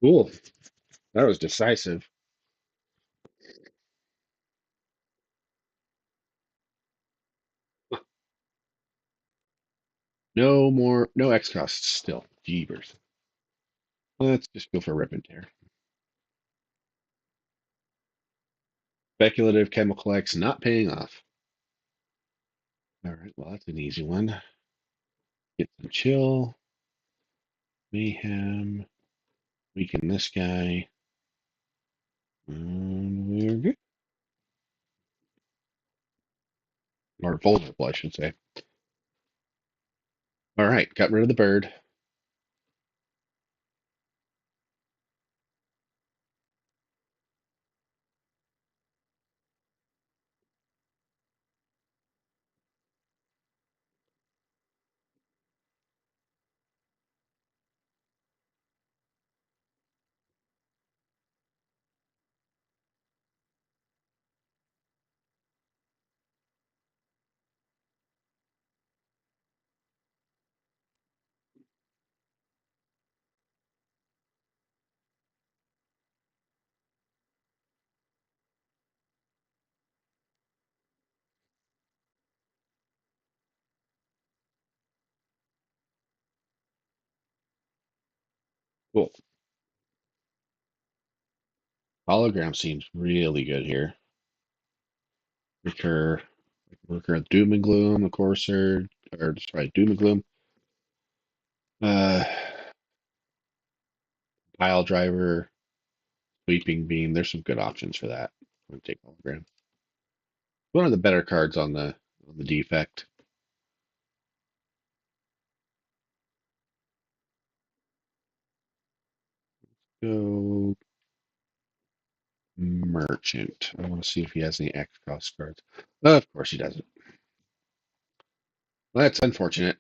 Cool. That was decisive. No more, no X costs still. Jeebers. Let's just go for rip and tear. Speculative chemical X not paying off. All right, well, that's an easy one. Get some chill. Mayhem. Weaken this guy. We're good. Or vulnerable, I should say. All right, got rid of the bird. Cool. Hologram seems really good here. Recur, recur Doom and Gloom, of course, or sorry, Doom and Gloom. Uh, Pile Driver, Sweeping Beam. There's some good options for that. I'm gonna take Hologram. One of the better cards on the defect. Go Merchant. I want to see if he has any X cost cards. Of course he doesn't. Well, that's unfortunate.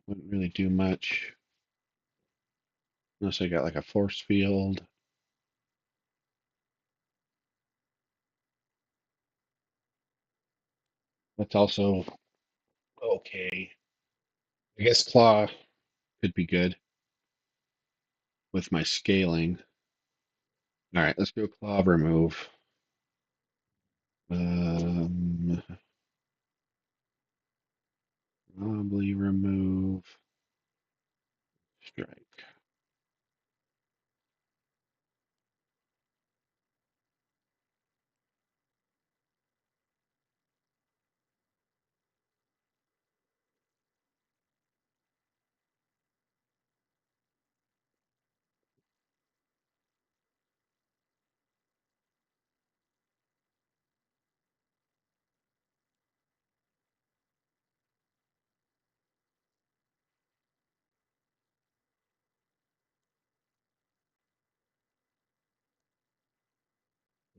Wouldn't really do much unless I got like a force field. That's also okay. I guess Claw could be good with my scaling. All right, let's go Claw remove. Um, Probably remove strike.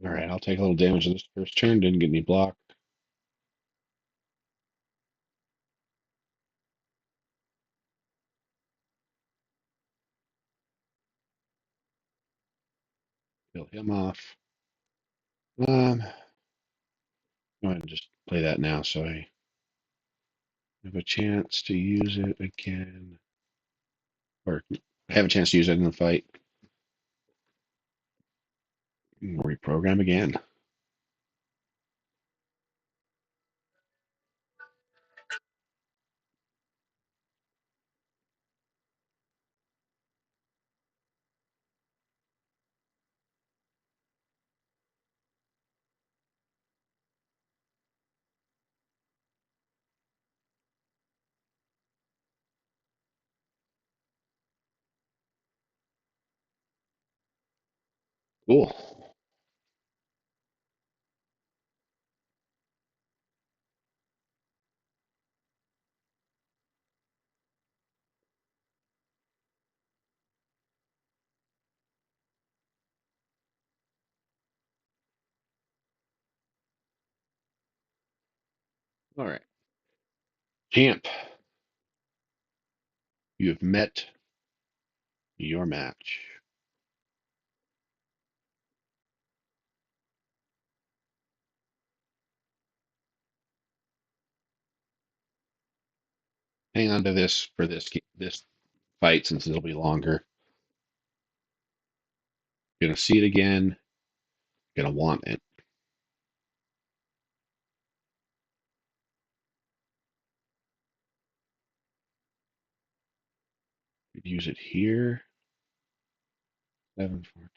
All right, I'll take a little damage this first turn. Didn't get any block. Kill him off. Go ahead and just play that now so I have a chance to use it again. Or have a chance to use it in the fight. Reprogram again. Cool. All right. Champ, you have met your match. Hang on to this for this fight since it'll be longer. You're gonna see it again. You're gonna want it. You'd use it here. 714.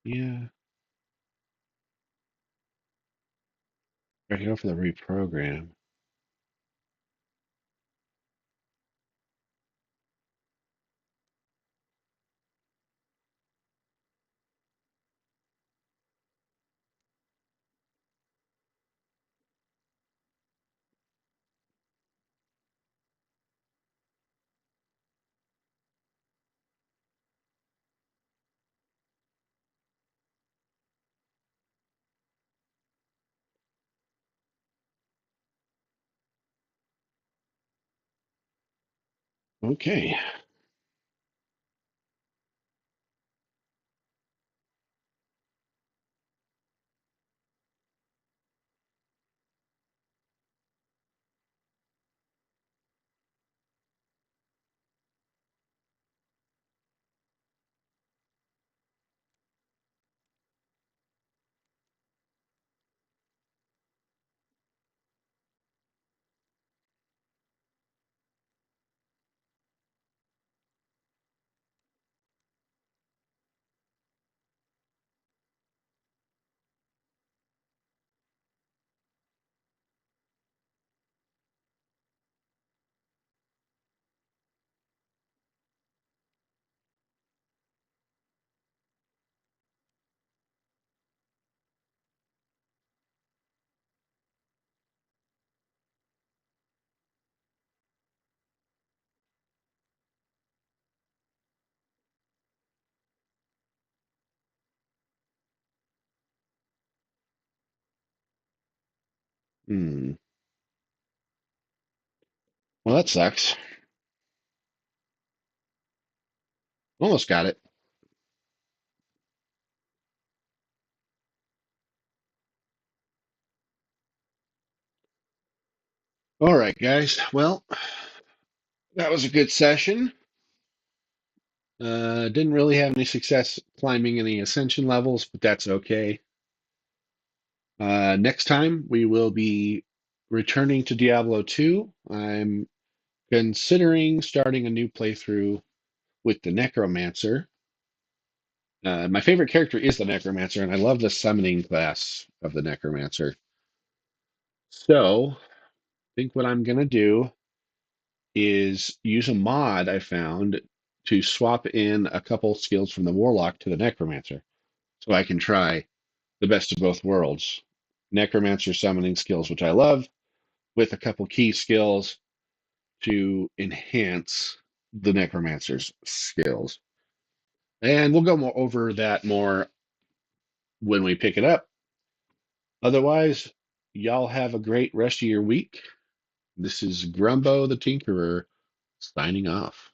Yeah. Right here for the reprogram. Okay. Hmm. Well, that sucks. Almost got it. All right, guys. Well, that was a good session. Didn't really have any success climbing any ascension levels, but that's okay. Next time we will be returning to Diablo 2. I'm considering starting a new playthrough with the Necromancer. My favorite character is the Necromancer, and I love the summoning class of the Necromancer. So, I think what I'm going to do is use a mod I found to swap in a couple skills from the Warlock to the Necromancer. So I can try the best of both worlds. Necromancer summoning skills, which I love, with a couple key skills to enhance the Necromancer's skills. And we'll go more over that more when we pick it up. Otherwise, y'all have a great rest of your week. This is Grumbo the Tinkerer signing off.